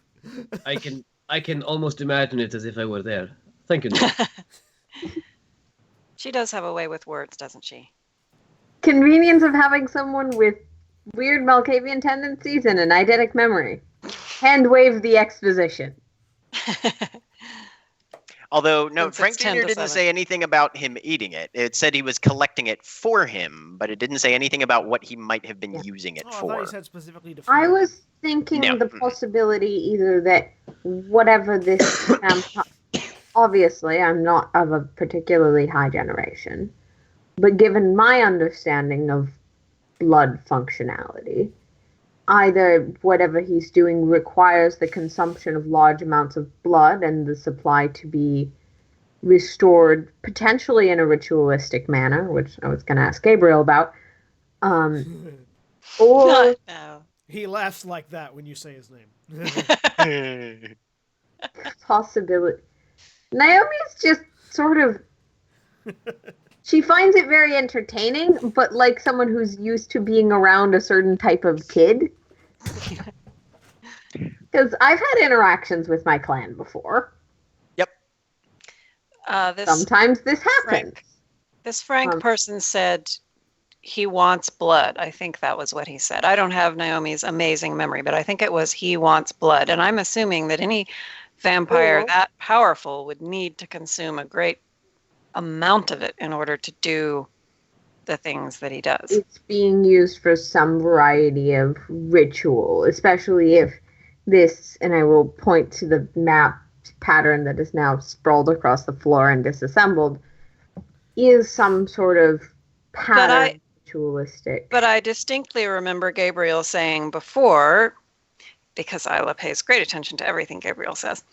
I can almost imagine it as if I were there. Thank you. She does have a way with words, doesn't she? Convenience of having someone with weird Malkavian tendencies and an eidetic memory. Hand wave the exposition. Although, no, Since Frank it's Jr. 10 to didn't 7. say anything about him eating it. It said he was collecting it for him, but it didn't say anything about what he might have been using it I thought for. he said specifically to I feed. was thinking No. the possibility either that whatever this vampire... Obviously, I'm not of a particularly high generation, but given my understanding of blood functionality, either whatever he's doing requires the consumption of large amounts of blood and the supply to be restored potentially in a ritualistic manner, which I was going to ask Gabriel about, or No. He laughs like that when you say his name. possibility. Naomi's just sort of... She finds it very entertaining, but like someone who's used to being around a certain type of kid. Because I've had interactions with my clan before. Yep. Sometimes this happens. This Frank Um, person said he wants blood. I think that was what he said. I don't have Naomi's amazing memory, but I think it was he wants blood. And I'm assuming that any vampire that powerful would need to consume a great amount of it in order to do the things that he does. It's being used for some variety of ritual, especially if this, and I will point to the map pattern that is now sprawled across the floor and disassembled, is some sort of pattern ritualistic. But I distinctly remember Gabriel saying before, because Isla pays great attention to everything Gabriel says,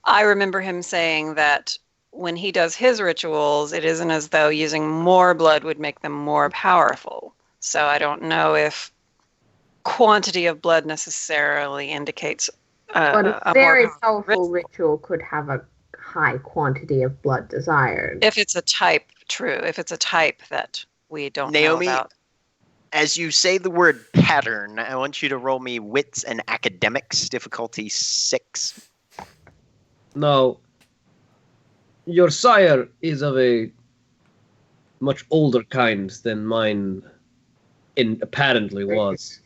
I remember him saying that when he does his rituals, it isn't as though using more blood would make them more powerful. So I don't know if quantity of blood necessarily indicates but a very powerful ritual could have a high quantity of blood desired. If it's a type, true. If it's a type that we don't Naomi, know about. As you say the word pattern, I want you to roll me wits and academics, difficulty 6. Now, your sire is of a much older kind than mine apparently was.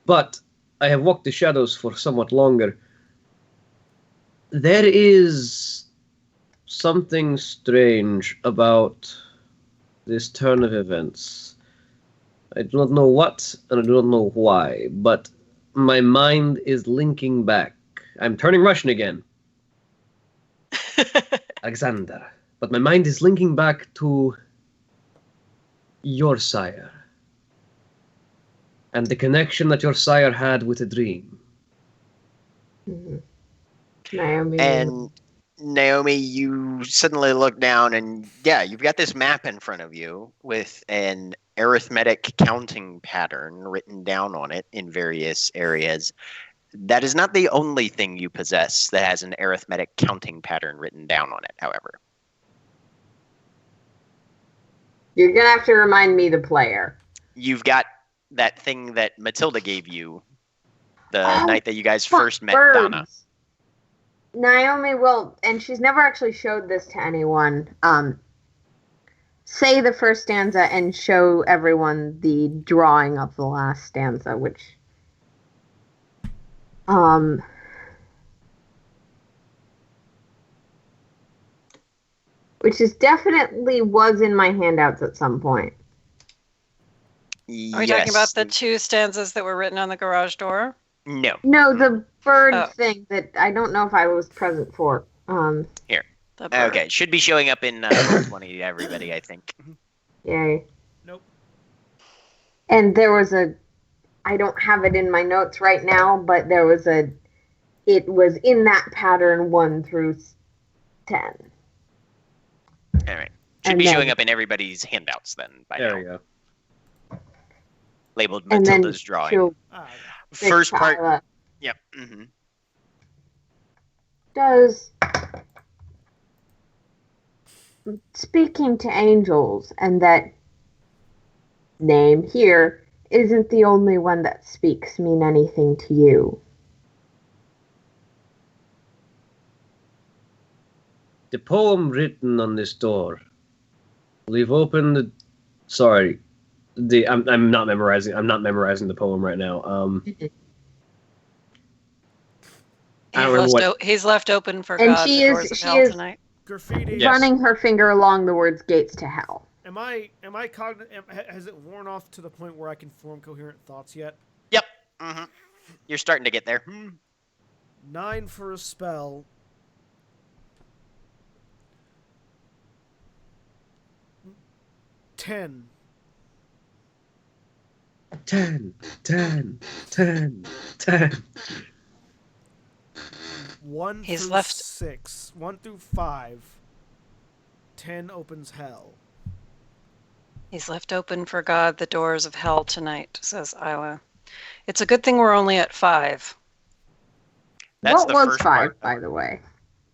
But I have walked the shadows for somewhat longer. There is something strange about this turn of events. I do not know what, and I do not know why, but my mind is linking back. I'm turning Russian again. Alexander. But my mind is linking back to your sire. And the connection that your sire had with a dream. Mm-hmm. Naomi. And Naomi, you suddenly look down and yeah, you've got this map in front of you with an arithmetic counting pattern written down on it in various areas. That is not the only thing you possess that has an arithmetic counting pattern written down on it, however. You're going to have to remind me the player. You've got that thing that Matilda gave you the night that you guys first met birds. Donna. Naomi will, and she's never actually showed this to anyone, say the first stanza and show everyone the drawing of the last stanza, which is definitely was in my handouts at some point. Are we talking about the 2 stanzas that were written on the garage door? No. No, the bird thing that I don't know if I was present for. Here. Okay, should be showing up in Roll20 everybody, I think. Yay. Nope. And there was I don't have it in my notes right now, but there was it was in that pattern 1 through 10. All right. Should be showing up in everybody's handouts then by now. There we go. Labeled Matilda's drawing. First part. Isla. Yep. Mm-hmm. Does speaking to angels and that name here isn't the only one that speaks mean anything to you? The poem written on this door. We've opened the. Sorry, I'm not memorizing. I'm not memorizing the poem right now. He's left open for and God she the is doors of she hell is tonight. Graffiti. running her finger along the words "gates to hell." Am I has it worn off to the point where I can form coherent thoughts yet? Yep. Mm-hmm. You're starting to get there. 9 for a spell. 10. 10. 1 He's through left- 6. 1 through 5. 10 opens hell. He's left open for God the doors of hell tonight, says Isla. It's a good thing we're only at 5. That's what the was first 5, part. by the way?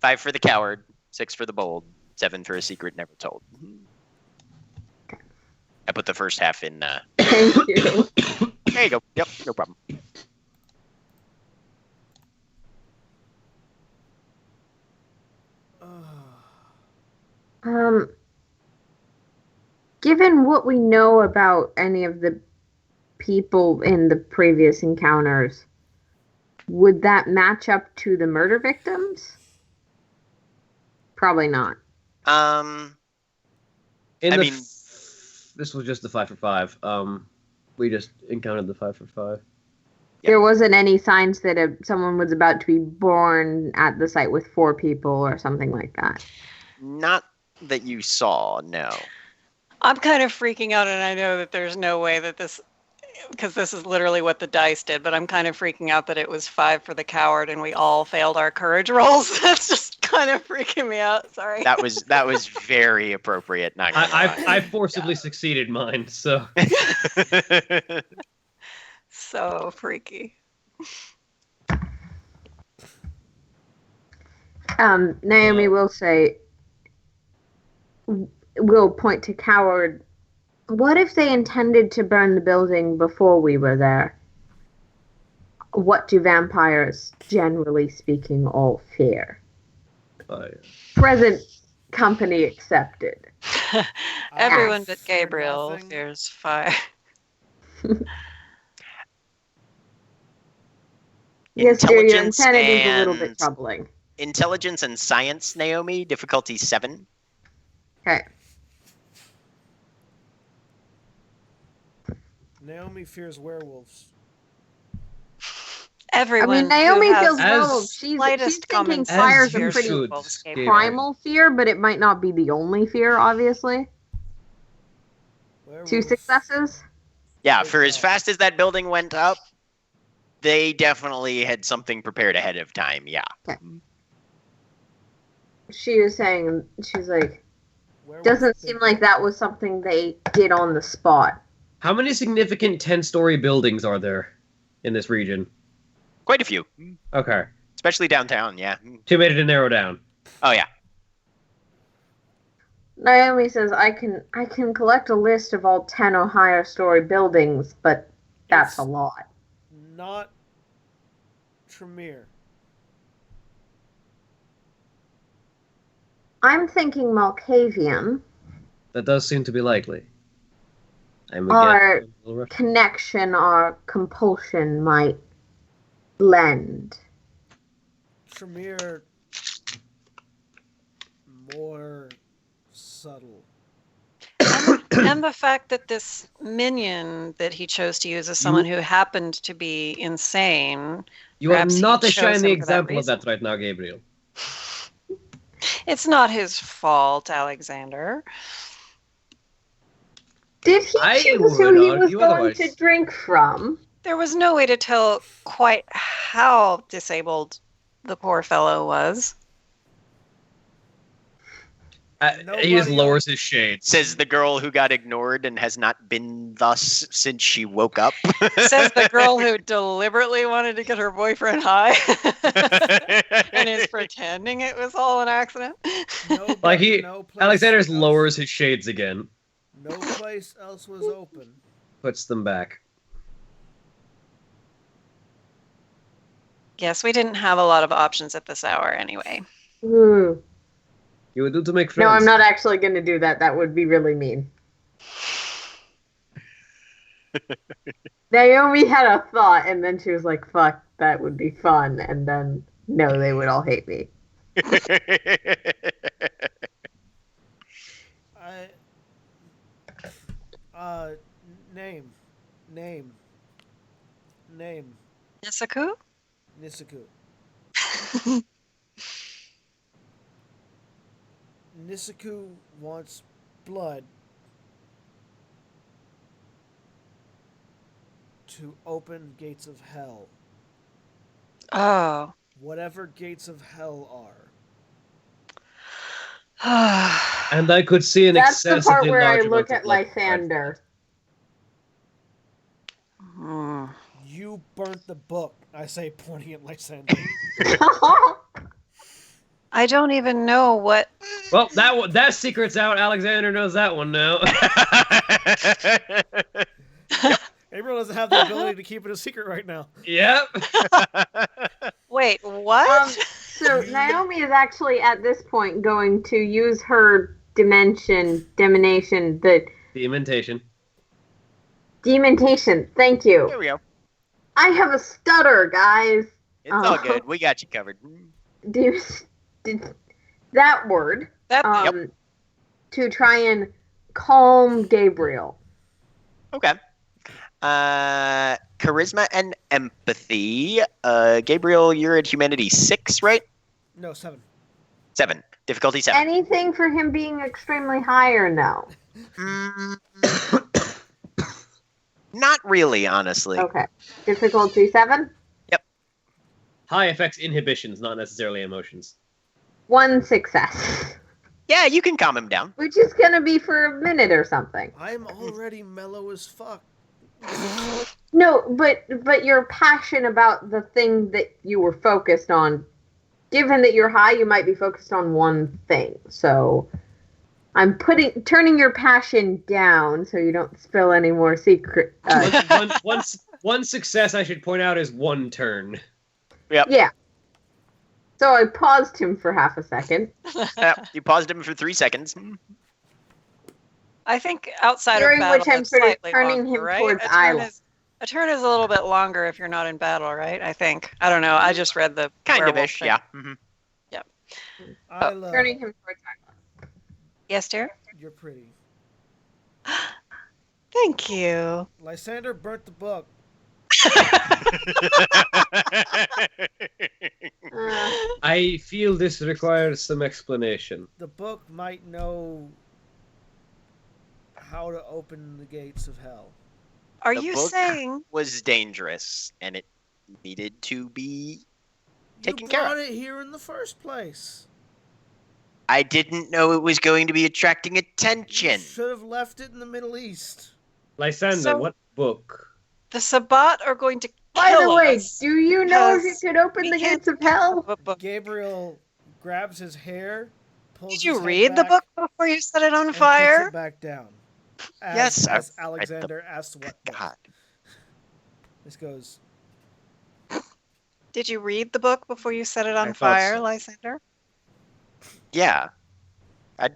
5 for the coward, 6 for the bold, 7 for a secret never told. I put the first half in. Thank you. There you go. Yep, no problem. Given what we know about any of the people in the previous encounters, would that match up to the murder victims? Probably not. This was just the 5 for 5. We just encountered the 5 for 5. There wasn't any signs that someone was about to be born at the site with 4 people or something like that. Not that you saw, no. I'm kind of freaking out, and I know that there's no way that this, because this is literally what the dice did, but I'm kind of freaking out that it was 5 for the coward and we all failed our courage rolls. That's just kind of freaking me out. Sorry. That was very appropriate. Not gonna lie. I forcibly succeeded mine, so. So freaky. Naomi will say, will point to Coward. What if they intended to burn the building before we were there? What do vampires, generally speaking, all fear? Present company accepted. Everyone but Fear Gabriel nothing. fears fire. Yes, dear, your Intelligence insanity is a little bit and- troubling. Intelligence and science, Naomi, difficulty 7. Okay. Naomi fears werewolves. Everyone. Naomi who has feels As werewolves. She's slightest thinking common sense fire's you a fears pretty should, werewolves, Gabriel. Gabriel. primal fear, but it might not be the only fear, obviously. 2 Werewolves. successes? Yeah, Good for as job. fast as that building went up, they definitely had something prepared ahead of time, yeah. She was saying, she's like, Werewolves doesn't think- seem like that was something they did on the spot. How many significant 10-story buildings are there in this region? Quite a few, Okay. especially downtown, yeah. Too many to narrow down. Oh, yeah. Naomi says, I can collect a list of all 10 or higher story buildings, but that's a It's lot. Not Tremere. I'm thinking Malkavian. That does seem to be likely. I'm Our again a little connection or compulsion might blend. Tremere more subtle. And the fact that this minion that he chose to use is someone who happened to be insane. You are Perhaps he not a chose shining him for that example of reason. that right now, Gabriel. It's not his fault, Alexander. Did he I choose would who he was argue going otherwise. to drink from? There was no way to tell quite how disabled the poor fellow was. He just Nobody lowers his shades. Says the girl who got ignored and has not been thus since she woke up. Says the girl who deliberately wanted to get her boyfriend high and is pretending it was all an accident. No, Like he, no place Alexander's else- lowers his shades again, No place else was open. puts them back. Yes, we didn't have a lot of options at this hour anyway. Ooh. You would do to make friends. No, I'm not actually going to do that. That would be really mean. Naomi had a thought, and then she was like, fuck, that would be fun. And then, no, they would all hate me. Name. Nisaku? Nisaku. Nisaku wants blood to open gates of hell. Oh. Whatever gates of hell are. And I could see an That's the excessively part where I large look amount at of blood. Lysander. Hmm. You burnt the book, I say, pointing at Lysander. I don't even know what. Well, that secret's out. Alexander knows that one now. April doesn't have the ability to keep it a secret right now. Yep. Wait, what? So Naomi is actually at this point going to use her dimension, demonation, The imitation. dementation. Thank you. There we go. I have a stutter, guys. It's all good. We got you covered. That word That to try and calm Gabriel. Okay. Charisma and empathy. Gabriel, you're at humanity 6, right? No, 7. 7. Difficulty 7. Anything for him being extremely high or no? Not really, honestly. Okay. Difficulty 7? High affects inhibitions, not necessarily emotions. 1 success. Yeah, you can calm him down. Which is gonna be for a minute or something. I'm already mellow as fuck. No, but your passion about the thing that you were focused on, given that you're high, you might be focused on one thing. So I'm turning your passion down so you don't spill any more secret. One success I should point out is 1 turn. Yep. Yeah. So I paused him for half a second. You paused him for 3 seconds. I think outside During of battle, which I'm that's sort of slightly turning longer, him right? towards A Isla. turn is a little bit longer if you're not in battle, right? I think. I don't know. I just read the Kind of werewolf ish, thing. yeah. Mm-hmm. Isla, Turning him towards Isla. Yes, dear. you're pretty. Thank you. Lysander burnt the book. I feel this requires some explanation. The book might know how to open the gates of hell. Are The you book saying was dangerous, and it needed to be taken You care brought of. it here in the first place. I didn't know it was going to be attracting You attention. should have left it in the Middle East. Lysander, So- what book? the Sabbat are going to By the kill way, us? do you know if because you could open we the can't gates of hell? Gabriel grabs his hair, pulls Did you his head read the back, book before you set it on and fire? puts it back down. Yes, I've as Alexander asks what book. God. This goes, Did you read the book before you set it I on thought fire, so. Lysander? Yeah. I've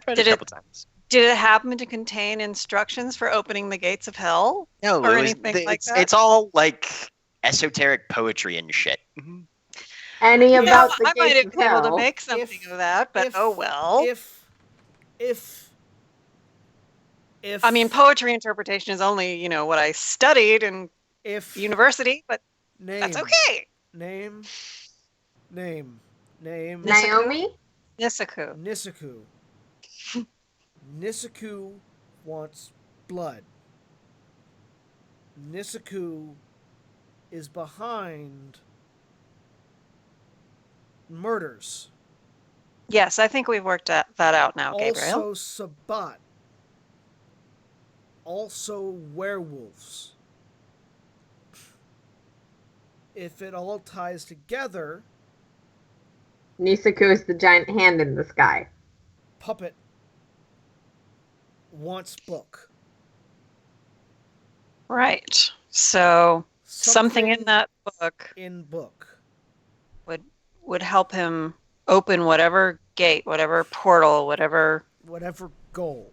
read Did it a it- couple times. Did it happen to contain instructions for opening the gates of hell? No, or it was, anything like that? it's all like esoteric poetry and shit. Any Yeah, about the I might gates have of been able to hell? make something of that, but if- oh well. if I mean, poetry interpretation is only, what I studied in if university, but name, that's okay. Name. Naomi? Nisaku. Nisaku. Nisaku wants blood. Nisaku is behind murders. Yes, I think we've worked that out now, Gabriel. Also Sabbat. Also werewolves. If it all ties together, Nisaku is the giant hand in the sky. Puppet wants book. Right. So something in that book in book. would help him open whatever gate, whatever portal, whatever. Whatever goal.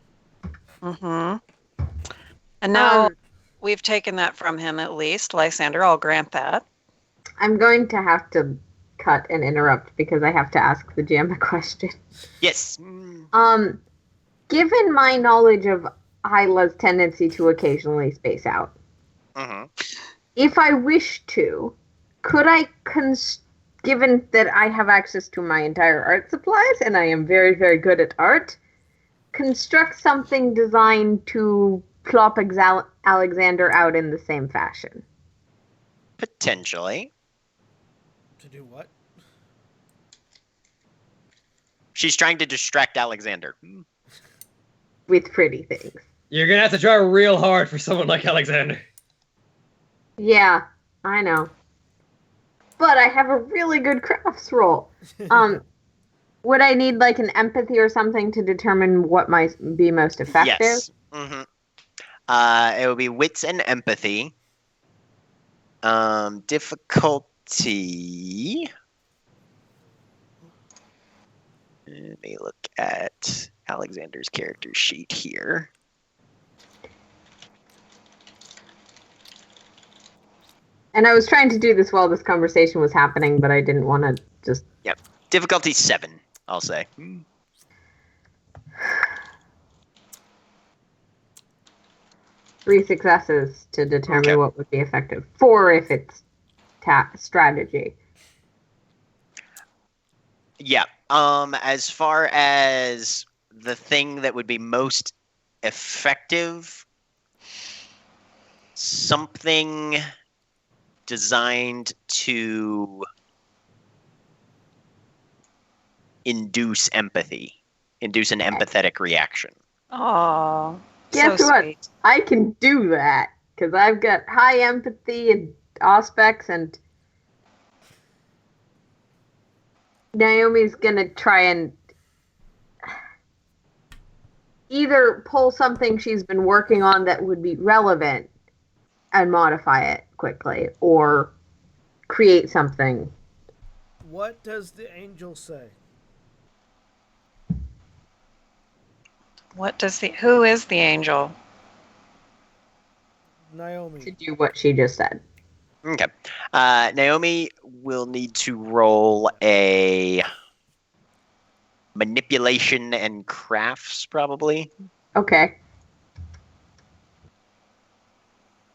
Mm-hmm. And now Um, we've taken that from him at least. Lysander, I'll grant that. I'm going to have to cut and interrupt because I have to ask the GM a question. Yes. Given my knowledge of Isla's tendency to occasionally space out, Mm-hmm. if I wish to, could I, given that I have access to my entire art supplies and I am very, very good at art, construct something designed to plop Alexander out in the same fashion? Potentially. To do what? She's trying to distract Alexander. With pretty things. You're gonna have to try real hard for someone like Alexander. Yeah, I know. But I have a really good crafts roll. Would I need like an empathy or something to determine what might be most effective? Yes. Mm-hmm. It will be wits and empathy. Difficulty. Let me look at Alexander's character sheet here. And I was trying to do this while this conversation was happening, but I didn't want to just... Yep. Difficulty 7, I'll say. 3 successes to determine what would be effective. 4 if it's strategy. Yeah. As far as the thing that would be most effective, something designed to induce empathy, induce an empathetic reaction. Oh, Guess so what? sweet. I can do that because I've got high empathy and aspects, and Naomi's gonna try and either pull something she's been working on that would be relevant and modify it quickly, or create something. What does the angel say? Who is the angel? Naomi. To do what she just said. Okay. Naomi will need to roll a manipulation and crafts, probably. Okay.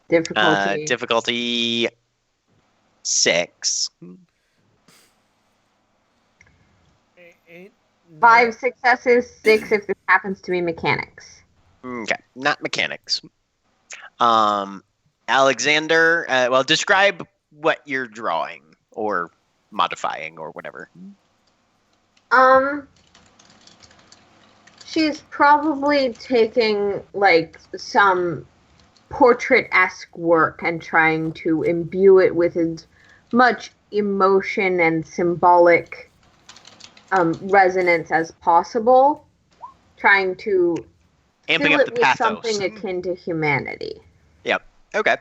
Difficulty. Difficulty 6. Ain't 5 successes, 6 if this happens to be mechanics. Okay, not mechanics. Alexander, well, describe what you're drawing or modifying or whatever. She's probably taking like some portrait-esque work and trying to imbue it with as much emotion and symbolic resonance as possible, trying to Amping fill up it the with pathos. something akin to humanity. Yep. Okay.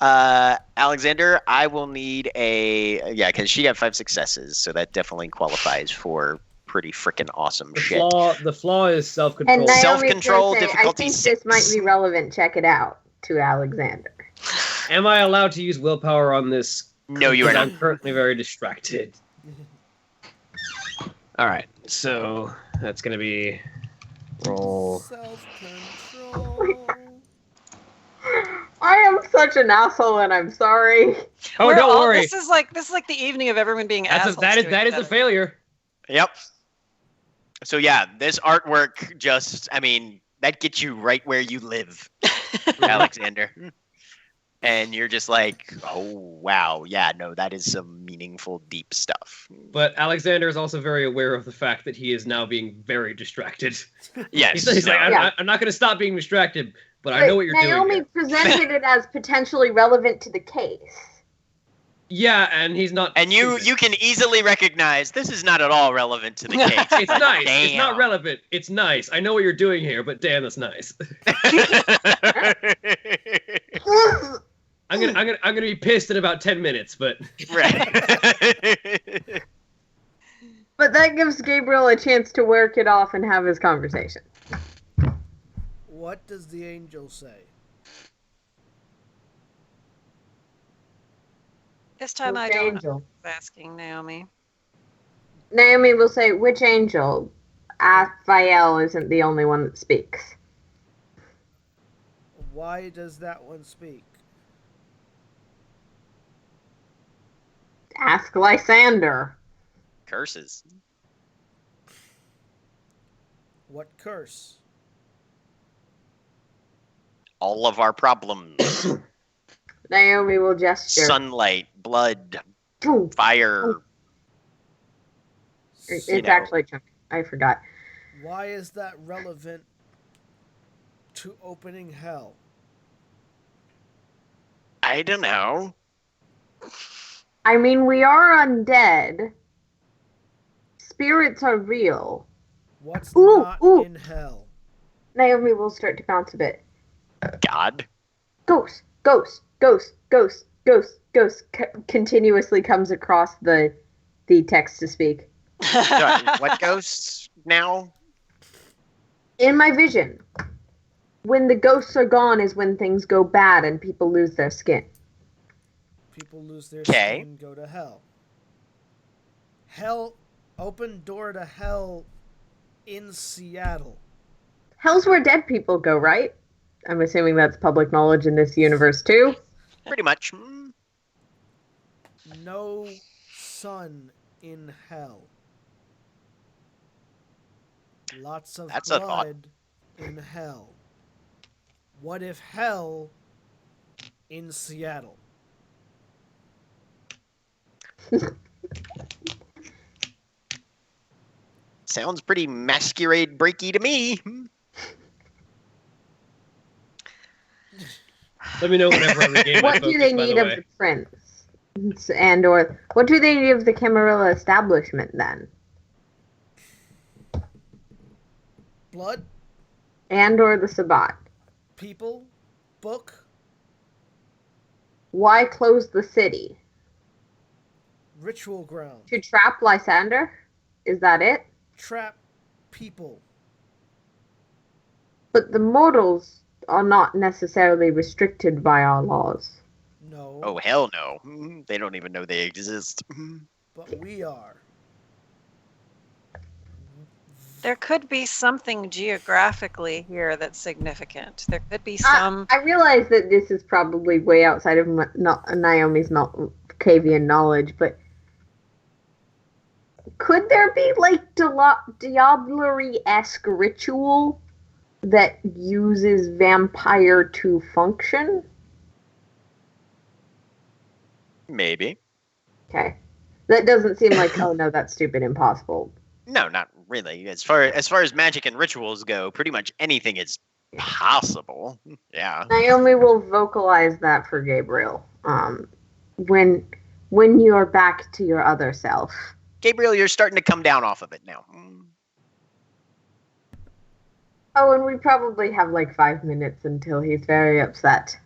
Alexander, I will need because she got 5 successes, so that definitely qualifies for pretty freaking awesome shit. The flaw is self-control. And Naomi's Self-control, gonna say, I difficulty think 6. this might be relevant. Check it out to Alexander. Am I allowed to use willpower on this? No, you are Because not. I'm currently very distracted. All right, so that's gonna be roll. self-control. I am such an asshole, and I'm sorry. Oh, We're don't all- worry. This is like the evening of everyone being assholes. That to is each a other. failure. Yep. So yeah, this artwork that gets you right where you live, Alexander. And you're just like, oh wow, yeah, no, that is some meaningful, deep stuff. But Alexander is also very aware of the fact that he is now being very distracted. Yes. He's like, Yeah. I'm not going to stop being distracted, but I know what you're Naomi doing here. presented it as potentially relevant to the case. Yeah, and he's not. And you stupid. can easily recognize this is not at all relevant to the case. It's but nice. It's not damn. relevant. It's nice. I know what you're doing here, but damn, that's nice. I'm gonna be pissed in about 10 minutes, but Right. But that gives Gabriel a chance to work it off and have his conversation. What does the angel say? This time I Which don't know. angel? I was asking Naomi. Naomi will say, which angel? Raphael isn't the only one that speaks. Why does that one speak? Ask Lysander. Curses. What curse? All of our problems. Naomi will gesture. Sunlight, blood, Ooh, fire. it's you know. actually chunky. I forgot. Why is that relevant to opening hell? I don't know. I mean, we are undead. Spirits are real. What's Ooh, not ooh. in hell? Naomi will start to bounce a bit. God. Ghost, ghost, ghost, ghost, ghost, ghost. Continuously comes across the text to speak. Sorry, what ghosts now? In my vision, when the ghosts are gone is when things go bad and people lose their skin. People lose their 'Kay. skin, go to hell. Hell, open door to hell in Seattle. Hell's where dead people go, right? I'm assuming that's public knowledge in this universe too. Pretty much. No sun in hell. Lots of That's a thought. blood in hell. What if hell in Seattle? Sounds pretty Masquerade breaky to me. Let me know whenever I regain my What focus, do they by need the of way. the prince? And or what do they need of the Camarilla establishment then? Blood, And or the Sabbat? people, book, Why close the city? ritual ground, To trap Lysander? Is that it? trap, people. But the mortals are not necessarily restricted by our laws. No, Oh, hell no. They don't even know they exist. but we are. There could be something geographically here that's significant. There could be some. I realize that this is probably way outside of Naomi's Cavian knowledge, but could there be like Diablerie-esque ritual that uses vampire to function? Maybe. Okay. That doesn't seem like, oh no, that's stupid, impossible. No, not really. As far as magic and rituals go, pretty much anything is possible. Yeah. Naomi will vocalize that for Gabriel. When you are back to your other self. Gabriel, you're starting to come down off of it now. Oh, and we probably have like 5 minutes until he's very upset.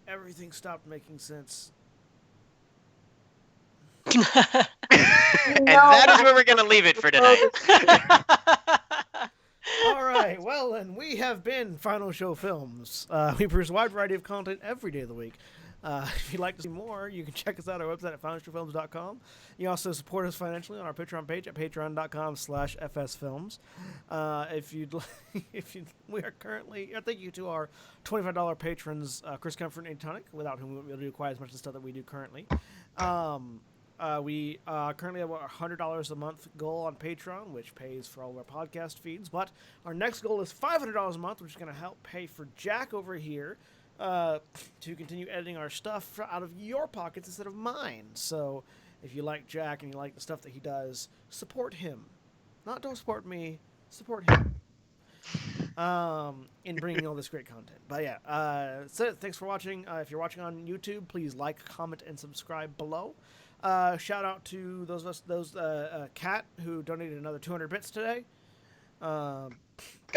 Everything stopped making sense. And that is where we're going to leave it for tonight. All right, well, and we have been Final Show Films. We produce a wide variety of content every day of the week. If you'd like to see more, you can check us out on our website at finalshowfilms.com. You also support us financially on our Patreon page at patreon.com/fsfilms. We are currently, thank you to our $25 patrons, Chris Comfort and Antitonic, without whom we won't be able to do quite as much of the stuff that we do currently. We currently have a $100 a month goal on Patreon, which pays for all of our podcast feeds. But our next goal is $500 a month, which is going to help pay for Jack over here to continue editing our stuff out of your pockets instead of mine. So if you like Jack and you like the stuff that he does, support him. Don't support me, support him. In bringing all this great content. But yeah, so thanks for watching. If you're watching on YouTube, please like, comment, and subscribe below. Shout out to those Cat who donated another 200 bits today. Go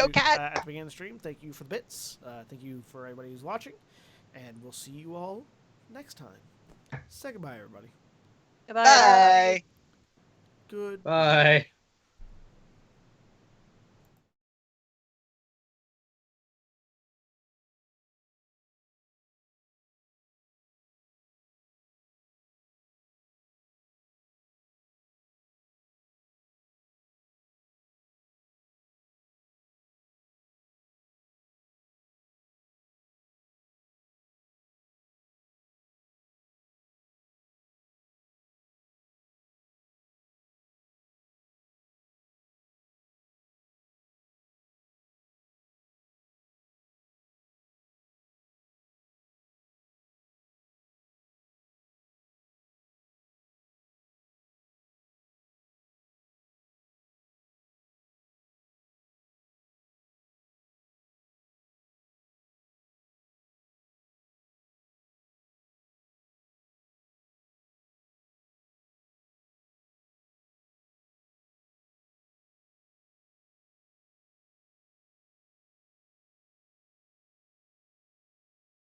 Cat! At the beginning of the stream, thank you for the bits. Thank you for everybody who's watching, and we'll see you all next time. Say goodbye, everybody. Goodbye. Bye. Good. Bye.